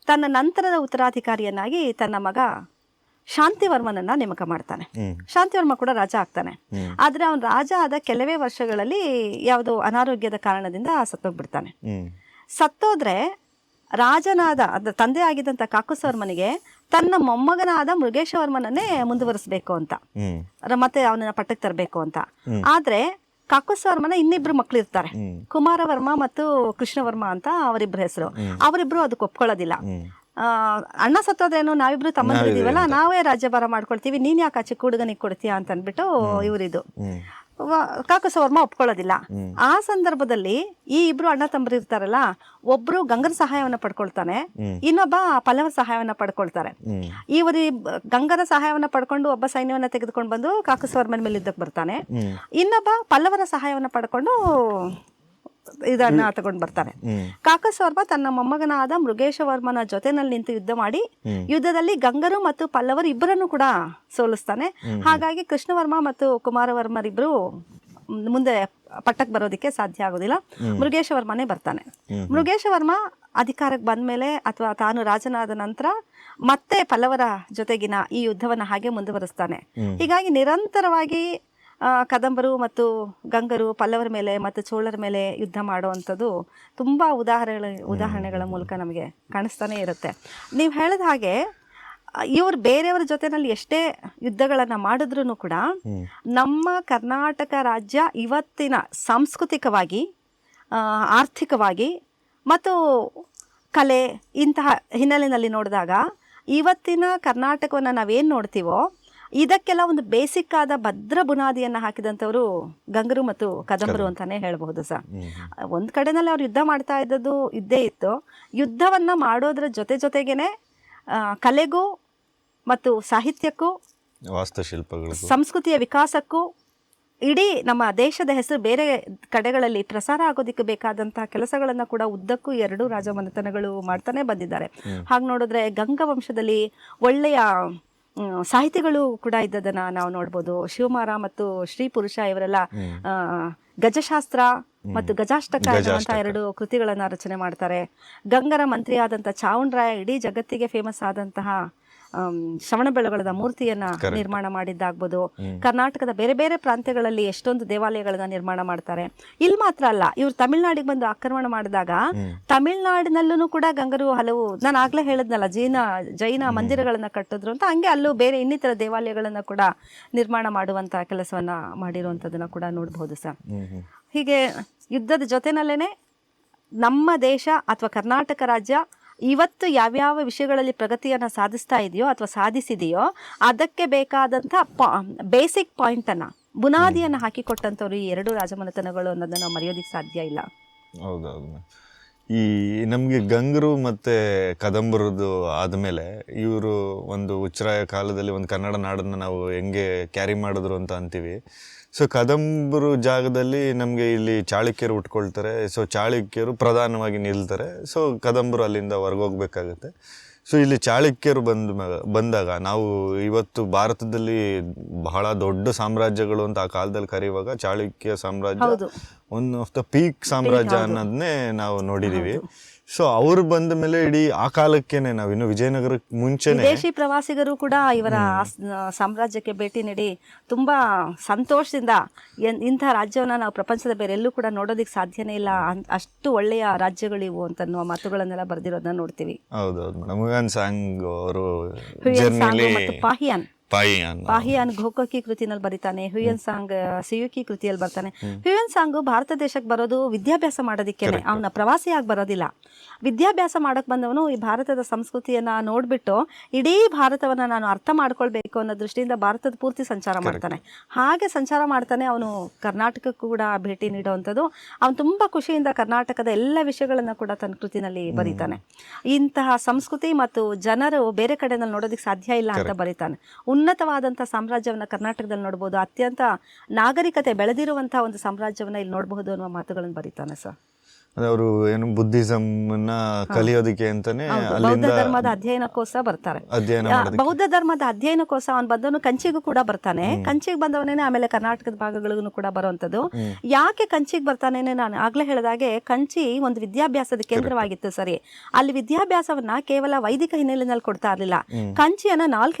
ತನ್ನ ನಂತರದ ಉತ್ತರಾಧಿಕಾರಿಯನ್ನಾಗಿ ತನ್ನ ಮಗ ಶಾಂತಿವರ್ಮನನ್ನ ನೇಮಕ ಮಾಡ್ತಾನೆ. ಶಾಂತಿವರ್ಮ ಕೂಡ ರಾಜ ಆಗ್ತಾನೆ. ಆದ್ರೆ ಅವನು ರಾಜ ಆದ ಕೆಲವೇ ವರ್ಷಗಳಲ್ಲಿ ಯಾವುದೋ ಅನಾರೋಗ್ಯದ ಕಾರಣದಿಂದ ಸತ್ತೋಗ್ಬಿಡ್ತಾನೆ. ಸತ್ತೋದ್ರೆ ರಾಜನಾದ ತಂದೆ ಆಗಿದ್ದಂತ ಕಾಕುಸ್ತವರ್ಮನಿಗೆ ತನ್ನ ಮೊಮ್ಮಗನಾದ ಮೃಗೇಶವರ್ಮನನ್ನೇ ಮುಂದುವರಿಸಬೇಕು ಅಂತ, ಮತ್ತೆ ಅವನನ್ನ ಪಟ್ಟಕ್ಕೆ ತರಬೇಕು ಅಂತ. ಆದ್ರೆ ಕಾಕುಸ್ತವರ್ಮನ ಇನ್ನಿಬ್ರು ಮಕ್ಳು ಇರ್ತಾರೆ, ಕುಮಾರವರ್ಮ ಮತ್ತು ಕೃಷ್ಣವರ್ಮ ಅಂತ ಅವರಿಬ್ರ ಹೆಸರು. ಅವರಿಬ್ರು ಅದಕ್ಕೆ ಒಪ್ಕೊಳ್ಳೋದಿಲ್ಲ. ಅಣ್ಣ ಸತ್ತೋದೇನು, ನಾವಿಬ್ರು ತಮ್ಮಂದಿದ್ದೀವಲ್ಲ, ನಾವೇ ರಾಜ್ಯಭಾರ ಮಾಡ್ಕೊಳ್ತೀವಿ, ನೀನ್ ಯಾಕೆ ಆ ಚಿಕ್ಕ ಹುಡುಗನಿಗೆ ಕೊಡ್ತೀಯಾ ಅಂತ ಅಂದ್ಬಿಟ್ಟು ಇವರಿದು ಕಾಕುಸ್ತವರ್ಮ ಒಪ್ಕೊಳ್ಳೋದಿಲ್ಲ. ಆ ಸಂದರ್ಭದಲ್ಲಿ ಈ ಇಬ್ರು ಅಣ್ಣ ತಮ್ಮರು ಇರ್ತಾರಲ್ಲ, ಒಬ್ರು ಗಂಗರ ಸಹಾಯವನ್ನ ಪಡ್ಕೊಳ್ತಾನೆ, ಇನ್ನೊಬ್ಬ ಪಲ್ಲವರ ಸಹಾಯವನ್ನ ಪಡ್ಕೊಳ್ತಾರೆ. ಇವರು ಗಂಗರ ಸಹಾಯವನ್ನ ಪಡ್ಕೊಂಡು ಒಬ್ಬ ಸೈನ್ಯವನ್ನ ತೆಗೆದುಕೊಂಡು ಬಂದು ಕಾಕುಸ್ತವರ್ಮನ ಮೇಲೆ ಯುದ್ಧಕ್ಕೆ ಬರ್ತಾನೆ. ಇನ್ನೊಬ್ಬ ಪಲ್ಲವರ ಸಹಾಯವನ್ನ ಪಡ್ಕೊಂಡು ಇದನ್ನ ತಗೊಂಡ್ ಬರ್ತಾನೆ. ಕಾಕುಸ್ತವರ್ಮ ತನ್ನ ಮೊಮ್ಮಗನಾದ ಮೃಗೇಶವರ್ಮನ ಜೊತೆನಲ್ಲಿ ನಿಂತು ಯುದ್ಧ ಮಾಡಿ ಯುದ್ಧದಲ್ಲಿ ಗಂಗರು ಮತ್ತು ಪಲ್ಲವರು ಇಬ್ಬರನ್ನು ಕೂಡ ಸೋಲಿಸ್ತಾನೆ. ಹಾಗಾಗಿ ಕೃಷ್ಣವರ್ಮ ಮತ್ತು ಕುಮಾರವರ್ಮರಿಬ್ರು ಮುಂದೆ ಪಟ್ಟಕ್ಕೆ ಬರೋದಕ್ಕೆ ಸಾಧ್ಯ ಆಗೋದಿಲ್ಲ. ಮೃಗೇಶವರ್ಮನೇ ಬರ್ತಾನೆ. ಮೃಗೇಶವರ್ಮ ಅಧಿಕಾರಕ್ಕೆ ಬಂದ್ಮೇಲೆ ಅಥವಾ ತಾನು ರಾಜನಾದ ನಂತರ ಮತ್ತೆ ಪಲ್ಲವರ ಜೊತೆಗಿನ ಈ ಯುದ್ಧವನ್ನ ಹಾಗೆ ಮುಂದುವರಿಸ್ತಾನೆ. ಹೀಗಾಗಿ ನಿರಂತರವಾಗಿ ಕದಂಬರು ಮತ್ತು ಗಂಗರು ಪಲ್ಲವರ ಮೇಲೆ ಮತ್ತು ಚೋಳರ ಮೇಲೆ ಯುದ್ಧ ಮಾಡುವಂಥದ್ದು ತುಂಬ ಉದಾಹರಣೆಗಳ ಮೂಲಕ ನಮಗೆ ಕಾಣಿಸ್ತಾನೆ ಇರುತ್ತೆ. ನೀವು ಹೇಳಿದ ಹಾಗೆ ಇವರು ಬೇರೆಯವರ ಜೊತೆನಲ್ಲಿ ಎಷ್ಟೇ ಯುದ್ಧಗಳನ್ನು ಮಾಡಿದ್ರೂ ಕೂಡ ನಮ್ಮ ಕರ್ನಾಟಕ ರಾಜ್ಯ ಇವತ್ತಿನ ಸಾಂಸ್ಕೃತಿಕವಾಗಿ, ಆರ್ಥಿಕವಾಗಿ ಮತ್ತು ಕಲೆ ಇಂತಹ ಹಿನ್ನೆಲೆಯಲ್ಲಿ ನೋಡಿದಾಗ ಇವತ್ತಿನ ಕರ್ನಾಟಕವನ್ನು ನಾವೇನು ನೋಡ್ತೀವೋ ಇದಕ್ಕೆಲ್ಲ ಒಂದು ಬೇಸಿಕ್ ಆದ ಭದ್ರ ಬುನಾದಿಯನ್ನು ಹಾಕಿದಂಥವರು ಗಂಗರು ಮತ್ತು ಕದಂಬರು ಅಂತಾನೆ ಹೇಳಬಹುದು ಸರ್. ಒಂದ್ ಕಡೆನಲ್ಲಿ ಅವ್ರು ಯುದ್ಧ ಮಾಡ್ತಾ ಇದ್ದದ್ದು ಇದ್ದೇ ಇತ್ತು. ಯುದ್ಧವನ್ನ ಮಾಡೋದ್ರ ಜೊತೆಗೇನೆ ಕಲೆಗೂ ಮತ್ತು ಸಾಹಿತ್ಯಕ್ಕೂ, ವಾಸ್ತುಶಿಲ್ಪಗಳು, ಸಂಸ್ಕೃತಿಯ ವಿಕಾಸಕ್ಕೂ, ಇಡೀ ನಮ್ಮ ದೇಶದ ಹೆಸರು ಬೇರೆ ಕಡೆಗಳಲ್ಲಿ ಪ್ರಸಾರ ಆಗೋದಕ್ಕೆ ಬೇಕಾದಂತಹ ಕೆಲಸಗಳನ್ನ ಕೂಡ ಉದ್ದಕ್ಕೂ ಎರಡೂ ರಾಜಮನೆತನಗಳು ಮಾಡ್ತಾನೆ ಬಂದಿದ್ದಾರೆ. ಹಾಗೆ ನೋಡಿದ್ರೆ ಗಂಗವಂಶದಲ್ಲಿ ಒಳ್ಳೆಯ ಸಾಹಿತಿಗಳು ಕೂಡ ಇದ್ದದನ್ನ ನಾವು ನೋಡ್ಬೋದು. ಶಿವಮಾರ ಮತ್ತು ಶ್ರೀ ಪುರುಷ ಇವರೆಲ್ಲ ಗಜಶಾಸ್ತ್ರ ಮತ್ತು ಗಜಾಷ್ಟಕ ಅಂತ 2 ಕೃತಿಗಳನ್ನ ರಚನೆ ಮಾಡ್ತಾರೆ. ಗಂಗರ ಮಂತ್ರಿ ಆದಂತ ಚಾವುಂಡರಾಯ ಇಡೀ ಜಗತ್ತಿಗೆ ಫೇಮಸ್ ಆದಂತಹ ಶ್ರವಣಬೆಳಗೊಳದ ಮೂರ್ತಿಯನ್ನ ನಿರ್ಮಾಣ ಮಾಡಿದ್ದಾಗ್ಬೋದು. ಕರ್ನಾಟಕದ ಬೇರೆ ಬೇರೆ ಪ್ರಾಂತ್ಯಗಳಲ್ಲಿ ಎಷ್ಟೊಂದು ದೇವಾಲಯಗಳನ್ನ ನಿರ್ಮಾಣ ಮಾಡ್ತಾರೆ. ಇಲ್ಲಿ ಮಾತ್ರ ಅಲ್ಲ, ಇವ್ರು ತಮಿಳ್ನಾಡಿಗೆ ಬಂದು ಆಕ್ರಮಣ ಮಾಡಿದಾಗ ತಮಿಳ್ನಾಡಿನಲ್ಲೂ ಕೂಡ ಗಂಗರು ಹಲವು, ನಾನು ಆಗ್ಲೇ ಹೇಳಿದ್ನಲ್ಲ, ಜೈನ ಮಂದಿರಗಳನ್ನ ಕಟ್ಟಿದ್ರು ಅಂತ, ಹಂಗೆ ಅಲ್ಲೂ ಬೇರೆ ಇನ್ನಿತರ ದೇವಾಲಯಗಳನ್ನ ಕೂಡ ನಿರ್ಮಾಣ ಮಾಡುವಂತ ಕೆಲಸವನ್ನ ಮಾಡಿರುವಂತದನ್ನ ಕೂಡ ನೋಡಬಹುದು ಸರ್. ಹೀಗೆ ಯುದ್ಧದ ಜೊತೆನಲ್ಲೇನೆ ನಮ್ಮ ದೇಶ ಅಥವಾ ಕರ್ನಾಟಕ ರಾಜ್ಯ ಇವತ್ತು ಯಾವ್ಯಾವ ವಿಷಯಗಳಲ್ಲಿ ಪ್ರಗತಿಯನ್ನು ಸಾಧಿಸ್ತಾ ಇದೆಯೋ ಅಥವಾ ಸಾಧಿಸಿದೆಯೋ ಅದಕ್ಕೆ ಬೇಕಾದಂಥ ಬೇಸಿಕ್ ಪಾಯಿಂಟನ್ನು, ಬುನಾದಿಯನ್ನು ಹಾಕಿಕೊಟ್ಟಂಥವ್ರು ಈ 2 ರಾಜಮನೆತನಗಳು ಅನ್ನೋದನ್ನು ನಾವು ಮರೆಯೋದಕ್ಕೆ ಸಾಧ್ಯ ಇಲ್ಲ. ಹೌದೌದು. ಈ ನಮಗೆ ಗಂಗರು ಮತ್ತು ಕದಂಬರದ್ದು ಆದಮೇಲೆ ಇವರು ಒಂದು ಉಚ್ಛ್ರಾಯ ಕಾಲದಲ್ಲಿ ಒಂದು ಕನ್ನಡ ನಾಡನ್ನು ನಾವು ಹೆಂಗೆ ಕ್ಯಾರಿ ಮಾಡಿದ್ರು ಅಂತ ಅಂತೀವಿ. ಸೊ ಕದಂಬರು ಜಾಗದಲ್ಲಿ ನಮಗೆ ಇಲ್ಲಿ ಚಾಳುಕ್ಯರು ಉಟ್ಕೊಳ್ತಾರೆ. ಸೊ ಚಾಳುಕ್ಯರು ಪ್ರಧಾನವಾಗಿ ನಿಲ್ತಾರೆ. ಸೊ ಕದಂಬರು ಅಲ್ಲಿಂದ ಹೊರಗೋಗ್ಬೇಕಾಗತ್ತೆ. ಸೊ ಇಲ್ಲಿ ಚಾಳುಕ್ಯರು ಬಂದಾಗ ನಾವು ಇವತ್ತು ಭಾರತದಲ್ಲಿ ಬಹಳ ದೊಡ್ಡ ಸಾಮ್ರಾಜ್ಯಗಳು ಅಂತ ಆ ಕಾಲದಲ್ಲಿ ಕರೆಯುವಾಗ ಚಾಳುಕ್ಯ ಸಾಮ್ರಾಜ್ಯ ಒನ್ ಆಫ್ ದ ಪೀಕ್ ಸಾಮ್ರಾಜ್ಯ ಅನ್ನೋದನ್ನೇ ನಾವು ನೋಡಿದ್ದೀವಿ. ಸೊ ಅವ್ರು ಬಂದ ಮೇಲೆ ಇಡೀ ಆ ಕಾಲಕ್ಕೇನೆ ನಾವಿನ್ನು ವಿಜಯನಗರಕ್ಕೆ ಮುಂಚೆನೆ ವಿದೇಶಿ ಪ್ರವಾಸಿಗರು ಕೂಡ ಇವರ ಸಾಮ್ರಾಜ್ಯಕ್ಕೆ ಭೇಟಿ ನೀಡಿ ತುಂಬಾ ಸಂತೋಷದಿಂದ ಇಂತಹ ರಾಜ್ಯವನ್ನ ನಾವು ಪ್ರಪಂಚದ ಬೇರೆ ಎಲ್ಲೂ ಕೂಡ ನೋಡೋದಿಕ್ ಸಾಧ್ಯನೇ ಇಲ್ಲ, ಅಷ್ಟು ಒಳ್ಳೆಯ ರಾಜ್ಯಗಳಿವು ಅಂತನ್ನುವ ಮಾತುಗಳನ್ನೆಲ್ಲ ಬರೆದಿರೋದನ್ನ ನೋಡ್ತೀವಿ. ಹೌದೌದು ಮೇಡಮ್. ಹುಯೆನ್ ಸಾಂಗ್ ಅವರು ಹುಯೆನ್ ಸಾಂಗ್ ಮತ್ತು ಪಾಹಿಯಾನ್ ಪಾಹಿಯಾನ್ ಘೋಕೋಕಿ ಕೃತಿನಲ್ಲಿ ಬರೀತಾನೆ, ಹುಯೆನ್ ಸಾಂಗ್ ಸಿಯುಕಿ ಕೃತಿಯಲ್ಲಿ ಬರ್ತಾನೆ. ಹುಯೆನ್ ಸಾಂಗ್ ಭಾರತ ದೇಶಕ್ಕೆ ಬರೋದು ವಿದ್ಯಾಭ್ಯಾಸ ಮಾಡೋದಿಕ್ಕೇನೆ, ಅವನ ಪ್ರವಾಸಿಯಾಗಿ ಬರೋದಿಲ್ಲ. ವಿದ್ಯಾಭ್ಯಾಸ ಮಾಡಕ್ ಬಂದವನು ಈ ಭಾರತದ ಸಂಸ್ಕೃತಿಯನ್ನ ನೋಡ್ಬಿಟ್ಟು ಇಡೀ ಭಾರತವನ್ನ ನಾನು ಅರ್ಥ ಮಾಡ್ಕೊಳ್ಬೇಕು ಅನ್ನೋ ದೃಷ್ಟಿಯಿಂದ ಭಾರತದ ಪೂರ್ತಿ ಸಂಚಾರ ಮಾಡ್ತಾನೆ. ಹಾಗೆ ಸಂಚಾರ ಮಾಡ್ತಾನೆ. ಅವನು ಕರ್ನಾಟಕಕ್ಕೂ ಕೂಡ ಭೇಟಿ ನೀಡುವಂಥದ್ದು. ಅವನು ತುಂಬಾ ಖುಷಿಯಿಂದ ಕರ್ನಾಟಕದ ಎಲ್ಲ ವಿಷಯಗಳನ್ನ ಕೂಡ ತನ್ನ ಕೃತಿನಲ್ಲಿ ಬರೀತಾನೆ. ಇಂತಹ ಸಂಸ್ಕೃತಿ ಮತ್ತು ಜನರು ಬೇರೆ ಕಡೆನಲ್ಲಿ ನೋಡೋದಕ್ಕೆ ಸಾಧ್ಯ ಇಲ್ಲ ಅಂತ ಬರೀತಾನೆ. ಉನ್ನತವಾದಂಥ ಸಾಮ್ರಾಜ್ಯವನ್ನ ಕರ್ನಾಟಕದಲ್ಲಿ ನೋಡ್ಬೋದು, ಅತ್ಯಂತ ನಾಗರಿಕತೆ ಬೆಳೆದಿರುವಂತಹ ಒಂದು ಸಾಮ್ರಾಜ್ಯವನ್ನ ಇಲ್ಲಿ ನೋಡಬಹುದು ಅನ್ನುವ ಮಾತುಗಳನ್ನು ಬರೀತಾನೆ ಸರ್. ಅವರು ಏನು ಬುದ್ಧಿಸಮ್ ಕಲಿಯೋದಕ್ಕೆ ಅಂತಾನೆ ಬೌದ್ಧ ಧರ್ಮದ ಅಧ್ಯಯನಕ್ಕೋಸ್ಕರ ಬರ್ತಾರೆ. ಬೌದ್ಧ ಧರ್ಮದ ಅಧ್ಯಯನಕ್ಕೋಸ್ಕರ ಅವನು ಬಂದವನು ಕಂಚಿಗೂ ಕೂಡ ಬರ್ತಾನೆ. ಕಂಚಿಗೆ ಬಂದವನೇನೆ ಆಮೇಲೆ ಕರ್ನಾಟಕದ ಭಾಗಗಳಿಗೂ ಕೂಡ ಬರುವಂತದ್ದು. ಯಾಕೆ ಕಂಚಿಗೆ ಬರ್ತಾನೇನೆ, ನಾನು ಆಗ್ಲೇ ಹೇಳಿದಾಗೆ ಕಂಚಿ ಒಂದು ವಿದ್ಯಾಭ್ಯಾಸದ ಕೇಂದ್ರವಾಗಿತ್ತು ಸರಿ. ಅಲ್ಲಿ ವಿದ್ಯಾಭ್ಯಾಸವನ್ನ ಕೇವಲ ವೈದಿಕ ಹಿನ್ನೆಲೆಯಲ್ಲಿ ಕೊಡ್ತಾ ಇರಲಿಲ್ಲ. ಕಂಚಿಯನ್ನ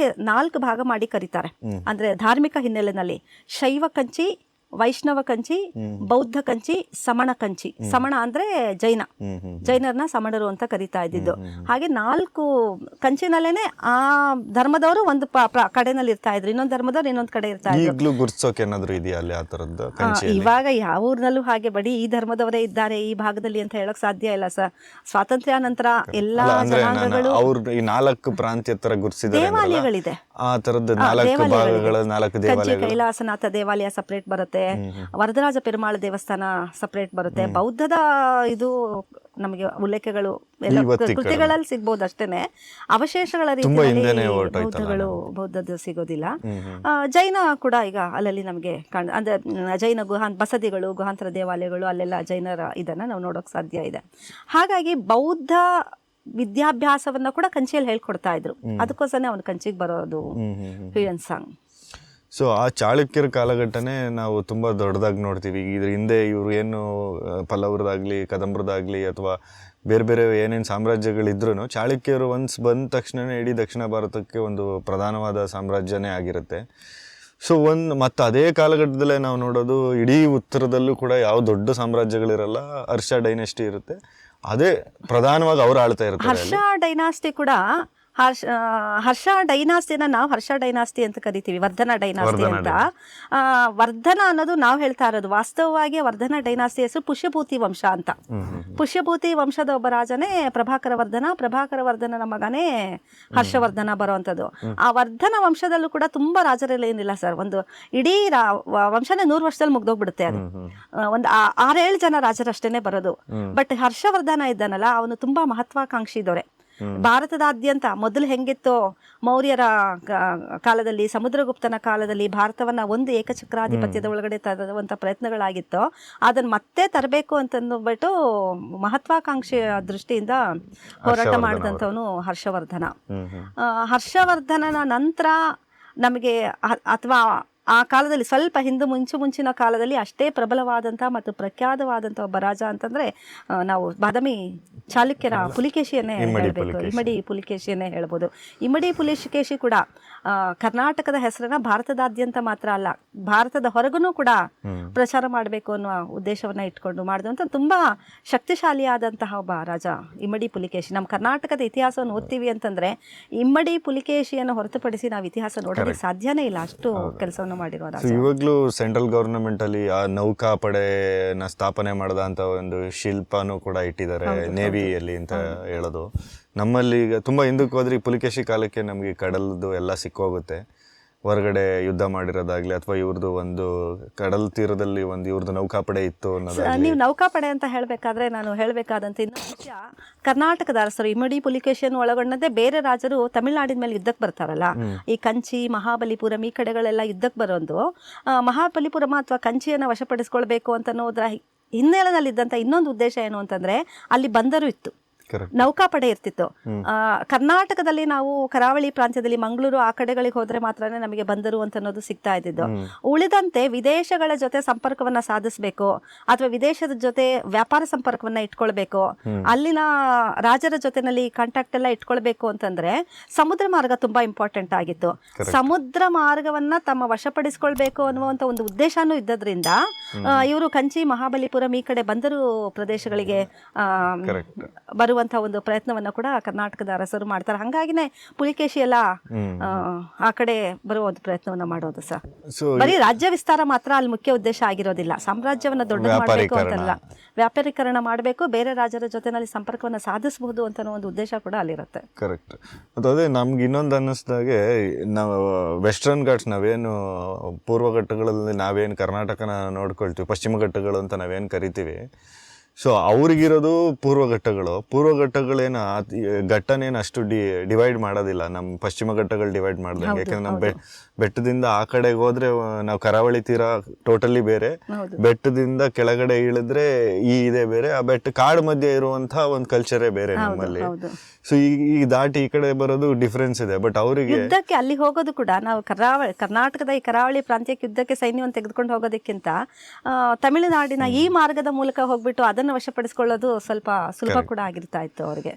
ನಾಲ್ಕು ಭಾಗ ಮಾಡಿ ಕರೀತಾರೆ. ಅಂದ್ರೆ ಧಾರ್ಮಿಕ ಹಿನ್ನೆಲೆಯಲ್ಲಿ ಶೈವ ಕಂಚಿ, ವೈಷ್ಣವ ಕಂಚಿ, ಬೌದ್ಧ ಕಂಚಿ, ಸಮಣ ಕಂಚಿ. ಸಮಣ ಅಂದ್ರೆ ಜೈನರನ್ನ ಸಮಣರು ಅಂತ ಕರೀತಾ ಇದ್ದಿದ್ದು. ಹಾಗೆ 4 ಕಂಚಿನಲ್ಲೇನೆ ಆ ಧರ್ಮದವರು ಒಂದು ಕಡೆನಲ್ಲಿ ಇರ್ತಾ ಇದ್ರು, ಇನ್ನೊಂದು ಧರ್ಮದವ್ರು ಇನ್ನೊಂದು ಕಡೆ ಇರ್ತಾ ಇದ್ರು. ಇವಾಗ ಯಾವ ಊರ್ನಲ್ಲೂ ಹಾಗೆ ಬಡಿ ಈ ಧರ್ಮದವರೇ ಇದ್ದಾರೆ ಈ ಭಾಗದಲ್ಲಿ ಅಂತ ಹೇಳಕ್ ಸಾಧ್ಯ ಇಲ್ಲ ಸರ್. ಸ್ವಾತಂತ್ರ್ಯ ನಂತರ ಎಲ್ಲಾ ಜನಾಂಗಗಳು 4 ಪ್ರಾಂತ್ಯ ತರ ದೇವಾಲಯಗಳಿದೆ. ಕಂಚಿ ಕೈಲಾಸನಾಥ ದೇವಾಲಯ ಸಪರೇಟ್ ಬರುತ್ತೆ, ವರದರಾಜ ಪೆರುಮಾಳ ದೇವಸ್ಥಾನ ಸಪರೇಟ್ ಬರುತ್ತೆ. ಬೌದ್ಧದ ಇದು ನಮಗೆ ಉಲ್ಲೇಖಗಳು ಎಲ್ಲ ಕೃತಿಗಳಲ್ಲಿ ಸಿಗ್ಬೋದು ಅಷ್ಟೇನೆ, ಅವಶೇಷಗಳ ರೀತಿಯಲ್ಲಿ ಬೌದ್ಧದ್ದು ಸಿಗೋದಿಲ್ಲ. ಜೈನ ಕೂಡ ಈಗ ಅಲ್ಲಲ್ಲಿ ನಮಗೆ ಅಂದ್ರೆ ಜೈನ ಬಸದಿಗಳು, ಗುಹಾಂತರ ದೇವಾಲಯಗಳು, ಅಲ್ಲೆಲ್ಲ ಜೈನರ ಇದನ್ನ ನಾವು ನೋಡೋಕ್ ಸಾಧ್ಯ ಇದೆ. ಹಾಗಾಗಿ ಬೌದ್ಧ ವಿದ್ಯಾಭ್ಯಾಸವನ್ನ ಕೂಡ ಕಂಚಿಯಲ್ಲಿ ಹೇಳ್ಕೊಡ್ತಾ ಇದ್ರು. ಅದಕ್ಕೋಸ್ಕರ ಅವನು ಕಂಚಿಗೆ ಬರೋದು ಹುಯೆನ್ ಸಾಂಗ್. ಸೊ ಆ ಚಾಳುಕ್ಯರ ಕಾಲಘಟ್ಟನೇ ನಾವು ತುಂಬ ದೊಡ್ಡದಾಗಿ ನೋಡ್ತೀವಿ. ಇದ್ರ ಹಿಂದೆ ಇವರು ಏನು ಪಲ್ಲವರದಾಗಲಿ ಕದಂಬರದಾಗಲಿ ಅಥವಾ ಬೇರೆ ಬೇರೆ ಏನೇನು ಸಾಮ್ರಾಜ್ಯಗಳಿದ್ರೂ ಚಾಳುಕ್ಯರು ಒನ್ಸ್ ಬಂದ ತಕ್ಷಣವೇ ಇಡೀ ದಕ್ಷಿಣ ಭಾರತಕ್ಕೆ ಒಂದು ಪ್ರಧಾನವಾದ ಸಾಮ್ರಾಜ್ಯನೇ ಆಗಿರುತ್ತೆ. ಸೊ ಮತ್ತು ಅದೇ ಕಾಲಘಟ್ಟದಲ್ಲೇ ನಾವು ನೋಡೋದು ಇಡೀ ಉತ್ತರದಲ್ಲೂ ಕೂಡ ಯಾವ ದೊಡ್ಡ ಸಾಮ್ರಾಜ್ಯಗಳಿರಲ್ಲ, ಹರ್ಷ ಡೈನೆಸ್ಟಿ ಇರುತ್ತೆ. ಅದೇ ಪ್ರಧಾನವಾಗಿ ಅವ್ರು ಆಳ್ತಾ ಇರ್ತಾರೆ. ಹರ್ಷ ಡೈನಾಸ್ಟಿ ಕೂಡ ಹರ್ಷ ಡೈನಾಸ್ತಿನ ನಾವು ಹರ್ಷ ಡೈನಾಸ್ತಿ ಅಂತ ಕರಿತೀವಿ, ವರ್ಧನ ಡೈನಾಸ್ತಿ ಅಂತ. ವರ್ಧನ ಅನ್ನೋದು ನಾವು ಹೇಳ್ತಾ ಇರೋದು, ವಾಸ್ತವವಾಗಿ ವರ್ಧನ ಡೈನಾಸ್ತಿ ಹೆಸರು ಪುಷ್ಯಭೂತಿ ವಂಶ ಅಂತ. ಪುಷ್ಯಭೂತಿ ವಂಶದ ಒಬ್ಬ ರಾಜನೇ ಪ್ರಭಾಕರ ವರ್ಧನನ ಮಗನೇ ಹರ್ಷವರ್ಧನ ಬರುವಂತದ್ದು. ಆ ವರ್ಧನ ವಂಶದಲ್ಲೂ ಕೂಡ ತುಂಬಾ ರಾಜರೆಲ್ಲ ಏನಿಲ್ಲ ಸರ್, ಒಂದು ಇಡೀ ವಂಶನೇ 100 ವರ್ಷದಲ್ಲಿ ಮುಗ್ದೋಗ್ಬಿಡುತ್ತೆ. ಅದು ಒಂದು 6-7 ಜನ ರಾಜರಷ್ಟೇನೆ ಬರೋದು. ಬಟ್ ಹರ್ಷವರ್ಧನ ಇದ್ದಾನಲ್ಲ, ಅವನು ತುಂಬಾ ಮಹತ್ವಾಕಾಂಕ್ಷಿ ದೊರೆ. ಭಾರತದಾದ್ಯಂತ ಮೊದಲು ಹೆಂಗಿತ್ತೋ ಮೌರ್ಯರ ಕಾಲದಲ್ಲಿ, ಸಮುದ್ರಗುಪ್ತನ ಕಾಲದಲ್ಲಿ ಭಾರತವನ್ನ ಒಂದು ಏಕಚಕ್ರಾಧಿಪತ್ಯದ ಒಳಗಡೆ ತರುವಂತ ಪ್ರಯತ್ನಗಳಾಗಿತ್ತೋ ಅದನ್ನ ಮತ್ತೆ ತರಬೇಕು ಅಂತಂದ್ಬಿಟ್ಟು ಮಹತ್ವಾಕಾಂಕ್ಷೆಯ ದೃಷ್ಟಿಯಿಂದ ಹೋರಾಟ ಮಾಡಿದಂಥವನು ಹರ್ಷವರ್ಧನ. ಹರ್ಷವರ್ಧನನ ನಂತರ ನಮಗೆ ಅಥವಾ ಆ ಕಾಲದಲ್ಲಿ ಸ್ವಲ್ಪ ಮುಂಚಿನ ಕಾಲದಲ್ಲಿ ಅಷ್ಟೇ ಪ್ರಬಲವಾದಂಥ ಮತ್ತು ಪ್ರಖ್ಯಾತವಾದಂಥ ಒಬ್ಬ ರಾಜ ಅಂತಂದ್ರೆ ನಾವು ಬಾದಾಮಿ ಚಾಲುಕ್ಯರ ಪುಲಿಕೇಶಿಯನ್ನೇ ಹೇಳಬೇಕು, ಇಮ್ಮಡಿ ಪುಲಿಕೇಶಿಯನ್ನೇ ಹೇಳ್ಬೋದು. ಇಮ್ಮಡಿ ಪುಲಿಕೇಶಿ ಕೂಡ ಕರ್ನಾಟಕದ ಹೆಸರನ್ನ ಭಾರತದಾದ್ಯಂತ ಮಾತ್ರ ಅಲ್ಲ, ಭಾರತದ ಹೊರಗೂ ಕೂಡ ಪ್ರಚಾರ ಮಾಡಬೇಕು ಅನ್ನುವ ಉದ್ದೇಶವನ್ನ ಇಟ್ಕೊಂಡು ಮಾಡಿದಂಥ ತುಂಬಾ ಶಕ್ತಿಶಾಲಿಯಾದಂತಹ ಒಬ್ಬ ರಾಜ ಇಮ್ಮಡಿ ಪುಲಿಕೇಶಿ. ನಮ್ಮ ಕರ್ನಾಟಕದ ಇತಿಹಾಸವನ್ನು ಓದ್ತೀವಿ ಅಂತಂದ್ರೆ ಇಮ್ಮಡಿ ಪುಲಿಕೇಶಿಯನ್ನು ಹೊರತುಪಡಿಸಿ ನಾವು ಇತಿಹಾಸ ನೋಡೋದಕ್ಕೆ ಸಾಧ್ಯನೇ ಇಲ್ಲ, ಅಷ್ಟು ಕೆಲಸವನ್ನು ಮಾಡಿರೋ ರಾಜ. ಇವಾಗಲೂ ಸೆಂಟ್ರಲ್ ಗವರ್ನಮೆಂಟ್ ಅಲ್ಲಿ ಆ ನೌಕಾಪಡೆನ ಸ್ಥಾಪನೆ ಮಾಡದಂತ ಒಂದು ಶಿಲ್ಪನೂ ಕೂಡ ಇಟ್ಟಿದ್ದಾರೆ ನೇವಿಯಲ್ಲಿ ಅಂತ ಹೇಳೋದು. ನಮ್ಮಲ್ಲಿ ಈಗ ತುಂಬ ಹಿಂದಕ್ಕೆ ಹೋದ್ರೆ ಪುಲಿಕೇಶಿ ಕಾಲಕ್ಕೆ ನಮಗೆ ಕಡಲದು ಎಲ್ಲ ಸಿಕ್ಕೋಗುತ್ತೆ. ಹೊರಗಡೆ ಯುದ್ಧ ಮಾಡಿರೋದಾಗ್ಲಿ ಅಥವಾ ಇವ್ರದ್ದು ಒಂದು ಕಡಲ್ ತೀರದಲ್ಲಿ ಒಂದು ಇವ್ರದ್ದು ನೌಕಾಪಡೆ ಇತ್ತು ಅನ್ನೋದು. ನೀವು ನೌಕಾಪಡೆ ಅಂತ ಹೇಳಬೇಕಾದ್ರೆ ನಾನು ಹೇಳಬೇಕಾದಂತ ಇನ್ನೊಂದು ವಿಷಯ, ಕರ್ನಾಟಕದ ಅರಸರು ಇಮ್ಮಡಿ ಪುಲಿಕೇಶಿಯನ್ನು ಒಳಗೊಂಡಂತೆ ಬೇರೆ ರಾಜರು ತಮಿಳುನಾಡಿನ ಮೇಲೆ ಯುದ್ಧಕ್ಕೆ ಬರ್ತಾರಲ್ಲ, ಈ ಕಂಚಿ ಮಹಾಬಲಿಪುರಂ ಈ ಕಡೆಗಳೆಲ್ಲ ಯುದ್ಧಕ್ಕೆ ಬರೋದು. ಮಹಾಬಲಿಪುರಂ ಅಥವಾ ಕಂಚಿಯನ್ನು ವಶಪಡಿಸ್ಕೊಳ್ಬೇಕು ಅಂತ ಅನ್ನೋದ್ರ ಹಿನ್ನೆಲೆಯಲ್ಲಿದ್ದಂಥ ಇನ್ನೊಂದು ಉದ್ದೇಶ ಏನು ಅಂತಂದ್ರೆ ಅಲ್ಲಿ ಬಂದರು ಇತ್ತು. ನೌಕಾಪಡೆ ಇರ್ತಿತ್ತು. ಕರ್ನಾಟಕದಲ್ಲಿ ನಾವು ಕರಾವಳಿ ಪ್ರಾಂತ್ಯದಲ್ಲಿ ಮಂಗಳೂರು ಆ ಕಡೆಗಳಿಗೆ ಹೋದ್ರೆ ಮಾತ್ರನೇ ನಮಗೆ ಬಂದರು ಅಂತ ಅನ್ನೋದು ಸಿಗ್ತಾ ಇದ್ದಿದ್ದು. ಉಳಿದಂತೆ ವಿದೇಶಗಳ ಜೊತೆ ಸಂಪರ್ಕವನ್ನ ಸಾಧಿಸಬೇಕು ಅಥವಾ ವಿದೇಶದ ಜೊತೆ ವ್ಯಾಪಾರ ಸಂಪರ್ಕವನ್ನ ಇಟ್ಕೊಳ್ಬೇಕು, ಅಲ್ಲಿನ ರಾಜರ ಜೊತೆನಲ್ಲಿ ಕಾಂಟ್ಯಾಕ್ಟ್ ಎಲ್ಲ ಇಟ್ಕೊಳ್ಬೇಕು ಅಂತಂದ್ರೆ ಸಮುದ್ರ ಮಾರ್ಗ ತುಂಬಾ ಇಂಪಾರ್ಟೆಂಟ್ ಆಗಿತ್ತು. ಸಮುದ್ರ ಮಾರ್ಗವನ್ನ ತಮ್ಮ ವಶಪಡಿಸ್ಕೊಳ್ಬೇಕು ಅನ್ನುವಂತ ಒಂದು ಉದ್ದೇಶನೂ ಇದ್ದದ್ರಿಂದ ಇವರು ಕಂಚಿ, ಮಹಾಬಲಿಪುರಂ ಈ ಕಡೆ ಬಂದರು ಪ್ರದೇಶಗಳಿಗೆ ಬರುವಂತಹ ಒಂದು ಪ್ರಯತ್ನವನ್ನ ಕೂಡ ಕರ್ನಾಟಕದ ಅರಸರು ಮಾಡ್ತಾರೆ. ಹಂಗಾಗಿನೇ ಪುಲಿಕೇಶಿ ಎಲ್ಲ ಆ ಕಡೆ ಬರುವ ಒಂದು ಪ್ರಯತ್ನವನ್ನ ಮಾಡೋದು ಸರ್. ಬರೀ ರಾಜ್ಯ ವಿಸ್ತಾರ ಮಾತ್ರ ಅಲ್ಲಿ ಮುಖ್ಯ ಉದ್ದೇಶ ಆಗಿರೋದಿಲ್ಲ. ಸಾಮ್ರಾಜ್ಯವನ್ನ ದೊಡ್ಡ ಮಾಡಬೇಕು ಅಂತಲ್ಲ, ವ್ಯಾಪಾರೀಕರಣ ಮಾಡಬೇಕು, ಬೇರೆ ರಾಜರ ಜೊತೆನಲ್ಲಿ ಸಂಪರ್ಕವನ್ನ ಸಾಧಿಸಬಹುದು ಅಂತ ಒಂದು ಉದ್ದೇಶ ಕೂಡ ಅಲ್ಲಿರುತ್ತೆ. ಕರೆಕ್ಟ್. ಮತ್ತು ಅದೇ ನಮ್ಗೆ ಇನ್ನೊಂದು ಅನ್ನಿಸ್ದಾಗೆ ನಾವು ವೆಸ್ಟರ್ನ್ ಘಾಟ್ಸ್ ನಾವೇನು ಪೂರ್ವ ಘಟ್ಟಗಳಲ್ಲಿ ನಾವೇನು ಕರ್ನಾಟಕನ ನೋಡ್ಕೊಳ್ತೀವಿ, ಪಶ್ಚಿಮ ಘಟ್ಟಗಳು ಅಂತ ನಾವೇನು ಕರಿತೀವಿ, ಸೊ ಅವ್ರಿಗಿರೋದು ಪೂರ್ವ ಘಟ್ಟಗಳೇನು ಘಟ್ಟನೇನು ಅಷ್ಟು ಡಿವೈಡ್ ಮಾಡೋದಿಲ್ಲ ನಮ್ಮ ಪಶ್ಚಿಮ ಘಟ್ಟಗಳು ಡಿವೈಡ್ ಮಾಡ್ದಂಗೆ. ಯಾಕಂದ್ರೆ ನಮ್ಮ ಬೆಟ್ಟದಿಂದ ಆ ಕಡೆಗೆ ಹೋದ್ರೆ ನಾವು ಕರಾವಳಿ ತೀರ ಟೋಟಲಿ ಬೇರೆ, ಬೆಟ್ಟದಿಂದ ಕೆಳಗಡೆ ಇಳಿದ್ರೆ ಇದೇ ಬೇರೆ, ಆ ಬೆಟ್ಟ ಕಾಡು ಮಧ್ಯೆ ಇರುವಂತಹ ಒಂದು ಕಲ್ಚರೇ ಬೇರೆ ನಮ್ಮಲ್ಲಿ. ಸೊ ಈ ದಾಟಿ ಈ ಕಡೆ ಬರೋದು ಡಿಫ್ರೆನ್ಸ್ ಇದೆ. ಬಟ್ ಅವರಿಗೆ ಯುದ್ಧಕ್ಕೆ ಅಲ್ಲಿ ಹೋಗೋದು ಕೂಡ ನಾವು ಕರ್ನಾಟಕದ ಈ ಕರಾವಳಿ ಪ್ರಾಂತ್ಯಕ್ಕೆ ಯುದ್ಧಕ್ಕೆ ಸೈನ್ಯವನ್ನು ತೆಗೆದುಕೊಂಡು ಹೋಗೋದಕ್ಕಿಂತ ತಮಿಳುನಾಡಿನ ಈ ಮಾರ್ಗದ ಮೂಲಕ ಹೋಗ್ಬಿಟ್ಟು ಅದನ್ನು ವಶಪಡಿಸ್ಕೊಳ್ಳೋದು ಸ್ವಲ್ಪ ಸುಲಭ ಕೂಡ ಆಗಿರ್ತಾ ಇತ್ತು ಅವ್ರಿಗೆ.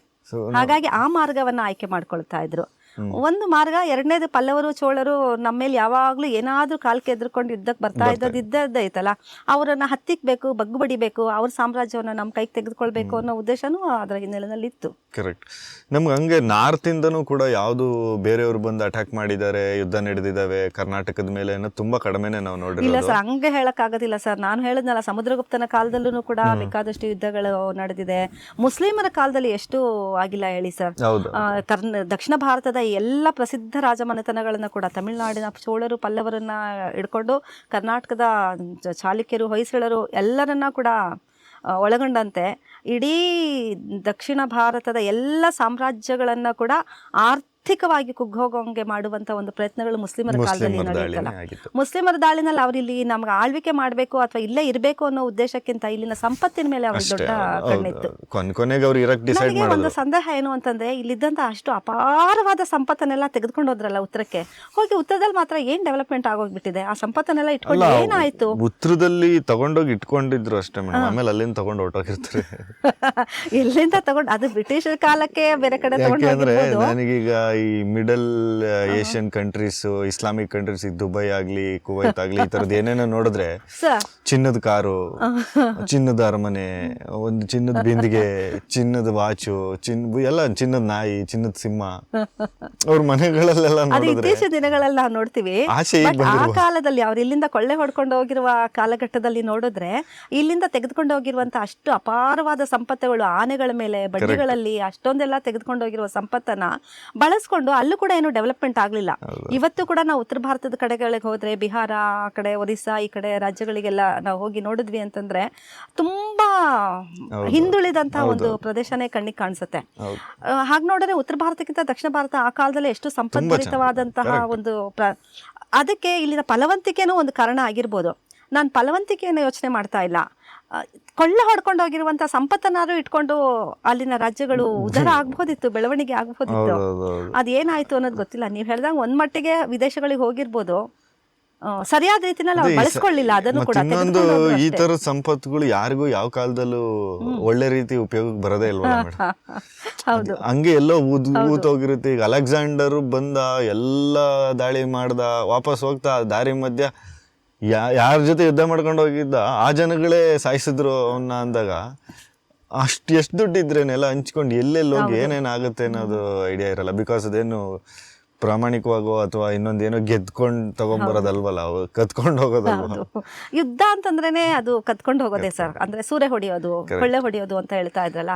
ಹಾಗಾಗಿ ಆ ಮಾರ್ಗವನ್ನ ಆಯ್ಕೆ ಮಾಡ್ಕೊಳ್ತಾ ಇದ್ರು. ಒಂದು ಮಾರ್ಗ. ಎರಡನೇದು, ಪಲ್ಲವರು ಚೋಳರು ನಮ್ಮ ಮೇಲೆ ಯಾವಾಗ್ಲೂ ಏನಾದ್ರೂ ಕಾಲ್ಕೆ ಎದ್ರುಕೊಂಡು ಯುದ್ಧಕ್ಕೆ ಬರ್ತಾ ಇದ್ದದ್ದೈತಲ್ಲ, ಅವರನ್ನ ಹತ್ತಿಕ್ಬೇಕು, ಬಗ್ಗು ಬಡಿಬೇಕು, ಅವ್ರ ಸಾಮ್ರಾಜ್ಯವನ್ನ ನಮ್ಮ ಕೈಗೆ ತೆಗೆದುಕೊಳ್ಬೇಕು ಅನ್ನೋ ಉದ್ದೇಶನೂ ಅದರ ಹಿನ್ನೆಲೆಯಲ್ಲಿ ಇತ್ತು. ಕರೆಕ್ಟ್. ನಮ್ಗೆ ಹಂಗೆ ನಾರ್ತ್ ಇಂದನೂ ಕೂಡ ಯಾವ್ದು ಬೇರೆಯವರು ಬಂದು ಅಟ್ಯಾಕ್ ಮಾಡಿದ್ದಾರೆ, ಯುದ್ಧ ನಡೆದಿದ್ದಾವೆ ಕರ್ನಾಟಕದ ಮೇಲೆ ಅನ್ನೋದು ತುಂಬಾ ಕಡಿಮೆನೆ ನಾವು ನೋಡಿರೋದು. ಇಲ್ಲ ಸರ್, ಹಂಗೆ ಹೇಳಕ್ ಆಗೋದಿಲ್ಲ ಸರ್. ನಾನು ಹೇಳಿದ್ನಲ್ಲ, ಸಮುದ್ರಗುಪ್ತನ ಕಾಲದಲ್ಲೂ ಕೂಡ ಬೇಕಾದಷ್ಟು ಯುದ್ಧಗಳು ನಡೆದಿದೆ. ಮುಸ್ಲಿಮರ ಕಾಲದಲ್ಲಿ ಎಷ್ಟು ಆಗಿಲ್ಲ ಹೇಳಿ ಸರ್. ದಕ್ಷಿಣ ಭಾರತದ ಎಲ್ಲ ಪ್ರಸಿದ್ಧ ರಾಜಮನೆತನಗಳನ್ನ ಕೂಡ ತಮಿಳುನಾಡಿನ ಚೋಳರು, ಪಲ್ಲವರನ್ನ ಹಿಡ್ಕೊಂಡು ಕರ್ನಾಟಕದ ಚಾಲುಕ್ಯರು, ಹೊಯ್ಸಳರು ಎಲ್ಲರನ್ನ ಕೂಡ ಒಳಗೊಂಡಂತೆ ಇಡೀ ದಕ್ಷಿಣ ಭಾರತದ ಎಲ್ಲ ಸಾಮ್ರಾಜ್ಯಗಳನ್ನ ಕೂಡ ಆರ್ಥಿಕವಾಗಿ ಕುಗ್ಗೋಗಂಗೆ ಮಾಡುವಂತ ಒಂದು ಪ್ರಯತ್ನಗಳು ಮುಸ್ಲಿಮರ ಕಾಲದಲ್ಲಿ ನಡೆಯುತ್ತಲ್ಲ. ಮುಸ್ಲಿಮರ ದಾಳಿನಲ್ಲಿ ಅವ್ರಿಲ್ಲಿ ನಮ್ಗೆ ಆಳ್ವಿಕೆ ಮಾಡಬೇಕು ಅಥವಾ ಇಲ್ಲೇ ಇರಬೇಕು ಅನ್ನೋ ಉದ್ದೇಶಕ್ಕಿಂತ ಇಲ್ಲಿನ ಸಂಪತ್ತಿನ ಮೇಲೆ ಅವ್ರಿಗೆ ದೊಡ್ಡ ಕಣ್ಣಿತ್ತು. ನನಗೆ ಒಂದು ಸಂದೇಹ ಏನು ಅಂತಂದ್ರೆ, ಇಲ್ಲಿದ್ದಂತ ಅಷ್ಟು ಅಪಾರವಾದ ಸಂಪತ್ತನ್ನೆಲ್ಲ ತೆಗೆದುಕೊಂಡು ಹೋದ್ರಲ್ಲ ಉತ್ತರಕ್ಕೆ, ಹೋಗಿ ಉತ್ತರದಲ್ಲಿ ಮಾತ್ರ ಏನ್ ಡೆವಲಪ್ಮೆಂಟ್ ಆಗೋಗ್ಬಿಟ್ಟಿದೆ, ಆ ಸಂಪತ್ತನ್ನೆಲ್ಲ ಇಟ್ಕೊಂಡು ಏನಾಯ್ತು? ಉತ್ತರದಲ್ಲಿ ತಗೊಂಡೋಗಿ ಇಟ್ಕೊಂಡಿದ್ರು ಅಷ್ಟೇ ಮೇಡಮ್, ಆಮೇಲೆ ಅಲ್ಲಿಂದ ತಗೊಂಡು ಹೊರಟೋಗಿರ್ತಾರೆ. ಎಲ್ಲಿಂದ ತಗೊಂಡು, ಅದು ಬ್ರಿಟಿಷ್ ಕಾಲಕ್ಕೆ ಬೇರೆ ಕಡೆ ತಗೊಂಡು. ನನಗೀಗ ಈ middle Asian countries, Islamic countries, Dubai ಆಗ್ಲಿ, ಕುವೈತ್ ಆಗ್ಲಿ, ಈ ತರದ್ ಏನೇನೋ ನೋಡಿದ್ರೆ ಚಿನ್ನದ ಕಾರು, ಚಿನ್ನದ ಅರಮನೆ, ಒಂದು ಚಿನ್ನದ ಬಿಂದಿಗೆ, ಚಿನ್ನದ ವಾಚು, ಎಲ್ಲ ಚಿನ್ನದ ನಾಯಿ, ಚಿನ್ನದ ಸಿಂಹ, ಅವ್ರ ಮನೆಗಳಲ್ಲೆಲ್ಲ ಇತ್ತೀಚಿನ ದಿನಗಳಲ್ಲಿ ನಾವು ನೋಡ್ತೀವಿ. ಆ ಕಾಲದಲ್ಲಿ ಅವ್ರು ಇಲ್ಲಿಂದ ಕೊಳ್ಳೆ ಹೊಡ್ಕೊಂಡು ಹೋಗಿರುವ ಕಾಲಘಟ್ಟದಲ್ಲಿ ನೋಡಿದ್ರೆ, ಇಲ್ಲಿಂದ ತೆಗೆದುಕೊಂಡು ಹೋಗಿರುವಂತ ಅಷ್ಟು ಅಪಾರವಾದ ಸಂಪತ್ತುಗಳು, ಆನೆಗಳ ಮೇಲೆ, ಬಂಡಿಗಳಲ್ಲಿ ಅಷ್ಟೊಂದೆಲ್ಲ ತೆಗೆದುಕೊಂಡು ಹೋಗಿರುವ ಸಂಪತ್ತನ್ನ ಬಳಸ್ಕೊಂಡು ಅಲ್ಲೂ ಕೂಡ ಏನು ಡೆವಲಪ್ಮೆಂಟ್ ಆಗ್ಲಿಲ್ಲ. ಇವತ್ತು ಕೂಡ ನಾವು ಉತ್ತರ ಭಾರತದ ಕಡೆಗಳಿಗೆ ಹೋದ್ರೆ, ಬಿಹಾರ ಆ ಕಡೆ, ಒರಿಸ್ಸಾ ಈ ಕಡೆ ರಾಜ್ಯಗಳಿಗೆಲ್ಲ ನಾವು ಹೋಗಿ ನೋಡಿದ್ವಿ ಅಂತಂದ್ರೆ ತುಂಬಾ ಹಿಂದುಳಿದಂತಹ ಒಂದು ಪ್ರದೇಶನೇ ಕಣ್ಣಿಗೆ ಕಾಣಿಸುತ್ತೆ. ಹಾಗೆ ನೋಡಿದ್ರೆ ಉತ್ತರ ಭಾರತಕ್ಕಿಂತ ದಕ್ಷಿಣ ಭಾರತ ಆ ಕಾಲದಲ್ಲಿ ಎಷ್ಟು ಸಂಪದ್ಭರಿತವಾದಂತಹ ಒಂದು ಅದಕ್ಕೆ ಇಲ್ಲಿನ ಫಲವಂತಿಕೆನೂ ಒಂದು ಕಾರಣ ಆಗಿರ್ಬೋದು. ನಾನು ಫಲವಂತಿಕೆಯನ್ನು ಯೋಚನೆ ಮಾಡ್ತಾ ಇಲ್ಲ, ಕೊಳ್ಳ ಹೊಡ್ಕೊಂಡು ಹೋಗಿರುವಂತ ಸಂಪತ್ತನ್ನಾದ್ರೂ ಇಟ್ಕೊಂಡು ಅಲ್ಲಿನ ರಾಜ್ಯಗಳು ಉದ್ಧಾರ ಆಗ್ಬೋದಿತ್ತು, ಬೆಳವಣಿಗೆ ಆಗ್ಬೋದಿತ್ತು. ಅದೇನಾಯ್ತು ಅನ್ನೋದು ಗೊತ್ತಿಲ್ಲ. ನೀವು ಹೇಳ್ದಂಗೆ ಒಂದ್ ಮಟ್ಟಿಗೆ ವಿದೇಶಗಳಿಗೆ ಹೋಗಿರ್ಬೋದು, ಸರಿಯಾದ ರೀತಿನಲ್ಲಿ ಅವ್ರು ಬಳಸ್ಕೊಳ್ಳಿಲ್ಲ. ಅದನ್ನು ಕೂಡ ಈ ತರ ಸಂಪತ್ತುಗಳು ಯಾರಿಗೂ ಯಾವ ಕಾಲದಲ್ಲೂ ಒಳ್ಳೆ ರೀತಿ ಉಪಯೋಗಕ್ಕೆ ಬರೋದೇ ಇಲ್ವಾ ಮೇಡಮ್? ಹೌದು, ಹಂಗೆ ಎಲ್ಲೋ ಊತೋಗಿರುತ್ತೆ. ಈಗ ಅಲೆಕ್ಸಾಂಡರ್ ಬಂದ, ಎಲ್ಲ ದಾಳಿ ಮಾಡ್ದ, ವಾಪಸ್ ಹೋಗ್ತಾ ದಾರಿ ಮಧ್ಯ ಯಾರ ಜೊತೆ ಯುದ್ಧ ಮಾಡ್ಕೊಂಡು ಹೋಗಿದ್ದ ಆ ಜನಗಳೇ ಸಾಯಿಸಿದ್ರು ಅವನ್ನ ಅಂದಾಗ, ಎಷ್ಟು ದುಡ್ಡು ಇದ್ರೇನೆಲ್ಲ ಹಂಚ್ಕೊಂಡು ಎಲ್ಲೆಲ್ಲಿ ಹೋಗಿ ಏನೇನಾಗುತ್ತೆ ಅನ್ನೋದು ಐಡಿಯಾ ಇರಲ್ಲ. ಬಿಕಾಸ್ ಅದೇನು ಪ್ರಾಮಾಣಿಕವಾಗೋ ಅಥವಾ ಇನ್ನೊಂದೇನೋ ಗೆದ್ಕೊಂಡು ತಗೊಂಡ್ಬರೋದಲ್ವಲ್ಲ, ಅವು ಕತ್ಕೊಂಡು ಹೋಗೋದಲ್ವ. ಯುದ್ಧ ಅಂತಂದ್ರೇನೆ ಅದು ಕತ್ಕೊಂಡು ಹೋಗೋದೇ ಸರ್. ಅಂದ್ರೆ ಸೂರೆ ಹೊಡೆಯೋದು, ಕೊಳ್ಳೆ ಹೊಡೆಯೋದು ಅಂತ ಹೇಳ್ತಾ ಇದ್ರಲ್ಲ.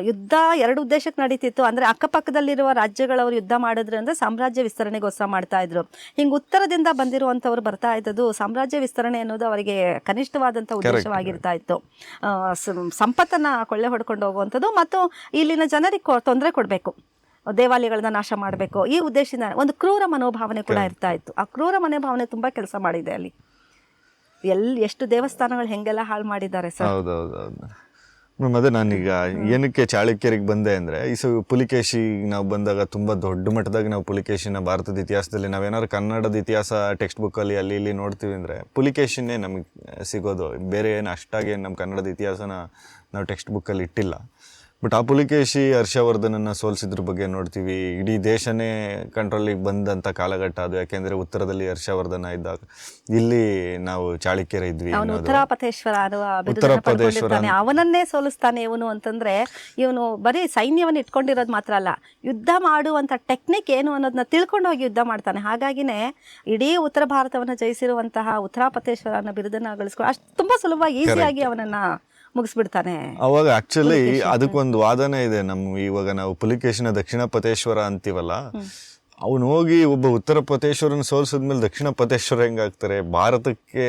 ಯುದ್ಧ ಎರಡು ಉದ್ದೇಶಕ್ಕೆ ನಡೀತಿತ್ತು. ಅಂದ್ರೆ ಅಕ್ಕಪಕ್ಕದಲ್ಲಿರುವ ರಾಜ್ಯಗಳವರು ಯುದ್ಧ ಮಾಡಿದ್ರು ಅಂದ್ರೆ ಸಾಮ್ರಾಜ್ಯ ವಿಸ್ತರಣೆಗೋಸ್ಕರ ಮಾಡ್ತಾ ಇದ್ರು. ಹಿಂಗ್ ಉತ್ತರದಿಂದ ಬಂದಿರುವಂತವ್ರು ಬರ್ತಾ ಇದ್ದದ್ದು ಸಾಮ್ರಾಜ್ಯ ವಿಸ್ತರಣೆ ಅನ್ನೋದು ಅವರಿಗೆ ಕನಿಷ್ಠವಾದಂತ ಉದ್ದೇಶವಾಗಿರ್ತಾ ಇತ್ತು. ಸಂಪತ್ತನ್ನ ಕೊಳ್ಳೆ ಹೊಡ್ಕೊಂಡು ಹೋಗುವಂಥದ್ದು ಮತ್ತು ಇಲ್ಲಿನ ಜನರಿಗೆ ತೊಂದರೆ ಕೊಡ್ಬೇಕು, ದೇವಾಲಯಗಳನ್ನ ನಾಶ ಮಾಡಬೇಕು, ಈ ಉದ್ದೇಶದಿಂದ ಒಂದು ಕ್ರೂರ ಮನೋಭಾವನೆ ಕೂಡ ಇರ್ತಾ ಇತ್ತು. ಆ ಕ್ರೂರ ಮನೋಭಾವನೆ ತುಂಬಾ ಕೆಲಸ ಮಾಡಿದೆ ಅಲ್ಲಿ. ಎಷ್ಟು ದೇವಸ್ಥಾನಗಳು ಹೆಂಗೆಲ್ಲ ಹಾಳು ಮಾಡಿದ್ದಾರೆ ಸರ್. ಅದೇ ನಾನೀಗ ಏನಕ್ಕೆ ಚಾಳುಕ್ಯರಿಗೆ ಬಂದೆ ಅಂದರೆ ಪುಲಿಕೇಶಿ ನಾವು ಬಂದಾಗ ತುಂಬ ದೊಡ್ಡ ಮಟ್ಟದಾಗ ನಾವು ಪುಲಿಕೇಶಿನ ಭಾರತದ ಇತಿಹಾಸದಲ್ಲಿ ನಾವೇನಾದ್ರು ಕನ್ನಡದ ಇತಿಹಾಸ ಟೆಕ್ಸ್ಟ್ ಬುಕ್ಕಲ್ಲಿ ಅಲ್ಲಿ ಇಲ್ಲಿ ನೋಡ್ತೀವಿ ಅಂದರೆ ಪುಲಿಕೇಶಿನೇ ನಮಗೆ ಸಿಗೋದು. ಬೇರೆ ಏನು ಅಷ್ಟಾಗಿ ನಮ್ಮ ಕನ್ನಡದ ಇತಿಹಾಸನ ನಾವು ಟೆಕ್ಸ್ಟ್ ಬುಕ್ಕಲ್ಲಿ ಇಟ್ಟಿಲ್ಲ. ಬಟ್ ಆ ಪುಲಿಕೇಶಿ ಹರ್ಷವರ್ಧನನ್ನು ಸೋಲಿಸಿದ್ರ ಬಗ್ಗೆ ನೋಡ್ತೀವಿ. ಇಡೀ ದೇಶನೇ ಕಂಟ್ರೋಲಿಗೆ ಬಂದಂಥ ಕಾಲಘಟ್ಟ ಅದು. ಯಾಕೆಂದರೆ ಉತ್ತರದಲ್ಲಿ ಹರ್ಷವರ್ಧನ ಇದ್ದಾಗ ಇಲ್ಲಿ ನಾವು ಚಾಳುಕ್ಯರ ಇದ್ವಿ. ಉತ್ತರಾಪತೇಶ್ವರ ಪಡ್ಕೊಂಡಿರ್ತಾನೆ, ಅವನನ್ನೇ ಸೋಲಿಸ್ತಾನೆ ಇವನು ಅಂತಂದ್ರೆ ಇವನು ಬರೀ ಸೈನ್ಯವನ್ನು ಇಟ್ಕೊಂಡಿರೋದು ಮಾತ್ರ ಅಲ್ಲ, ಯುದ್ಧ ಮಾಡುವಂಥ ಟೆಕ್ನಿಕ್ ಏನು ಅನ್ನೋದನ್ನ ತಿಳ್ಕೊಂಡು ಹೋಗಿ ಯುದ್ಧ ಮಾಡ್ತಾನೆ. ಹಾಗಾಗಿನೇ ಇಡೀ ಉತ್ತರ ಭಾರತವನ್ನು ಜಯಿಸಿರುವಂತಹ ಉತ್ತರಾಪತೇಶ್ವರ ಅನ್ನೋ ಬಿರುದನ್ನ ಗಳಿಸ್ಕೊಂಡು ಅಷ್ಟು ತುಂಬ ಸುಲಭವಾಗಿ ಈಸಿಯಾಗಿ ಅವನನ್ನ ಮುಗಿಸ್ಬಿಡ್ತಾನೆ. ಅವಾಗ ಆಕ್ಚುಲಿ ಅದಕ್ಕೊಂದು ವಾದನೆ ಇದೆ. ಇವಾಗ ನಾವು ಪುಲಿಕೇಶಿನ ದಕ್ಷಿಣ ಪತೇಶ್ವರ ಅಂತೀವಲ್ಲ, ಅವನು ಹೋಗಿ ಒಬ್ಬ ಉತ್ತರ ಪತೇಶ್ವರನ ಸೋಲ್ಸಿದ್ಮೇಲೆ ದಕ್ಷಿಣ ಪತೇಶ್ವರ ಹೆಂಗಾಗ್ತಾರೆ, ಭಾರತಕ್ಕೆ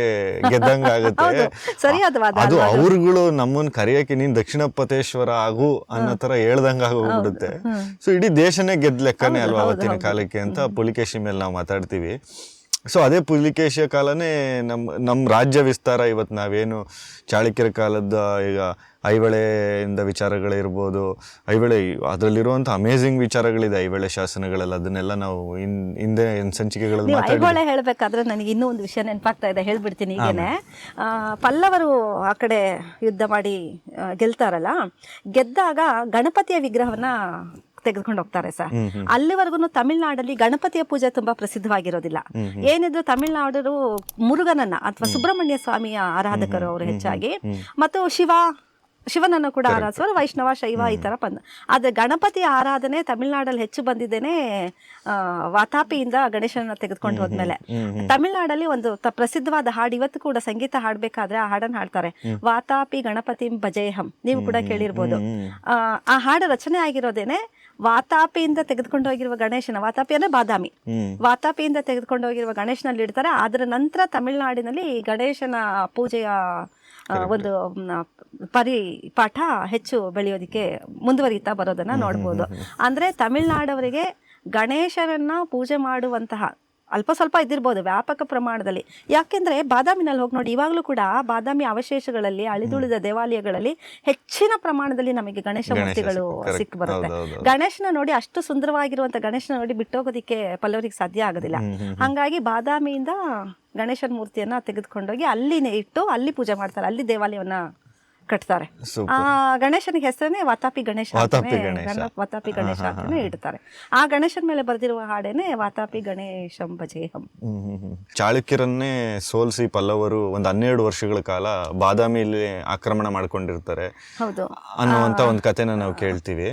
ಗೆದ್ದಂಗ ಆಗುತ್ತೆ. ಅದು ಅವ್ರುಗಳು ನಮ್ಮನ್ನ ಕರೆಯಕ್ಕೆ ನೀನ್ ದಕ್ಷಿಣ ಪತೇಶ್ವರ ಆಗು ಅನ್ನೋ ತರ ಹೇಳ್ದಂಗ ಆಗೋಗ್ಬಿಡುತ್ತೆ. ಸೊ ಇಡೀ ದೇಶನೇ ಗೆದ್ದ ಲೆಕ್ಕನೇ ಅಲ್ವಾ ಅವತ್ತಿನ ಕಾಲಕ್ಕೆ ಅಂತ ಪುಲಿಕೇಶಿ ಮೇಲೆ ನಾವು ಮಾತಾಡ್ತೀವಿ. ಸೊ ಅದೇ ಪುಲಿಕೇಶಿಯ ಕಾಲನೇ ನಮ್ಮ ರಾಜ್ಯ ವಿಸ್ತಾರ. ಇವತ್ತು ನಾವೇನು ಚಾಳುಕ್ಯರ ಕಾಲದ ಈಗ ಐಹೊಳೆಯಿಂದ ವಿಚಾರಗಳಿರ್ಬೋದು, ಐಹೊಳೆ ಅದರಲ್ಲಿರುವಂಥ ಅಮೇಝಿಂಗ್ ವಿಚಾರಗಳಿದೆ, ಐಹೊಳೆ ಶಾಸನಗಳೆಲ್ಲ, ಅದನ್ನೆಲ್ಲ ನಾವು ಹಿಂದೆ ಸಂಚಿಕೆಗಳಲ್ಲಿ ಐಹೊಳೆ ಹೇಳಬೇಕಾದ್ರೆ ನನಗೆ ಇನ್ನೂ ಒಂದು ವಿಷಯ ನೆನಪಾಗ್ತಾ ಇದೆ, ಹೇಳ್ಬಿಡ್ತೀನಿ ಈಗೇನೆ. ಪಲ್ಲವರು ಆ ಕಡೆ ಯುದ್ಧ ಮಾಡಿ ಗೆಲ್ತಾರಲ್ಲ, ಗೆದ್ದಾಗ ಗಣಪತಿಯ ವಿಗ್ರಹವನ್ನ ತೆಗೆದುಕೊಂಡು ಹೋಗ್ತಾರೆ ಸರ್. ಅಲ್ಲಿವರೆಗೂ ತಮಿಳ್ನಾಡಲ್ಲಿ ಗಣಪತಿಯ ಪೂಜೆ ತುಂಬಾ ಪ್ರಸಿದ್ಧವಾಗಿರೋದಿಲ್ಲ. ಏನಿದ್ರು ತಮಿಳ್ನಾಡು ಮುರುಗನನ್ನ ಅಥವಾ ಸುಬ್ರಹ್ಮಣ್ಯ ಸ್ವಾಮಿಯ ಆರಾಧಕರು ಅವರು ಹೆಚ್ಚಾಗಿ, ಮತ್ತು ಶಿವನನ್ನು ಕೂಡ ಆರಾಧಿಸುವರು, ವೈಷ್ಣವ ಶೈವ ಈ ತರ ಬಂದ. ಆದ್ರೆ ಗಣಪತಿಯ ಆರಾಧನೆ ತಮಿಳ್ನಾಡಲ್ಲಿ ಹೆಚ್ಚು ಬಂದಿದ್ದೇನೆ ವಾತಾಪಿಯಿಂದ ಗಣೇಶನ ತೆಗೆದುಕೊಂಡು ಹೋದ್ಮೇಲೆ. ತಮಿಳ್ನಾಡಲ್ಲಿ ಒಂದು ಪ್ರಸಿದ್ಧವಾದ ಹಾಡು ಇವತ್ತು ಕೂಡ ಸಂಗೀತ ಹಾಡ್ಬೇಕಾದ್ರೆ ಆ ಹಾಡನ್ನು ಹಾಡ್ತಾರೆ, ವಾತಾಪಿ ಗಣಪತಿ ಭಜೇಹಂ. ನೀವು ಕೂಡ ಕೇಳಿರ್ಬೋದು. ಆ ಹಾಡು ರಚನೆ ಆಗಿರೋದೇನೆ ವಾತಾಪಿಯಿಂದ ತೆಗೆದುಕೊಂಡು ಹೋಗಿರುವ ಗಣೇಶನ, ವಾತಾಪಿ ಅಂದ್ರೆ ಬಾದಾಮಿ, ವಾತಾಪಿಯಿಂದ ತೆಗೆದುಕೊಂಡು ಹೋಗಿರುವ ಗಣೇಶನಲ್ಲಿ ಇಡ್ತಾರೆ. ಅದರ ನಂತರ ತಮಿಳ್ನಾಡಿನಲ್ಲಿ ಗಣೇಶನ ಪೂಜೆಯ ಒಂದು ಪರಿಪಾಠ ಹೆಚ್ಚು ಬೆಳೆಯೋದಿಕ್ಕೆ ಮುಂದುವರಿತಾ ಬರೋದನ್ನ ನೋಡ್ಬೋದು. ಅಂದ್ರೆ ತಮಿಳ್ನಾಡವರಿಗೆ ಗಣೇಶನನ್ನ ಪೂಜೆ ಮಾಡುವಂತಹ ಅಲ್ಪ ಸ್ವಲ್ಪ ಇದ್ದಿರ್ಬೋದು, ವ್ಯಾಪಕ ಪ್ರಮಾಣದಲ್ಲಿ. ಯಾಕೆಂದ್ರೆ ಬಾದಾಮಿನಲ್ಲಿ ಹೋಗಿ ನೋಡಿ, ಇವಾಗಲೂ ಕೂಡ ಬಾದಾಮಿ ಅವಶೇಷಗಳಲ್ಲಿ ಅಳಿದುಳಿದ ದೇವಾಲಯಗಳಲ್ಲಿ ಹೆಚ್ಚಿನ ಪ್ರಮಾಣದಲ್ಲಿ ನಮಗೆ ಗಣೇಶ ಮೂರ್ತಿಗಳು ಸಿಕ್ ಬರುತ್ತೆ. ಗಣೇಶನ ನೋಡಿ, ಅಷ್ಟು ಸುಂದರವಾಗಿರುವಂತ ಗಣೇಶನ ನೋಡಿ ಬಿಟ್ಟೋಗೋದಿಕ್ಕೆ ಪಲ್ಲವರಿಗೆ ಸಾಧ್ಯ ಆಗೋದಿಲ್ಲ. ಹಾಗಾಗಿ ಬಾದಾಮಿಯಿಂದ ಗಣೇಶನ ಮೂರ್ತಿಯನ್ನ ತೆಗೆದುಕೊಂಡೋಗಿ ಅಲ್ಲಿನೇ ಇಟ್ಟು ಅಲ್ಲಿ ಪೂಜೆ ಮಾಡ್ತಾರೆ, ಅಲ್ಲಿ ದೇವಾಲಯವನ್ನ ಕಟ್ತಾರೆ. ಆ ಗಣೇಶನಿಗೆ ಹೆಸರೇ ವಾತಾಪಿ ಗಣೇಶ, ವಾತಾಪಿ ಗಣೇಶ ಅಂತಾನೆ ಇಡ್ತಾರೆ. ಆ ಗಣೇಶನ ಮೇಲೆ ಬರೆದಿರುವ ಹಾಡೇನೆ ವಾತಾಪಿ ಗಣೇಶಂ ಭಜೇಹಂ. ಚಾಳುಕ್ಯರನ್ನೇ ಸೋಲಿಸಿ ಪಲ್ಲವರು ಒಂದು 12 ವರ್ಷಗಳ ಕಾಲ ಬಾದಾಮಿಯಲ್ಲಿ ಆಕ್ರಮಣ ಮಾಡ್ಕೊಂಡಿರ್ತಾರೆ ಅನ್ನುವಂತ ಒಂದು ಕಥೆನ ನಾವು ಕೇಳ್ತೀವಿ.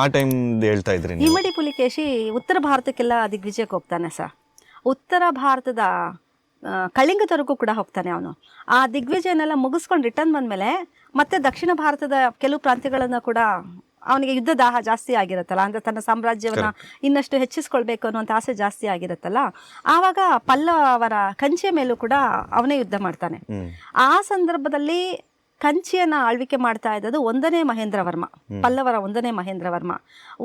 ಆ ಟೈಮ್ ಹೇಳ್ತಾ ಇದ್ರಿ ಇಮ್ಮಡಿ ಪುಲಿಕೇಶಿ ಉತ್ತರ ಭಾರತಕ್ಕೆಲ್ಲ ದಿಗ್ವಿಜಯಕ್ಕೆ ಹೋಗ್ತಾನೆ ಸರ್. ಉತ್ತರ ಭಾರತದ ಕಳಿಂಗದವರೆಗೂ ಕೂಡ ಹೋಗ್ತಾನೆ ಅವನು. ಆ ದಿಗ್ವಿಜಯನೆಲ್ಲ ಮುಗಿಸ್ಕೊಂಡು ರಿಟರ್ನ್ ಬಂದಮೇಲೆ ಮತ್ತೆ ದಕ್ಷಿಣ ಭಾರತದ ಕೆಲವು ಪ್ರಾಂತ್ಯಗಳನ್ನು ಕೂಡ ಅವನಿಗೆ ಯುದ್ಧ ದಾಹ ಜಾಸ್ತಿ ಆಗಿರುತ್ತಲ್ಲ, ಅಂದ್ರೆ ತನ್ನ ಸಾಮ್ರಾಜ್ಯವನ್ನ ಇನ್ನಷ್ಟು ಹೆಚ್ಚಿಸ್ಕೊಳ್ಬೇಕು ಅನ್ನುವಂಥ ಆಸೆ ಜಾಸ್ತಿ ಆಗಿರುತ್ತಲ್ಲ, ಆವಾಗ ಪಲ್ಲವರ ಕಂಚಿಯ ಮೇಲೂ ಕೂಡ ಅವನೇ ಯುದ್ಧ ಮಾಡ್ತಾನೆ. ಆ ಸಂದರ್ಭದಲ್ಲಿ ಕಂಚಿಯನ್ನ ಆಳ್ವಿಕೆ ಮಾಡ್ತಾ ಇದ್ದದ್ದು 1ನೇ ಮಹೇಂದ್ರ ವರ್ಮ, ಪಲ್ಲವರ 1ನೇ ಮಹೇಂದ್ರ ವರ್ಮ.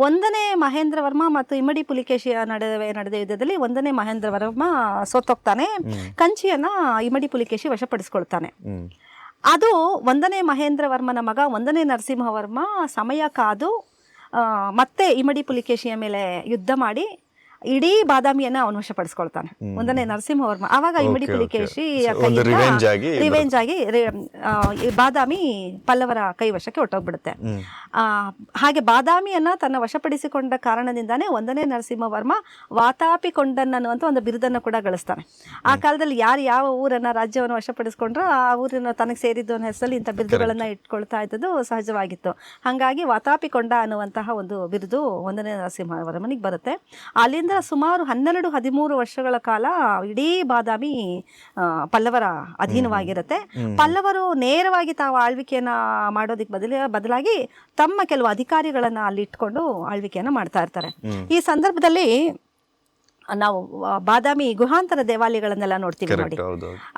1ನೇ ಮಹೇಂದ್ರ ವರ್ಮ ಮತ್ತು ಇಮ್ಮಡಿ ಪುಲಿಕೇಶಿಯ ನಡುವೆ ನಡೆದ ಯುದ್ಧದಲ್ಲಿ 1ನೇ ಮಹೇಂದ್ರ ವರ್ಮ ಸೋತೋಗ್ತಾನೆ. ಕಂಚಿಯನ್ನ ಇಮ್ಮಡಿ ಪುಲಿಕೇಶಿ ವಶಪಡಿಸ್ಕೊಳ್ತಾನೆ. ಅದು 1ನೇ ಮಹೇಂದ್ರ ವರ್ಮನ ಮಗ 1ನೇ ನರಸಿಂಹವರ್ಮ ಸಮಯ ಕಾದು ಮತ್ತೆ ಇಮ್ಮಡಿ ಪುಲಿಕೇಶಿಯ ಮೇಲೆ ಯುದ್ಧ ಮಾಡಿ ಇಡೀ ಬಾದಾಮಿಯನ್ನ ಅವನು ವಶಪಡಿಸ್ಕೊಳ್ತಾನೆ, 1ನೇ ನರಸಿಂಹವರ್ಮ. ಆವಾಗ ಇಮ್ಮಡಿ ಪುಲಿಕೇಶಿ ರಿವೆಂಜ್ ಆಗಿ ಬಾದಾಮಿ ಪಲ್ಲವರ ಕೈವಶಕ್ಕೆ ಹೊಟ್ಟೋಗ್ಬಿಡುತ್ತೆ. ಹಾಗೆ ಬಾದಾಮಿಯನ್ನ ತನ್ನ ವಶಪಡಿಸಿಕೊಂಡ ಕಾರಣದಿಂದಾನೇ 1ನೇ ನರಸಿಂಹವರ್ಮ ವಾತಾಪಿ ಕೊಂಡನ್ ಅನ್ನುವಂಥ ಒಂದು ಬಿರುದನ್ನು ಕೂಡ ಗಳಿಸ್ತಾನೆ. ಆ ಕಾಲದಲ್ಲಿ ಯಾರು ಯಾವ ಊರನ್ನ ರಾಜ್ಯವನ್ನು ವಶಪಡಿಸ್ಕೊಂಡ್ರು ಆ ಊರಿನ ತನಗೆ ಸೇರಿದ್ದು ಅನ್ನೋ ಹೆಸರಲ್ಲಿ ಇಂಥ ಬಿರುದುಗಳನ್ನ ಇಟ್ಕೊಳ್ತಾ ಇದ್ದದ್ದು ಸಹಜವಾಗಿತ್ತು. ಹಾಗಾಗಿ ವಾತಾಪಿ ಕೊಂಡ ಅನ್ನುವಂತಹ ಒಂದು ಬಿರುದು 1ನೇ ನರಸಿಂಹವರ್ಮನಿಗೆ ಬರುತ್ತೆ. ಅಲ್ಲಿಂದ ಸುಮಾರು 12-13 ವರ್ಷಗಳ ಕಾಲ ಇಡೀ ಬಾದಾಮಿ ಪಲ್ಲವರ ಅಧೀನವಾಗಿರುತ್ತೆ. ಪಲ್ಲವರು ನೇರವಾಗಿ ತಾವು ಆಳ್ವಿಕೆಯನ್ನ ಮಾಡೋದಕ್ಕೆ ಬದಲಾಗಿ ತಮ್ಮ ಕೆಲವು ಅಧಿಕಾರಿಗಳನ್ನ ಅಲ್ಲಿ ಇಟ್ಕೊಂಡು ಆಳ್ವಿಕೆಯನ್ನ ಮಾಡ್ತಾ ಇರ್ತಾರೆ. ಈ ಸಂದರ್ಭದಲ್ಲಿ ನಾವು ಬಾದಾಮಿ ಗುಹಾಂತರ ದೇವಾಲಯಗಳನ್ನೆಲ್ಲ ನೋಡ್ತೀವಿ ನೋಡಿ.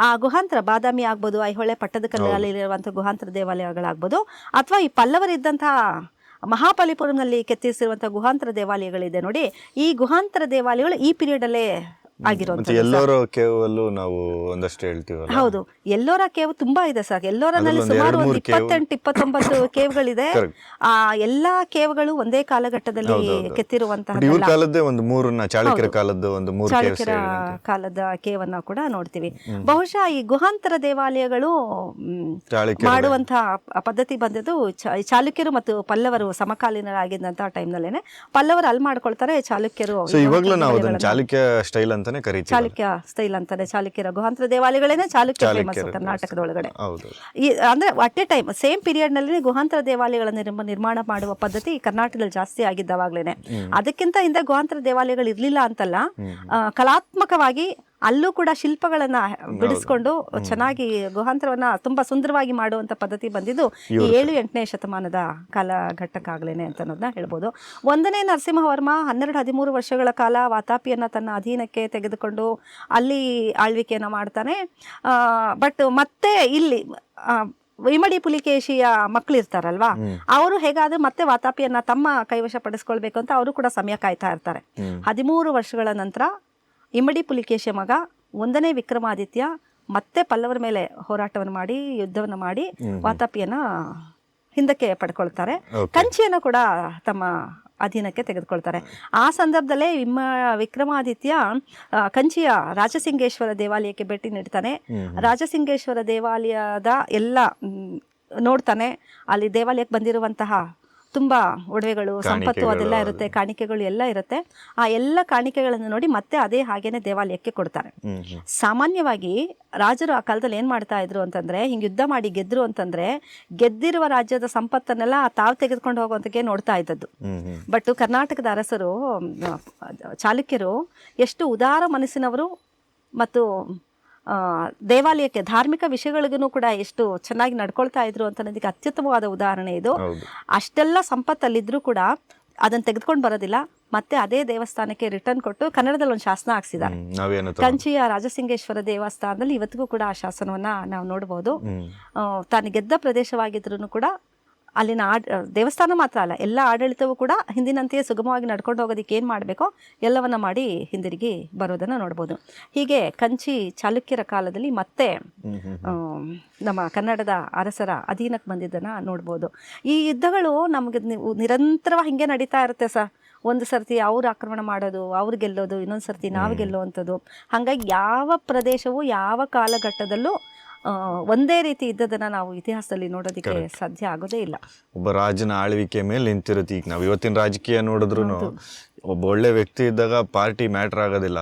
ಆ ಗುಹಾಂತರ ಬಾದಾಮಿ ಆಗ್ಬೋದು, ಐಹೊಳೆ ಪಟ್ಟದಕಲ್ಲಲ್ಲಿರುವಂತಹ ಗುಹಾಂತರ ದೇವಾಲಯಗಳಾಗ್ಬೋದು, ಅಥವಾ ಈ ಪಲ್ಲವರಿದ್ದಂತಹ ಮಹಾಬಲಿಪುರಂನಲ್ಲಿ ಕೆತ್ತಿಸಿರುವಂತಹ ಗುಹಾಂತರ ದೇವಾಲಯಗಳಿದೆ ನೋಡಿ. ಈ ಗುಹಾಂತರ ದೇವಾಲಯಗಳು ಈ ಪೀರಿಯಡ್ ಅಲ್ಲೇ ಆಗಿರುವಂಥದ್ದು. ಎಲ್ಲೋರ ಕೇವಲ್ಲೂ ನಾವು ಒಂದಷ್ಟು ಹೇಳ್ತೀವಲ್ಲ. ಹೌದು, ಎಲ್ಲೋರ ಕೇವ್ ತುಂಬಾ ಇದೆ ಸರ್. ಎಲ್ಲೋರನಲ್ಲಿ ಸುಮಾರು ಒಂದು 28-29 ಕೇವ್ಗಳಿದೆ. ಆ ಎಲ್ಲಾ ಕೇವ್ಗಳು ಒಂದೇ ಕಾಲಘಟ್ಟದಲ್ಲಿ ಕೆತ್ತಿರುವಂತಹ ಇವ್ರ ಕಾಲದ್ದೇ ಒಂದು 3 ಚಾಲುಕ್ಯರ ಕಾಲದ ಒಂದು 3 ಚಾಲುಕ್ಯರ ಕಾಲದ ಕೇವನ್ನ ಕೂಡ ನೋಡ್ತೀವಿ. ಬಹುಶಃ ಈ ಗುಹಾಂತರ ದೇವಾಲಯಗಳು ಮಾಡುವಂತಹ ಪದ್ಧತಿ ಬಂದದ್ದು ಚಾಲುಕ್ಯರು ಮತ್ತು ಪಲ್ಲವರು ಸಮಕಾಲೀನರಾಗಿದ್ದಂತಹ ಟೈಮ್ನಲ್ಲೇನೆ. ಪಲ್ಲವರು ಅಲ್ಲಿ ಮಾಡ್ಕೊಳ್ತಾರೆ, ಚಾಲುಕ್ಯರು ಇವಾಗಲೂ ನಾವು ಅದನ್ನ ಚಾಲುಕ್ಯ ಸ್ಟೈಲ್ ಅಂತಾನೆ ಕರೀತೀವಿ. ಚಾಲುಕ್ಯ ಸ್ಟೈಲ್ ಅಂತಾನೆ, ಚಾಲುಕ್ಯರ ಗುಹಾಂತರ ದೇವಾಲಯಗಳೇನೆ ಚಾಲುಕ್ಯ ಫೇಮಸ್ ಕರ್ನಾಟಕದೊಳಗಡೆ. ಅಂದ್ರೆ at A time same period ನಲ್ಲಿ ಗುಹಾಂತರ ದೇವಾಲಯಗಳನ್ನು ನಿರ್ಮಾಣ ಮಾಡುವ ಪದ್ಧತಿ ಕರ್ನಾಟಕದಲ್ಲಿ ಜಾಸ್ತಿ ಆಗಿದ್ದವಾಗ್ಲೇನೆ. ಅದಕ್ಕಿಂತ ಹಿಂದೆ ಗುಹಾಂತರ ದೇವಾಲಯಗಳು ಇರ್ಲಿಲ್ಲ ಅಂತಲ್ಲ, ಕಲಾತ್ಮಕವಾಗಿ ಅಲ್ಲೂ ಕೂಡ ಶಿಲ್ಪಗಳನ್ನ ಬಿಡಿಸ್ಕೊಂಡು ಚೆನ್ನಾಗಿ ಗುಹಾಂತರವನ್ನ ತುಂಬಾ ಸುಂದರವಾಗಿ ಮಾಡುವಂತ ಪದ್ಧತಿ ಬಂದಿದ್ದು ಈ 7-8ನೇ ಶತಮಾನದ ಕಾಲಘಟ್ಟಕ್ಕಾಗ್ಲೇನೆ ಅಂತ ಅನ್ನೋದನ್ನ ಹೇಳ್ಬೋದು. 1ನೇ ನರಸಿಂಹವರ್ಮ 12-13 ವರ್ಷಗಳ ಕಾಲ ವಾತಾಪಿಯನ್ನ ತನ್ನ ಅಧೀನಕ್ಕೆ ತೆಗೆದುಕೊಂಡು ಅಲ್ಲಿ ಆಳ್ವಿಕೆಯನ್ನ ಮಾಡ್ತಾನೆ. ಬಟ್ ಮತ್ತೆ ಇಲ್ಲಿ ಇಮ್ಮಡಿ ಪುಲಿಕೇಶಿಯ ಮಕ್ಕಳು ಇರ್ತಾರಲ್ವಾ, ಅವರು ಹೇಗಾದ್ರೂ ಮತ್ತೆ ವಾತಾಪಿಯನ್ನ ತಮ್ಮ ಕೈವಶ ಪಡಿಸ್ಕೊಳ್ಬೇಕು ಅಂತ ಅವರು ಕೂಡ ಸಮಯ ಕಾಯ್ತಾ ಇರ್ತಾರೆ. 13 ವರ್ಷಗಳ ನಂತರ ಇಮ್ಮಡಿ ಪುಲಿಕೇಶಿಯ ಮಗ 1ನೇ ವಿಕ್ರಮಾದಿತ್ಯ ಮತ್ತೆ ಪಲ್ಲವರ ಮೇಲೆ ಹೋರಾಟವನ್ನು ಮಾಡಿ ಯುದ್ಧವನ್ನು ಮಾಡಿ ವಾತಾಪಿಯನ್ನ ಹಿಂದಕ್ಕೆ ಪಡ್ಕೊಳ್ತಾರೆ. ಕಂಚಿಯನ್ನು ಕೂಡ ತಮ್ಮ ಅಧೀನಕ್ಕೆ ತೆಗೆದುಕೊಳ್ತಾರೆ. ಆ ಸಂದರ್ಭದಲ್ಲೇ ವಿಕ್ರಮಾದಿತ್ಯ ಕಂಚಿಯ ರಾಜಸಿಂಗೇಶ್ವರ ದೇವಾಲಯಕ್ಕೆ ಭೇಟಿ ನೀಡ್ತಾನೆ. ರಾಜಸಿಂಗೇಶ್ವರ ದೇವಾಲಯದ ಎಲ್ಲ ನೋಡ್ತಾನೆ. ಅಲ್ಲಿ ದೇವಾಲಯಕ್ಕೆ ಬಂದಿರುವಂತಹ ತುಂಬಾ ಒಡವೆಗಳು, ಸಂಪತ್ತು ಅದೆಲ್ಲ ಇರುತ್ತೆ, ಕಾಣಿಕೆಗಳು ಎಲ್ಲ ಇರುತ್ತೆ. ಆ ಎಲ್ಲ ಕಾಣಿಕೆಗಳನ್ನು ನೋಡಿ ಮತ್ತೆ ಅದೇ ಹಾಗೇನೆ ದೇವಾಲಯಕ್ಕೆ ಕೊಡ್ತಾರೆ. ಸಾಮಾನ್ಯವಾಗಿ ರಾಜರು ಆ ಕಾಲದಲ್ಲಿ ಏನ್ ಮಾಡ್ತಾ ಇದ್ರು ಅಂತಂದ್ರೆ, ಹಿಂಗ್ ಯುದ್ಧ ಮಾಡಿ ಗೆದ್ರು ಅಂತಂದ್ರೆ ಗೆದ್ದಿರುವ ರಾಜ್ಯದ ಸಂಪತ್ತನ್ನೆಲ್ಲ ತಾವು ತೆಗೆದುಕೊಂಡು ಹೋಗುವಂತಕ್ಕೆ ನೋಡ್ತಾ ಇದ್ದದ್ದು. ಬಟ್ ಕರ್ನಾಟಕದ ಅರಸರು, ಚಾಲುಕ್ಯರು ಎಷ್ಟು ಉದಾರ ಮನಸ್ಸಿನವರು ಮತ್ತು ದೇವಾಲಯಕ್ಕೆ ಧಾರ್ಮಿಕ ವಿಷಯಗಳಿಗೂ ಕೂಡ ಎಷ್ಟು ಚೆನ್ನಾಗಿ ನಡ್ಕೊಳ್ತಾ ಇದ್ರು ಅಂತ ಅನ್ನೋದಕ್ಕೆ ಅತ್ಯುತ್ತಮವಾದ ಉದಾಹರಣೆ ಇದು. ಅಷ್ಟೆಲ್ಲ ಸಂಪತ್ತಲ್ಲಿದ್ರೂ ಕೂಡ ಅದನ್ನ ತೆಗೆದುಕೊಂಡು ಬರೋದಿಲ್ಲ, ಮತ್ತೆ ಅದೇ ದೇವಸ್ಥಾನಕ್ಕೆ ರಿಟರ್ನ್ ಕೊಟ್ಟು ಕನ್ನಡದಲ್ಲಿ ಒಂದು ಶಾಸನ ಹಾಕ್ಸಿದ್ದಾರೆ. ಕಂಚಿಯ ರಾಜಸಿಂಗೇಶ್ವರ ದೇವಸ್ಥಾನದಲ್ಲಿ ಇವತ್ತಿಗೂ ಕೂಡ ಆ ಶಾಸನವನ್ನ ನಾವು ನೋಡಬಹುದು. ತಾನು ಗೆದ್ದ ಪ್ರದೇಶವಾಗಿದ್ರು ಕೂಡ ಅಲ್ಲಿನ ದೇವಸ್ಥಾನ ಮಾತ್ರ ಅಲ್ಲ, ಎಲ್ಲ ಆಡಳಿತವೂ ಕೂಡ ಹಿಂದಿನಂತೆಯೇ ಸುಗಮವಾಗಿ ನಡ್ಕೊಂಡು ಹೋಗೋದಕ್ಕೆ ಏನು ಮಾಡಬೇಕೋ ಎಲ್ಲವನ್ನ ಮಾಡಿ ಹಿಂದಿರುಗಿ ಬರೋದನ್ನು ನೋಡ್ಬೋದು. ಹೀಗೆ ಕಂಚಿ ಚಾಲುಕ್ಯರ ಕಾಲದಲ್ಲಿ ಮತ್ತೆ ನಮ್ಮ ಕನ್ನಡದ ಅರಸರ ಅಧೀನಕ್ಕೆ ಬಂದಿದ್ದನ್ನು ನೋಡ್ಬೋದು. ಈ ಯುದ್ಧಗಳು ನಮಗೆ ನಿರಂತರವಾಗಿ ಹಿಂಗೆ ನಡೀತಾ ಇರುತ್ತೆ ಸರ್. ಒಂದು ಸರ್ತಿ ಅವ್ರು ಆಕ್ರಮಣ ಮಾಡೋದು, ಅವ್ರು ಗೆಲ್ಲೋದು, ಇನ್ನೊಂದು ಸರ್ತಿ ನಾವು ಗೆಲ್ಲುವಂಥದ್ದು. ಹಾಗಾಗಿ ಯಾವ ಪ್ರದೇಶವು ಯಾವ ಕಾಲಘಟ್ಟದಲ್ಲೂ ಒಂದೇ ರೀತಿ ಇದ್ದದನ್ನ ನಾವು ಇತಿಹಾಸದಲ್ಲಿ ನೋಡೋದಕ್ಕೆ ಸಾಧ್ಯ ಆಗೋದೇ ಇಲ್ಲ. ಒಬ್ಬ ರಾಜನ ಆಳ್ವಿಕೆ ಮೇಲೆ ನಿಂತಿರುತ್ತೆ. ಈಗ ನಾವು ಇವತ್ತಿನ ರಾಜಕೀಯ ನೋಡಿದ್ರು ಒಬ್ಬ ಒಳ್ಳೆ ವ್ಯಕ್ತಿ ಇದ್ದಾಗ ಪಾರ್ಟಿ ಮ್ಯಾಟರ್ ಆಗೋದಿಲ್ಲ,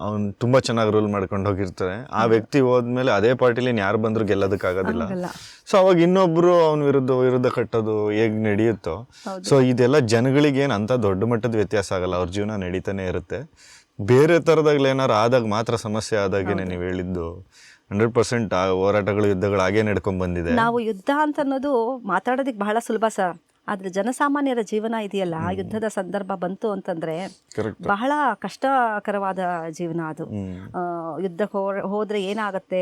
ಅವ್ನು ತುಂಬಾ ಚೆನ್ನಾಗಿ ರೂಲ್ ಮಾಡ್ಕೊಂಡು ಹೋಗಿರ್ತಾರೆ. ಆ ವ್ಯಕ್ತಿ ಹೋದ್ಮೇಲೆ ಅದೇ ಪಾರ್ಟಿಲಿ ಯಾರು ಬಂದ್ರು ಗೆಲ್ಲೋದಕ್ಕಾಗೋದಿಲ್ಲ. ಸೊ ಅವಾಗ ಇನ್ನೊಬ್ರು ಅವನ ವಿರುದ್ಧ ಕಟ್ಟೋದು ಹೇಗ್ ನಡೆಯುತ್ತೋ, ಸೊ ಇದೆಲ್ಲ ಜನಗಳಿಗೆ ಏನು ಅಂತ ದೊಡ್ಡ ಮಟ್ಟದ ವ್ಯತ್ಯಾಸ ಆಗಲ್ಲ, ಅವ್ರ ಜೀವನ ನಡೀತಾನೆ ಇರುತ್ತೆ. ಬೇರೆ ತರದಾಗ್ಲ ಏನಾರು ಆದಾಗ ಮಾತ್ರ ಸಮಸ್ಯೆ ಆದಾಗೇನೆ ನೀವು ಹೇಳಿದ್ದು 100% ಹೋರಾಟಗಳು, ಯುದ್ಧಗಳು ಹಾಗೇ ನಡ್ಕೊಂಡ್ ಬಂದಿದೆ. ನಾವು ಯುದ್ಧ ಅಂತ ಅನ್ನೋದು ಮಾತಾಡೋದಕ್ಕೆ ಬಹಳ ಸುಲಭ ಸರ್, ಆದ್ರೆ ಜನಸಾಮಾನ್ಯರ ಜೀವನ ಇದೆಯಲ್ಲ, ಯುದ್ಧದ ಸಂದರ್ಭ ಬಂತು ಅಂತಂದ್ರೆ ಬಹಳ ಕಷ್ಟಕರವಾದ ಜೀವನ ಅದು. ಯುದ್ಧಕ್ಕೆ ಹೋದ್ರೆ ಏನಾಗುತ್ತೆ,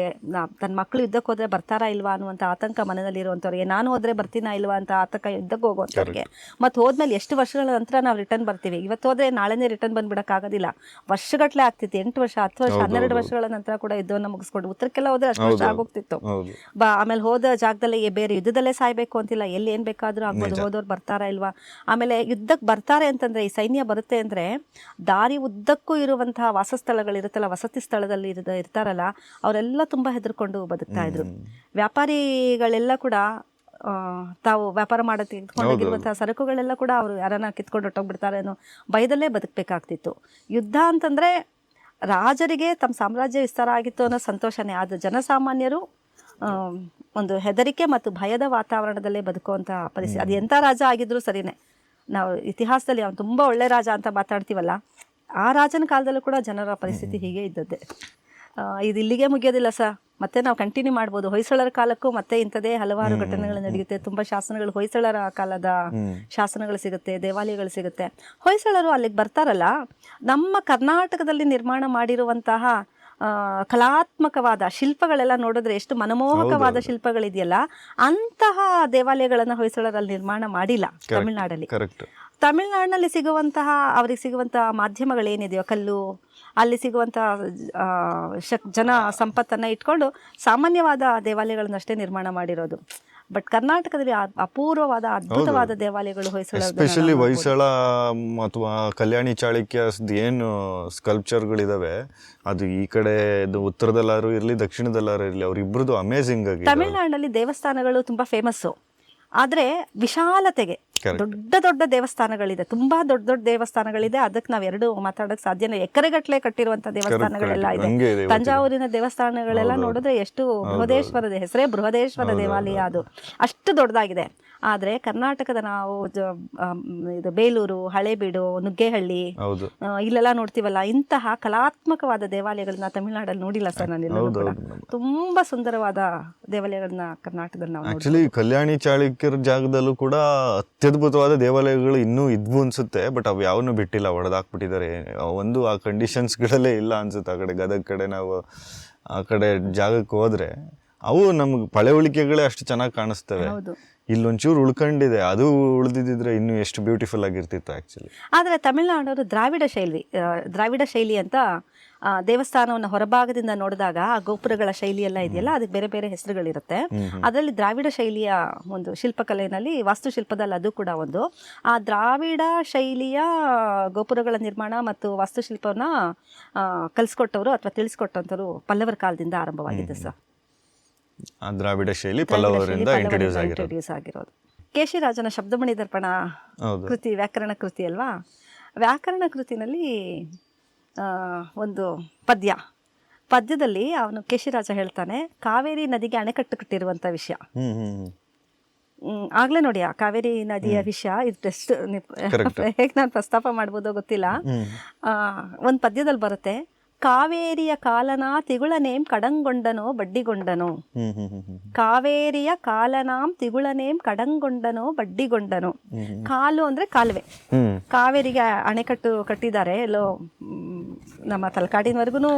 ತನ್ನ ಮಕ್ಕಳು ಯುದ್ಧಕ್ಕೆ ಹೋದ್ರೆ ಬರ್ತಾರಾ ಇಲ್ವಾ ಅನ್ನುವಂಥ ಆತಂಕ ಮನದಲ್ಲಿ ಇರುವಂಥವ್ರಿಗೆ, ನಾನು ಹೋದ್ರೆ ಬರ್ತೀನಾ ಇಲ್ವಾ ಅಂತ ಆತಂಕ ಯುದ್ಧಕ್ಕೆ ಹೋಗುವಂಥವ್ರಿಗೆ, ಮತ್ತು ಹೋದ್ಮೇಲೆ ಎಷ್ಟು ವರ್ಷಗಳ ನಂತರ ನಾವು ರಿಟರ್ನ್ ಬರ್ತೀವಿ. ಇವತ್ತು ಹೋದ್ರೆ ನಾಳೆನೇ ರಿಟರ್ನ್ ಬಂದ್ಬಿಡಕ್ಕಾಗೋದಿಲ್ಲ, ವರ್ಷಗಟ್ಲೆ ಆಗ್ತಿತ್ತು. 8 ವರ್ಷ 10 ವರ್ಷ 12 ವರ್ಷಗಳ ನಂತರ ಕೂಡ ಯುದ್ಧವನ್ನು ಮುಗಿಸ್ಕೊಂಡು ಉತ್ತರಕ್ಕೆಲ್ಲ ಹೋದ್ರೆ ಅಷ್ಟು ವರ್ಷ ಆಗೋಗ್ತಿತ್ತು. ಆಮೇಲೆ ಹೋದ ಜಾಗದಲ್ಲಿ ಬೇರೆ ಯುದ್ಧದಲ್ಲೇ ಸಾಯ್ಬೇಕು ಅಂತಿಲ್ಲ, ಎಲ್ಲಿ ಏನ್ ಬೇಕಾದ್ರೂ ಆಗ್ಬೋದು, ಹೋದವ್ರು ಬರ್ತಾರಾ ಇಲ್ವಾ. ಆಮೇಲೆ ಯುದ್ಧಕ್ಕೆ ಬರ್ತಾರೆ ಅಂತಂದ್ರೆ, ಈ ಸೈನ್ಯ ಬರುತ್ತೆ ಅಂದ್ರೆ ದಾರಿ ಉದ್ದಕ್ಕೂ ಇರುವಂತಹ ವಾಸಸ್ಥಳಗಳಿರುತ್ತಲ್ಲ, ವಸತಿ ಸ್ಥಳದಲ್ಲಿ ಇರ್ತಾರಲ್ಲ, ಅವರೆಲ್ಲ ತುಂಬಾ ಹೆದರ್ಕೊಂಡು ಬದುಕ್ತಾ ಇದ್ರು. ವ್ಯಾಪಾರಿಗಳೆಲ್ಲ ಕೂಡ ತಾವು ವ್ಯಾಪಾರ ಮಾಡೋದು ತೆಗೆದುಕೊಂಡೋಗಿರುವಂತಹ ಸರಕುಗಳೆಲ್ಲ ಕೂಡ ಅವರು ಯಾರನ್ನ ಕಿತ್ಕೊಂಡು ಹೊಟ್ಟೋಗ್ಬಿಡ್ತಾರೆ ಅನ್ನೋ ಭಯದಲ್ಲೇ ಬದುಕಬೇಕಾಗ್ತಿತ್ತು. ಯುದ್ಧ ಅಂತಂದ್ರೆ ರಾಜರಿಗೆ ತಮ್ಮ ಸಾಮ್ರಾಜ್ಯ ವಿಸ್ತಾರ ಆಗಿತ್ತು ಅನ್ನೋ ಸಂತೋಷನೇ, ಆದ್ರೆ ಜನಸಾಮಾನ್ಯರು ಒಂದು ಹೆದರಿಕೆ ಮತ್ತು ಭಯದ ವಾತಾವರಣದಲ್ಲೇ ಬದುಕುವಂಥ ಪರಿಸ್ಥಿತಿ. ಅದು ಎಂಥ ರಾಜ ಆಗಿದ್ರು ಸರಿನೇ, ನಾವು ಇತಿಹಾಸದಲ್ಲಿ ಅವ್ನು ತುಂಬ ಒಳ್ಳೆ ರಾಜ ಅಂತ ಮಾತಾಡ್ತೀವಲ್ಲ, ಆ ರಾಜನ ಕಾಲದಲ್ಲೂ ಕೂಡ ಜನರ ಪರಿಸ್ಥಿತಿ ಹೀಗೆ ಇದ್ದದ್ದೇ. ಇದು ಇಲ್ಲಿಗೆ ಮುಗಿಯೋದಿಲ್ಲ ಸರ್, ಮತ್ತೆ ನಾವು ಕಂಟಿನ್ಯೂ ಮಾಡ್ಬೋದು. ಹೊಯ್ಸಳರ ಕಾಲಕ್ಕೂ ಮತ್ತೆ ಇಂಥದೇ ಹಲವಾರು ಘಟನೆಗಳು ನಡೆಯುತ್ತೆ. ತುಂಬ ಶಾಸನಗಳು, ಹೊಯ್ಸಳರ ಕಾಲದ ಶಾಸನಗಳು ಸಿಗುತ್ತೆ, ದೇವಾಲಯಗಳು ಸಿಗುತ್ತೆ. ಹೊಯ್ಸಳರು ಅಲ್ಲಿಗೆ ಬರ್ತಾರಲ್ಲ, ನಮ್ಮ ಕರ್ನಾಟಕದಲ್ಲಿ ನಿರ್ಮಾಣ ಮಾಡಿರುವಂತಹ ಕಲಾತ್ಮಕವಾದ ಶಿಲ್ಪಗಳೆಲ್ಲ ನೋಡಿದ್ರೆ ಎಷ್ಟು ಮನಮೋಹಕವಾದ ಶಿಲ್ಪಗಳಿದೆಯಲ್ಲ, ಅಂತಹ ದೇವಾಲಯಗಳನ್ನ ಹೊಯ್ಸಳರಲ್ಲಿ ನಿರ್ಮಾಣ ಮಾಡಿಲ್ಲ ತಮಿಳುನಾಡಲ್ಲಿ. ತಮಿಳ್ನಾಡಿನಲ್ಲಿ ಸಿಗುವಂತಹ ಅವ್ರಿಗೆ ಸಿಗುವಂತಹ ಮಾಧ್ಯಮಗಳೇನಿದೆಯೋ ಕಲ್ಲು, ಅಲ್ಲಿ ಸಿಗುವಂಥ ಜನ ಸಂಪತ್ತನ್ನು ಇಟ್ಕೊಂಡು ಸಾಮಾನ್ಯವಾದ ದೇವಾಲಯಗಳನ್ನಷ್ಟೇ ನಿರ್ಮಾಣ ಮಾಡಿರೋದು. ಬಟ್ ಕರ್ನಾಟಕದಲ್ಲಿ ಅಪೂರ್ವವಾದ ಅದ್ಭುತವಾದ ದೇವಾಲಯಗಳು ಎಸ್ಪೆಷಲಿ ಹೊಯ್ಸಳ ಅಥವಾ ಕಲ್ಯಾಣಿ ಚಾಳುಕ್ಯದ ಏನು ಸ್ಕಲ್ಪ್ಚರ್ಗಳಿದಾವೆ, ಅದು ಈ ಕಡೆ ಉತ್ತರದಲ್ಲಾರು ಇರಲಿ ದಕ್ಷಿಣದಲ್ಲಾರು ಇರಲಿ, ಅವ್ರಿಬ್ರದ್ದು ಅಮೇಝಿಂಗ್ ಆಗಿ. ತಮಿಳ್ನಾಡಿನಲ್ಲಿ ದೇವಸ್ಥಾನಗಳು ತುಂಬಾ ಫೇಮಸ್ಸು, ಆದರೆ ವಿಶಾಲತೆಗೆ ದೊಡ್ಡ ದೊಡ್ಡ ದೇವಸ್ಥಾನಗಳಿದೆ, ತುಂಬಾ ದೊಡ್ಡ ದೊಡ್ಡ ದೇವಸ್ಥಾನಗಳಿದೆ. ಅದಕ್ಕೆ ನಾವು ಎರಡು ಮಾತಾಡೋಕೆ ಸಾಧ್ಯನೇ. ಎಕರೆಗಟ್ಟಲೆ ಕಟ್ಟಿರುವಂತ ದೇವಸ್ಥಾನಗಳೆಲ್ಲ ಇದೆ. ತಂಜಾವೂರಿನ ದೇವಸ್ಥಾನಗಳೆಲ್ಲ ನೋಡಿದ್ರೆ ಎಷ್ಟು ಬೃಹದೇಶ್ವರದ ಹೆಸರೇ ಬೃಹದೇಶ್ವರ ದೇವಾಲಯ, ಅದು ಅಷ್ಟು ದೊಡ್ಡದಾಗಿದೆ. ಆದರೆ ಕರ್ನಾಟಕದ ನಾವು ಇದು ಬೇಲೂರು, ಹಳೇಬೀಡು, ನುಗ್ಗೇಹಳ್ಳಿ ಇಲ್ಲೆಲ್ಲ ನೋಡ್ತೀವಲ್ಲ, ಇಂತಹ ಕಲಾತ್ಮಕವಾದ ದೇವಾಲಯಗಳನ್ನ ತಮಿಳುನಾಡಲ್ಲಿ ನೋಡಿಲ್ಲ ಸರ್ ನಾನು. ತುಂಬಾ ಸುಂದರವಾದ ದೇವಾಲಯಗಳನ್ನ ಕರ್ನಾಟಕದಲ್ಲಿ ನಾವು ಆಕ್ಚುಲಿ ಕಲ್ಯಾಣಿ ಚಾಳುಕ್ಯರ ಜಾಗದಲ್ಲೂ ಕೂಡ ಅತ್ಯದ್ಭುತವಾದ ದೇವಾಲಯಗಳು ಇನ್ನೂ ಇದ್ವು ಅನ್ಸುತ್ತೆ. ಬಟ್ ಅವು ಯಾವನ್ನೂ ಬಿಟ್ಟಿಲ್ಲ, ಹೊಡೆದಾಕ್ಬಿಟ್ಟಿದ್ದಾರೆ. ಒಂದು ಆ ಕಂಡೀಷನ್ಸ್ಗಳಲ್ಲೇ ಇಲ್ಲ ಅನ್ಸುತ್ತೆ. ಆ ಕಡೆ ಗದಗ ಕಡೆ ನಾವು ಆ ಕಡೆ ಜಾಗಕ್ಕೆ ಹೋದ್ರೆ ಅವು ನಮ್ಗೆ ಪಳೆಯುಳಿಕೆಗಳೇ ಅಷ್ಟು ಚೆನ್ನಾಗಿ ಕಾಣಿಸ್ತವೆ. ಇಲ್ಲೊಂಚೂರು ಉಳ್ಕೊಂಡಿದೆ, ಅದು ಉಳಿದಿದ್ರೆ ಇನ್ನೂ ಎಷ್ಟು ಬ್ಯೂಟಿಫುಲ್ ಆಗಿರ್ತಿತ್ತು ಆ್ಯಕ್ಚುಲಿ. ಆದರೆ ತಮಿಳುನಾಡವರು ದ್ರಾವಿಡ ಶೈಲಿ ಅಂತ ದೇವಸ್ಥಾನವನ್ನು ಹೊರಭಾಗದಿಂದ ನೋಡಿದಾಗ ಆ ಗೋಪುರಗಳ ಶೈಲಿ ಎಲ್ಲ ಇದೆಯಲ್ಲ, ಅದಕ್ಕೆ ಬೇರೆ ಬೇರೆ ಹೆಸರುಗಳಿರುತ್ತೆ. ಅದರಲ್ಲಿ ದ್ರಾವಿಡ ಶೈಲಿಯ ಒಂದು ಶಿಲ್ಪಕಲೆಯಲ್ಲಿ, ವಾಸ್ತುಶಿಲ್ಪದಲ್ಲಿ ಅದು ಕೂಡ ಒಂದು. ಆ ದ್ರಾವಿಡ ಶೈಲಿಯ ಗೋಪುರಗಳ ನಿರ್ಮಾಣ ಮತ್ತು ವಾಸ್ತುಶಿಲ್ಪವನ್ನು ಕಲಿಸ್ಕೊಟ್ಟವರು ಅಥವಾ ತಿಳಿಸ್ಕೊಟ್ಟಂಥವ್ರು ಪಲ್ಲವರ ಕಾಲದಿಂದ ಆರಂಭವಾಗಿದೆ ಸರ್. ದ್ರಾವಿಡ ಶೈಲಿ ಪಲ್ಲವರಿಂದ ಇಂಟ್ರೊಡ್ಯೂಸ್ ಆಗಿರೋದು. ಕೇಶಿರಾಜನ ಶಬ್ದಮಣಿ ದರ್ಪಣ ಕೃತಿ ವ್ಯಾಕರಣ ಕೃತಿ ಅಲ್ವಾ? ವ್ಯಾಕರಣ ಕೃತಿನಲ್ಲಿ ಒಂದು ಪದ್ಯದಲ್ಲಿ ಅವನು ಕೇಶಿರಾಜ ಹೇಳ್ತಾನೆ, ಕಾವೇರಿ ನದಿಗೆ ಅಣೆಕಟ್ಟು ಕಟ್ಟಿರುವಂತ ವಿಷಯ. ಆಗ್ಲೇ ನೋಡಿ ಆ ಕಾವೇರಿ ನದಿಯ ವಿಷಯ ಇದು ಹೇಗೆ ನಾನು ಪ್ರಸ್ತಾಪ ಮಾಡ್ಬೋದೋ ಗೊತ್ತಿಲ್ಲ. ಒಂದು ಪದ್ಯದಲ್ಲಿ ಬರುತ್ತೆ, ಕಾವೇರಿಯ ಕಾಲನಾ ತಿಗುಳನೇಂ ಕಡಂಗೊಂಡನೋ ಬಡ್ಡಿಗೊಂಡನೋ. ಕಾವೇರಿಯ ಕಾಲನಾಂ ತಿಗುಳನೇಂ ಕಡಂಗೊಂಡನೋ ಬಡ್ಡಿಗೊಂಡನೋ. ಕಾಲು ಅಂದ್ರೆ ಕಾಲುವೆ. ಕಾವೇರಿಗೆ ಅಣೆಕಟ್ಟು ಕಟ್ಟಿದ್ದಾರೆ, ಎಲ್ಲೋ ನಮ್ಮ ತಲಕಾಡಿನವರೆಗೂ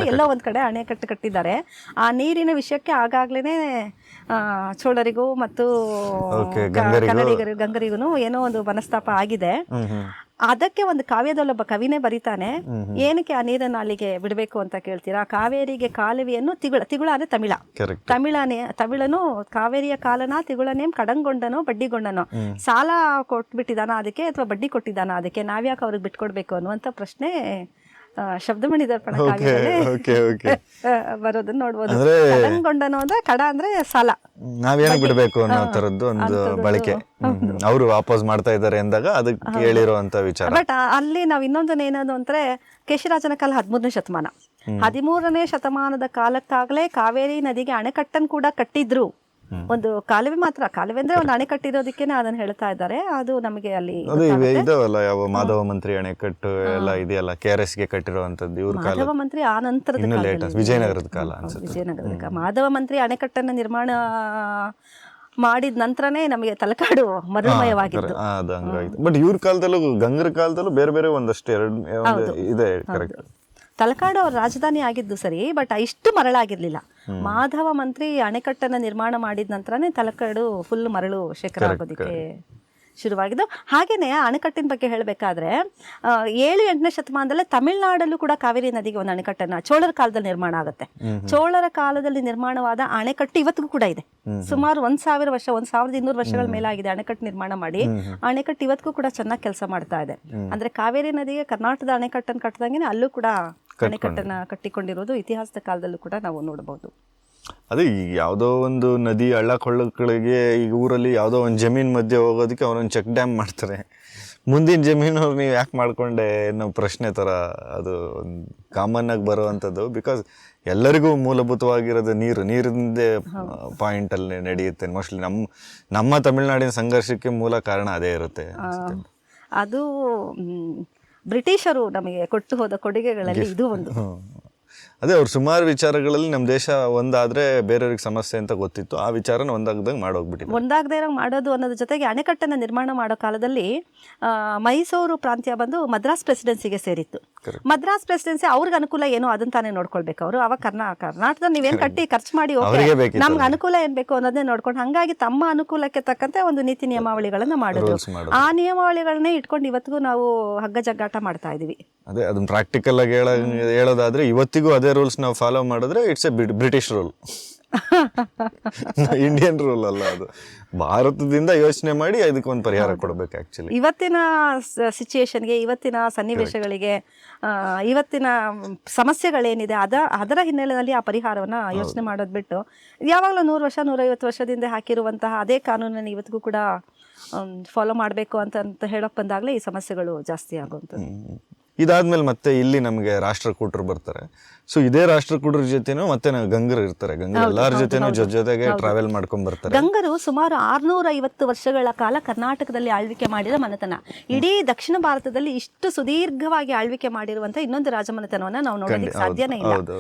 ಎಲ್ಲೋ ಒಂದ್ ಕಡೆ ಅಣೆಕಟ್ಟು ಕಟ್ಟಿದ್ದಾರೆ. ಆ ನೀರಿನ ವಿಷಯಕ್ಕೆ ಆಗಾಗ್ಲೇನೆ ಚೋಳರಿಗೂ ಮತ್ತು ಗಂಗರಿಗೂ ಏನೋ ಒಂದು ಮನಸ್ತಾಪ ಆಗಿದೆ. ಅದಕ್ಕೆ ಒಂದು ಕಾವ್ಯದಲ್ಲೊಬ್ಬ ಕವಿನೇ ಬರೀತಾನೆ, ಏನಕ್ಕೆ ಆ ನೀರನ್ನು ಅಲ್ಲಿಗೆ ಬಿಡಬೇಕು ಅಂತ ಕೇಳ್ತೀರಾ? ಕಾವೇರಿಗೆ ಕಾಲುವೆಯನ್ನು ತಿಗುಳ ಅಂದ್ರೆ ತಮಿಳನು ಕಾವೇರಿಯ ಕಾಲನ ತಿಗುಳನೇಂ ಕಡಂಗೊಂಡನೋ ಬಡ್ಡಿಗೊಂಡನೋ. ಸಾಲ ಕೊಟ್ಬಿಟ್ಟಿದಾನ ಅದಕ್ಕೆ ಅಥವಾ ಬಡ್ಡಿ ಕೊಟ್ಟಿದ್ದಾನ ಅದಕ್ಕೆ, ನಾವ್ಯಾಕೆ ಅವ್ರಿಗೆ ಬಿಟ್ಕೊಡ್ಬೇಕು ಅನ್ನುವಂಥ ಪ್ರಶ್ನೆ ಶಬ್ದಮಣಿ ದರ್ಪಣ ಬರೋದನ್ನ ನೋಡ್ಬೋದು. ಕಡಂಗೊಂಡನೋ ಅಂದ್ರೆ ಕಡ ಅಂದ್ರೆ ಸಾಲ, ನಾವೇನ ಬಿಡಬೇಕು ಅನ್ನೋ ತರದ್ದು ಒಂದು ಬಳಕೆ ಅವರು ವಾಪಸ್ ಮಾಡ್ತಾ ಇದ್ದಾರೆ ಅಂದಾಗ ಅದಕ್ಕೆ ಹೇಳಿರುವಂತ ವಿಚಾರ. ಬಟ್ ಅಲ್ಲಿ ನಾವ್ ಇನ್ನೊಂದನ್ನ ಏನದು ಅಂದ್ರೆ, ಕೇಶಿರಾಜನ ಕಾಲ 13ನೇ ಶತಮಾನ. 13ನೇ ಶತಮಾನದ ಕಾಲಕ್ಕಾಗಲೇ ಕಾವೇರಿ ನದಿಗೆ ಅಣೆಕಟ್ಟನ್ನು ಕೂಡ ಕಟ್ಟಿದ್ರು. ಒಂದು ಕಾಲುವೆ ಮಾತ್ರ, ಕಾಲುವೆ ಅಂದ್ರೆ ಒಂದು ಅಣೆ ಕಟ್ಟಿರೋದಕ್ಕೇನೆ ಅದನ್ನ ಹೇಳ್ತಾ ಇದ್ದಾರೆ. ಅದು ನಮಗೆ ಅಲ್ಲಿ ಇದಾವಲ್ಲ, ಯಾವ ಮಾಧವ ಮಂತ್ರಿ ಅಣೆಕಟ್ಟು ಎಲ್ಲ ಇದೆಯಲ್ಲ, KRS ಗೆ ಕಟ್ಟಿರುವಂತದ್ದು. ಇವ್ರ ಮಾಧವ ಮಂತ್ರಿ ಆ ನಂತರದ ವಿಜಯನಗರದ ಕಾಲ ಅನ್ಸುತ್ತೆ. ವಿಜಯನಗರದ ಮಾಧವ ಮಂತ್ರಿ ಅಣೆಕಟ್ಟನ್ನ ನಿರ್ಮಾಣ ಮಾಡಿದ ನಂತರನೇ ನಮಗೆ ತಲಕಾಡು ಮರುಮಯವಾಗಿತ್ತು. ಬಟ್ ಇವ್ರ ಕಾಲದಲ್ಲೂ ಗಂಗರ ಕಾಲದಲ್ಲೂ ಬೇರೆ ಬೇರೆ ಒಂದಷ್ಟು ಇದೆ. ಕರೆಕ್ಟ್. ತಲಕಾಡು ಅವ್ರ ರಾಜಧಾನಿ ಆಗಿದ್ದು ಸರಿ, ಬಟ್ ಇಷ್ಟು ಮರಳಾಗಿರ್ಲಿಲ್ಲ. ಮಾಧವ ಮಂತ್ರಿ ಅಣೆಕಟ್ಟನ್ನ ನಿರ್ಮಾಣ ಮಾಡಿದ ನಂತರನೇ ತಲಕಾಡು ಫುಲ್ ಮರಳು ಶೇಖರ ಆಗೋದಕ್ಕೆ ಶುರುವಾಗಿದ್ದು. ಹಾಗೇನೆ ಅಣೆಕಟ್ಟಿನ ಬಗ್ಗೆ ಹೇಳಬೇಕಾದ್ರೆ 7-8ನೇ ಶತಮಾನದಲ್ಲೇ ತಮಿಳುನಾಡಲ್ಲೂ ಕೂಡ ಕಾವೇರಿ ನದಿಗೆ ಒಂದು ಅಣೆಕಟ್ಟನ್ನ ಚೋಳರ ಕಾಲದಲ್ಲಿ ನಿರ್ಮಾಣ ಆಗುತ್ತೆ. ಚೋಳರ ಕಾಲದಲ್ಲಿ ನಿರ್ಮಾಣವಾದ ಅಣೆಕಟ್ಟು ಇವತ್ತಿಗೂ ಕೂಡ ಇದೆ. ಸುಮಾರು 1000 ವರ್ಷ, 1200 ವರ್ಷಗಳ ಮೇಲಾಗಿದೆ ಅಣೆಕಟ್ಟು ನಿರ್ಮಾಣ ಮಾಡಿ. ಅಣೆಕಟ್ಟು ಇವತ್ತಿಗೂ ಕೂಡ ಚೆನ್ನಾಗಿ ಕೆಲಸ ಮಾಡ್ತಾ ಇದೆ. ಅಂದ್ರೆ ಕಾವೇರಿ ನದಿಗೆ ಕರ್ನಾಟಕದ ಅಣೆಕಟ್ಟನ್ನು ಕಟ್ಟಿದಂಗೆ ಅಲ್ಲೂ ಕೂಡ ಅಣೆಕಟ್ಟನ್ನ ಕಟ್ಟಿಕೊಂಡಿರೋದು ಇತಿಹಾಸದ ಕಾಲದಲ್ಲೂ ಕೂಡ ನಾವು ನೋಡಬಹುದು. ಅದೇ ಈಗ ಯಾವುದೋ ಒಂದು ನದಿ ಹಳ್ಳ ಕೊಳ್ಳಗಳಿಗೆ, ಈಗ ಊರಲ್ಲಿ ಯಾವುದೋ ಒಂದು ಜಮೀನ್ ಮಧ್ಯೆ ಹೋಗೋದಕ್ಕೆ ಅವರೊಂದು ಚೆಕ್ ಡ್ಯಾಮ್ ಮಾಡ್ತಾರೆ. ಮುಂದಿನ ಜಮೀನು ನೀವು ಯಾಕೆ ಮಾಡ್ಕೊಂಡೆ ಅನ್ನೋ ಪ್ರಶ್ನೆ ಥರ ಅದು ಕಾಮನ್ ಆಗಿ ಬರುವಂಥದ್ದು. ಬಿಕಾಸ್ ಎಲ್ಲರಿಗೂ ಮೂಲಭೂತವಾಗಿರೋದು ನೀರಿಂದೇ ಪಾಯಿಂಟಲ್ಲಿ ನಡೆಯುತ್ತೆ ಮೋಸ್ಟ್ಲಿ. ನಮ್ಮ ತಮಿಳುನಾಡಿನ ಸಂಘರ್ಷಕ್ಕೆ ಮೂಲ ಕಾರಣ ಅದೇ ಇರುತ್ತೆ. ಅದು ಬ್ರಿಟಿಷರು ನಮಗೆ ಕೊಟ್ಟು ಹೋದ ಕೊಡುಗೆಗಳಲ್ಲಿ ಇದು ಒಂದು. ಅದೇ ಅವ್ರು ಸುಮಾರು ವಿಚಾರಗಳಲ್ಲಿ ನಮ್ಮ ದೇಶ ಒಂದಾದ್ರೆ ಬೇರೆಯವ್ರಿಗೆ ಸಮಸ್ಯೆ ಅಂತ ಗೊತ್ತಿತ್ತು. ಆ ವಿಚಾರನ ಒಂದಾಗದಾಗ ಒಂದಾಗದೇ ಮಾಡೋದು ಅನ್ನೋದ್ರ ಜೊತೆಗೆ ಅಣೆಕಟ್ಟನ್ನು ನಿರ್ಮಾಣ ಮಾಡೋ ಕಾಲದಲ್ಲಿ ಮೈಸೂರು ಪ್ರಾಂತ್ಯ ಬಂದು ಮದ್ರಾಸ್ ಪ್ರೆಸಿಡೆನ್ಸಿಗೆ ಸೇರಿತ್ತು. ಮದ್ರಾಸ್ ಪ್ರೆಸಿಡೆನ್ಸಿ ಅವ್ರಿಗೆ ಅನುಕೂಲ ಏನೋ ಅದನ್ನ ತಾನೇ ನೋಡ್ಕೊಳ್ಬೇಕು ಅವರು. ಅವಾಗ ಕರ್ನಾಟಕದ ನೀವೇನ್ ಕಟ್ಟಿ ಖರ್ಚು ಮಾಡಿ ಅವ್ರಿಗೆ ಬೇಕಿತ್ತು ನಮ್ಗೆ ಅನುಕೂಲ ಏನ್ ಬೇಕು ಅನ್ನೋದನ್ನೇ ನೋಡ್ಕೊಂಡು ಹಾಗಾಗಿ ತಮ್ಮ ಅನುಕೂಲಕ್ಕೆ ತಕ್ಕಂತೆ ಒಂದು ನೀತಿ ನಿಯಮಾವಳಿಗಳನ್ನ ಮಾಡಿದ್ರು. ಆ ನಿಯಮಾವಳಿಗಳನ್ನೇ ಇಟ್ಕೊಂಡು ಇವತ್ತಿಗೂ ನಾವು ಹಗ್ಗ ಜಗ್ಗಾಟ ಮಾಡ್ತಾ ಇದೀವಿ. ಅದೇ ಅದನ್ನ ಪ್ರಾಕ್ಟಿಕಲ್ ಆಗಿ ಹೇಳೋದಾದ್ರೆ ಇವತ್ತಿಗೂ ಅದೇ ರೂಲ್ಸ್ ನಾವು ಫಾಲೋ ಮಾಡಿದ್ರೆ it's A British rule, Indian rule ಅಲ್ಲ ಅದು. ಭಾರತದಿಂದ ಯೋಚನೆ ಮಾಡಿ ಅದಕ್ಕೊಂದು ಪರಿಹಾರ ಕೊಡ್ಬೇಕು. ಆಕ್ಚುಲಿ ಇವತ್ತಿನ ಸಿಚುಯೇಷನ್ಗೆ, ಇವತ್ತಿನ ಸನ್ನಿವೇಶಗಳಿಗೆ, ಇವತ್ತಿನ ಸಮಸ್ಯೆಗಳೇನಿದೆ ಅದರ ಹಿನ್ನೆಲೆಯಲ್ಲಿ ಆ ಪರಿಹಾರವನ್ನ ಯೋಚನೆ ಮಾಡೋದು ಬಿಟ್ಟು ಯಾವಾಗಲೂ 100 ವರ್ಷ 150 ವರ್ಷದಿಂದ ಹಾಕಿರುವಂತಹ ಅದೇ ಕಾನೂನನ್ನು ಇವತ್ತಿಗೂ ಕೂಡ ಫಾಲೋ ಮಾಡಬೇಕು ಅಂತ ಹೇಳಕ್ ಬಂದಾಗಲೇ ಈ ಸಮಸ್ಯೆಗಳು ಜಾಸ್ತಿ ಆಗುವಂಥದ್ದು. ಇದಾದ್ಮೇಲೆ ಮತ್ತೆ ಇಲ್ಲಿ ನಮಗೆ ರಾಷ್ಟ್ರಕೂಟರು ಬರ್ತಾರೆ. ಸೊ ಇದೇ ರಾಷ್ಟ್ರಕೂಟರ ಜೊತೆನೂ ಮತ್ತೆ ಗಂಗರು ಇರ್ತಾರೆ. ಗಂಗರು ಎಲ್ಲಾರ ಜೊತೆನೂ ಜೊತೆಗೆ ಟ್ರಾವೆಲ್ ಮಾಡ್ಕೊಂಡ್ ಬರ್ತಾರೆ. ಗಂಗರು ಸುಮಾರು 650 ವರ್ಷಗಳ ಕಾಲ ಕರ್ನಾಟಕದಲ್ಲಿ ಆಳ್ವಿಕೆ ಮಾಡಿದ ಮನೆತನ. ಇಡೀ ದಕ್ಷಿಣ ಭಾರತದಲ್ಲಿ ಇಷ್ಟು ಸುದೀರ್ಘವಾಗಿ ಆಳ್ವಿಕೆ ಮಾಡಿರುವಂತ ಇನ್ನೊಂದು ರಾಜಮನೆತನವನ್ನ ನಾವು ನೋಡೋದಕ್ಕೆ ಸಾಧ್ಯನೇ ಇಲ್ಲ.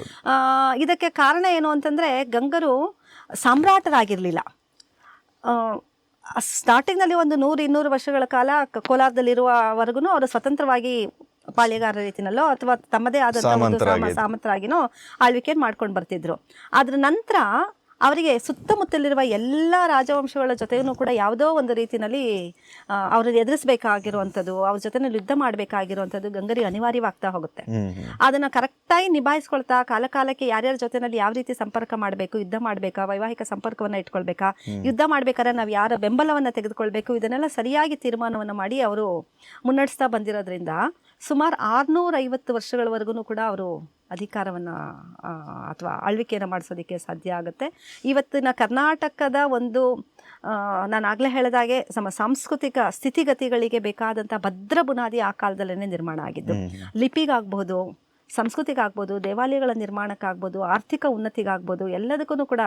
ಇದಕ್ಕೆ ಕಾರಣ ಏನು ಅಂತಂದ್ರೆ ಗಂಗರು ಸಾಮ್ರಾಟರಾಗಿರ್ಲಿಲ್ಲ. ಸ್ಟಾರ್ಟಿಂಗ್ನಲ್ಲಿ ಒಂದು 100-200 ವರ್ಷಗಳ ಕಾಲ ಕೋಲಾರದಲ್ಲಿರುವವರೆಗೂ ಅವರು ಸ್ವತಂತ್ರವಾಗಿ ಪಾಳೆಗಾರ ರೀತಿನಲ್ಲೋ ಅಥವಾ ತಮ್ಮದೇ ಆದಂತಹ ಸಾಮಂತರಾಗಿನೋ ಆಳ್ವಿಕೆ ಮಾಡ್ಕೊಂಡು ಬರ್ತಿದ್ರು. ಅದ್ರ ನಂತರ ಅವರಿಗೆ ಸುತ್ತಮುತ್ತಲಿರುವ ಎಲ್ಲ ರಾಜವಂಶಗಳ ಜೊತೆಗೂ ಕೂಡ ಯಾವುದೋ ಒಂದು ರೀತಿಯಲ್ಲಿ ಅವ್ರನ್ನ ಎದುರಿಸಬೇಕಾಗಿರುವಂಥದ್ದು, ಅವ್ರ ಜೊತೆನಲ್ಲಿ ಯುದ್ಧ ಮಾಡಬೇಕಾಗಿರುವಂಥದ್ದು ಗಂಗರಿಗೆ ಅನಿವಾರ್ಯವಾಗ್ತಾ ಹೋಗುತ್ತೆ. ಅದನ್ನ ಕರೆಕ್ಟಾಗಿ ನಿಭಾಯಿಸ್ಕೊಳ್ತಾ ಕಾಲಕ್ಕೆ ಯಾರ್ಯಾರ ಜೊತೆನಲ್ಲಿ ಯಾವ ರೀತಿ ಸಂಪರ್ಕ ಮಾಡಬೇಕು, ಯುದ್ಧ ಮಾಡಬೇಕಾ, ವೈವಾಹಿಕ ಸಂಪರ್ಕವನ್ನ ಇಟ್ಕೊಳ್ಬೇಕಾ, ಯುದ್ಧ ಮಾಡ್ಬೇಕಾದ್ರೆ ನಾವು ಯಾರ ಬೆಂಬಲವನ್ನ ತೆಗೆದುಕೊಳ್ಬೇಕು, ಇದನ್ನೆಲ್ಲ ಸರಿಯಾಗಿ ತೀರ್ಮಾನವನ್ನ ಮಾಡಿ ಅವರು ಮುನ್ನಡೆಸ್ತಾ ಬಂದಿರೋದ್ರಿಂದ ಸುಮಾರು 650 ವರ್ಷಗಳವರೆಗೂ ಕೂಡ ಅವರು ಅಧಿಕಾರವನ್ನ ಅಥವಾ ಆಳ್ವಿಕೆಯನ್ನು ಮಾಡಿಸೋದಕ್ಕೆ ಸಾಧ್ಯ ಆಗುತ್ತೆ. ಇವತ್ತಿನ ಕರ್ನಾಟಕದ ಒಂದು ನಾನು ಆಗಲೇ ಹೇಳಿದಾಗೆ ಸಾಂಸ್ಕೃತಿಕ ಸ್ಥಿತಿಗತಿಗಳಿಗೆ ಬೇಕಾದಂಥ ಭದ್ರ ಬುನಾದಿ ಆ ಕಾಲದಲ್ಲೇ ನಿರ್ಮಾಣ ಆಗಿದ್ದು. ಲಿಪಿಗಾಗ್ಬೋದು, ಸಂಸ್ಕೃತಿಗಾಗ್ಬೋದು, ದೇವಾಲಯಗಳ ನಿರ್ಮಾಣಕ್ಕಾಗ್ಬೋದು, ಆರ್ಥಿಕ ಉನ್ನತಿಗಾಗ್ಬೋದು, ಎಲ್ಲದಕ್ಕೂ ಕೂಡ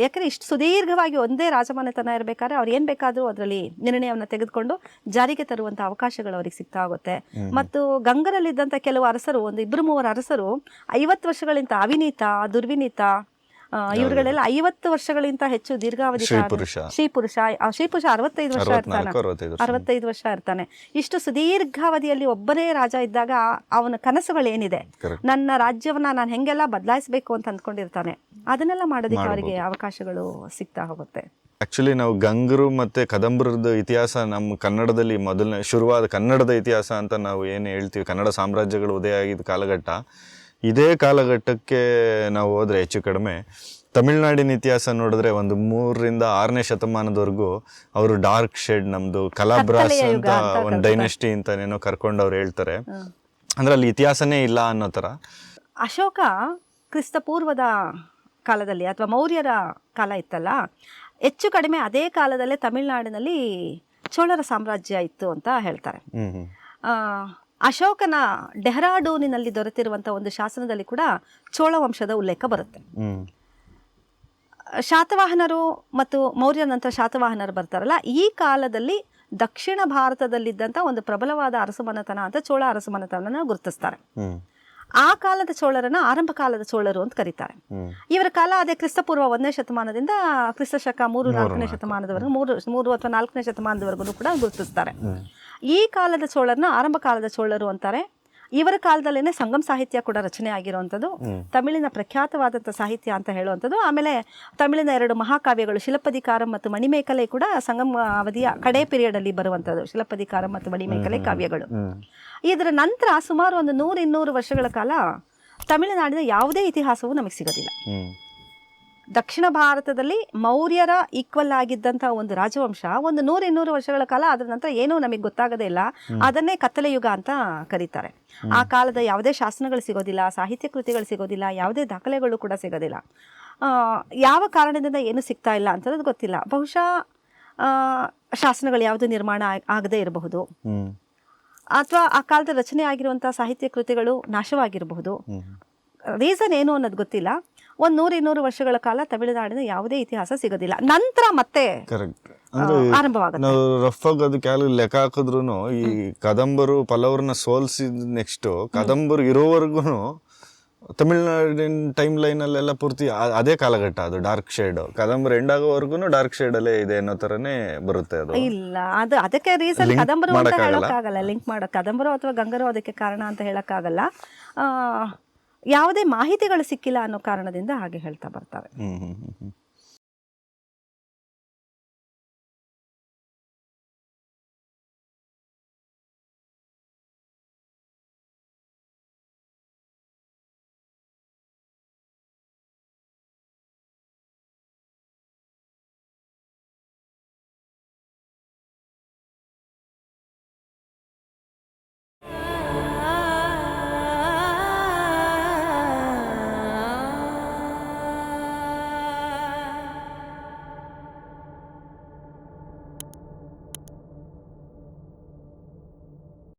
ಯಾಕಂದರೆ ಇಷ್ಟು ಸುದೀರ್ಘವಾಗಿ ಒಂದೇ ರಾಜಮನೆತನ ಇರಬೇಕಾದ್ರೆ ಅವ್ರು ಏನು ಬೇಕಾದರೂ ಅದರಲ್ಲಿ ನಿರ್ಣಯವನ್ನು ತೆಗೆದುಕೊಂಡು ಜಾರಿಗೆ ತರುವಂಥ ಅವಕಾಶಗಳು ಅವ್ರಿಗೆ ಸಿಗ್ತಾ ಹೋಗುತ್ತೆ. ಮತ್ತು ಗಂಗರಲ್ಲಿದ್ದಂಥ ಕೆಲವು ಅರಸರು, ಒಂದು 2-3 ಅರಸರು 50 ವರ್ಷಗಳಿಂದ ಅವಿನೀತ, ದುರ್ವಿನೀತ, ಇವ್ರುಗಳೆಲ್ಲ 50 ವರ್ಷಗಳಿಂತ ಹೆಚ್ಚು ದೀರ್ಘಾವಧಿ ಶ್ರೀಪುರುಷ 65 ವರ್ಷ ಇರ್ತಾನೆ, 65 ವರ್ಷ ಇರ್ತಾನೆ. ಇಷ್ಟು ಸುದೀರ್ಘಾವಧಿಯಲ್ಲಿ ಒಬ್ಬನೇ ರಾಜ ಇದ್ದಾಗ ಅವನ ಕನಸುಗಳೇನಿದೆ, ನನ್ನ ರಾಜ್ಯವನ್ನ ನಾನು ಹೆಂಗೆಲ್ಲ ಬದಲಾಯಿಸಬೇಕು ಅಂತ ಅಂದ್ಕೊಂಡಿರ್ತಾನೆ, ಅದನ್ನೆಲ್ಲ ಮಾಡೋದಕ್ಕೆ ಅವರಿಗೆ ಅವಕಾಶಗಳು ಸಿಗ್ತಾ ಹೋಗುತ್ತೆ. ಆಕ್ಚುಲಿ ನಾವು ಗಂಗರು ಮತ್ತೆ ಕದಂಬರದ ಇತಿಹಾಸ ನಮ್ಮ ಕನ್ನಡದಲ್ಲಿ ಮೊದಲನೇ ಶುರುವಾದ ಕನ್ನಡದ ಇತಿಹಾಸ ಅಂತ ನಾವು ಏನು ಹೇಳ್ತೀವಿ, ಕನ್ನಡ ಸಾಮ್ರಾಜ್ಯಗಳು ಉದಯ ಆಗಿದ್ದ ಕಾಲಘಟ್ಟ, ಇದೇ ಕಾಲಘಟ್ಟಕ್ಕೆ ನಾವು ಹೋದ್ರೆ ಹೆಚ್ಚು ಕಡಿಮೆ ತಮಿಳ್ನಾಡಿನ ಇತಿಹಾಸ ನೋಡಿದ್ರೆ ಒಂದು 3ರಿಂದ 6ನೇ ಶತಮಾನದವರೆಗೂ ಅವರು ಡಾರ್ಕ್ ಶೇಡ್, ನಮ್ದು ಕಲಾಬ್ರಾಸ್ ಅಂತ ಒಂದು ಡೈನೆಸ್ಟಿ ಅಂತಾನೇನೋ ಕರ್ಕೊಂಡು ಅವ್ರು ಹೇಳ್ತಾರೆ. ಅಂದ್ರೆ ಅಲ್ಲಿ ಇತಿಹಾಸನೇ ಇಲ್ಲ ಅನ್ನೋ ಥರ. ಅಶೋಕ ಕ್ರಿಸ್ತಪೂರ್ವದ ಕಾಲದಲ್ಲಿ ಅಥವಾ ಮೌರ್ಯರ ಕಾಲ ಇತ್ತಲ್ಲ, ಹೆಚ್ಚು ಕಡಿಮೆ ಅದೇ ಕಾಲದಲ್ಲೇ ತಮಿಳುನಾಡಿನಲ್ಲಿ ಚೋಳರ ಸಾಮ್ರಾಜ್ಯ ಇತ್ತು ಅಂತ ಹೇಳ್ತಾರೆ. ಅಶೋಕನ ಡೆಹ್ರಾಡೂನಿನಲ್ಲಿ ದೊರೆತಿರುವಂತಹ ಒಂದು ಶಾಸನದಲ್ಲಿ ಕೂಡ ಚೋಳ ವಂಶದ ಉಲ್ಲೇಖ ಬರುತ್ತೆ. ಶಾತವಾಹನರು ಮತ್ತು ಮೌರ್ಯ ನಂತರ ಶಾತವಾಹನರು ಬರ್ತಾರಲ್ಲ, ಈ ಕಾಲದಲ್ಲಿ ದಕ್ಷಿಣ ಭಾರತದಲ್ಲಿದ್ದಂಥ ಒಂದು ಪ್ರಬಲವಾದ ಅರಸುಮನೆತನ ಅಂತ ಚೋಳ ಅರಸುಮನೆತನ ಗುರುತಿಸ್ತಾರೆ. ಆ ಕಾಲದ ಚೋಳರನ್ನ ಆರಂಭ ಕಾಲದ ಚೋಳರು ಅಂತ ಕರೀತಾರೆ. ಇವರ ಕಾಲ ಅದೇ ಕ್ರಿಸ್ತಪೂರ್ವ 1ನೇ ಶತಮಾನದಿಂದ ಕ್ರಿಸ್ತಶಕ 3-4ನೇ ಶತಮಾನದವರೆಗೂ 3 ಅಥವಾ 4ನೇ ಶತಮಾನದವರೆಗೂ ಕೂಡ ಗುರುತಿಸ್ತಾರೆ. ಈ ಕಾಲದ ಚೋಳರನ್ನ ಆರಂಭ ಕಾಲದ ಚೋಳರು ಅಂತಾರೆ. ಇವರ ಕಾಲದಲ್ಲೇನೆ ಸಂಗಮ್ ಸಾಹಿತ್ಯ ಕೂಡ ರಚನೆ ಆಗಿರುವಂಥದ್ದು, ತಮಿಳಿನ ಪ್ರಖ್ಯಾತವಾದಂಥ ಸಾಹಿತ್ಯ ಅಂತ ಹೇಳುವಂಥದ್ದು. ಆಮೇಲೆ ತಮಿಳಿನ 2 ಮಹಾಕಾವ್ಯಗಳು ಶಿಲಪ್ಪದಿಕಾರಂ ಮತ್ತು ಮಣಿಮೇಕಲೆ ಕೂಡ ಸಂಗಮ ಅವಧಿಯ ಕಡೆ ಪೀರಿಯಡ್ ಅಲ್ಲಿ ಬರುವಂಥದ್ದು, ಶಿಲಪ್ಪದಿಕಾರಂ ಮತ್ತು ಮಣಿಮೇಕಲೆ ಕಾವ್ಯಗಳು. ಇದರ ನಂತರ ಸುಮಾರು ಒಂದು 100-200 ವರ್ಷಗಳ ಕಾಲ ತಮಿಳುನಾಡಿನ ಯಾವುದೇ ಇತಿಹಾಸವೂ ನಮಗೆ ಸಿಗೋದಿಲ್ಲ. ದಕ್ಷಿಣ ಭಾರತದಲ್ಲಿ ಮೌರ್ಯರ ಈಕ್ವಲ್ ಆಗಿದ್ದಂಥ ಒಂದು ರಾಜವಂಶ ಒಂದು 100-200 ವರ್ಷಗಳ ಕಾಲ ಅದರ ನಂತರ ಏನೂ ನಮಗೆ ಗೊತ್ತಾಗದೇ ಇಲ್ಲ. ಅದನ್ನೇ ಕತ್ತಲೆ ಯುಗ ಅಂತ ಕರೀತಾರೆ. ಆ ಕಾಲದ ಯಾವುದೇ ಶಾಸನಗಳು ಸಿಗೋದಿಲ್ಲ, ಸಾಹಿತ್ಯ ಕೃತಿಗಳು ಸಿಗೋದಿಲ್ಲ, ಯಾವುದೇ ದಾಖಲೆಗಳು ಕೂಡ ಸಿಗೋದಿಲ್ಲ. ಯಾವ ಕಾರಣದಿಂದ ಏನು ಸಿಗ್ತಾ ಇಲ್ಲ ಅಂತದ್ದು ಗೊತ್ತಿಲ್ಲ. ಬಹುಶಃ ಶಾಸನಗಳು ಯಾವುದು ನಿರ್ಮಾಣ ಆಗದೇ ಇರಬಹುದು, ಅಥವಾ ಆ ಕಾಲದ ರಚನೆ ಆಗಿರುವಂತಹ ಸಾಹಿತ್ಯ ಕೃತಿಗಳು ನಾಶವಾಗಿರಬಹುದು. ರೀಸನ್ ಏನು ಅನ್ನೋದು ಗೊತ್ತಿಲ್ಲ. ಒಂದು 100-200 ವರ್ಷಗಳ ಕಾಲ ತಮಿಳುನಾಡಿನ ಯಾವುದೇ ಇತಿಹಾಸ ಸಿಗೋದಿಲ್ಲ. ನಂತರ ಮತ್ತೆ ಆರಂಭವಾಗುತ್ತೆ. ನಾವು ರಫ್ ಆಗಿ ಅದಕ್ಕೆ ಲೆಕ್ಕ ಹಾಕಿದ್ರು ಈ ಕದಂಬರು ಪಲ್ಲವರನ್ನ ಸೋಲ್ಸಿದ ನೆಕ್ಸ್ಟ್ ಕದಂಬರು ಇರೋವರೆಗೂ ತಮಿಳ್ನಾಡಿನ ಟೈಮ್ ಲೈನಲ್ಲೆಲ್ಲ ಪೂರ್ತಿ ಅದೇ ಕಾಲಘಟ್ಟ, ಅದು ಡಾರ್ಕ್ ಶೇಡ್. ಕಾದಂಬರಿ ಎಂಡ್ ಆಗೋವರೆಗೂ ಡಾರ್ಕ್ ಶೇಡಲ್ಲೇ ಇದೆ ಅನ್ನೋ ಥರನೇ ಬರುತ್ತೆ ಅದು. ಇಲ್ಲ, ಅದು ಅದಕ್ಕೆ ರೀಸನ್ Link ಕದಂಬರು ಅಂತ ಮಾಡಕ್ಕಾಗಲ್ಲ. ಹೇಳೋಕ್ಕಾಗಲ್ಲ. ಲಿಂಕ್ ಮಾಡೋ ಕದಂಬರು ಅಥವಾ ಗಂಗರು ಅದಕ್ಕೆ ಕಾರಣ ಅಂತ ಹೇಳೋಕ್ಕಾಗಲ್ಲ. ಯಾವುದೇ ಮಾಹಿತಿಗಳು ಸಿಕ್ಕಿಲ್ಲ ಅನ್ನೋ ಕಾರಣದಿಂದ ಹಾಗೆ ಹೇಳ್ತಾ ಬರ್ತಾರೆ. ಹ್ಮ್ ಹ್ಮ್ ಹ್ಮ್ ಹ್ಮ್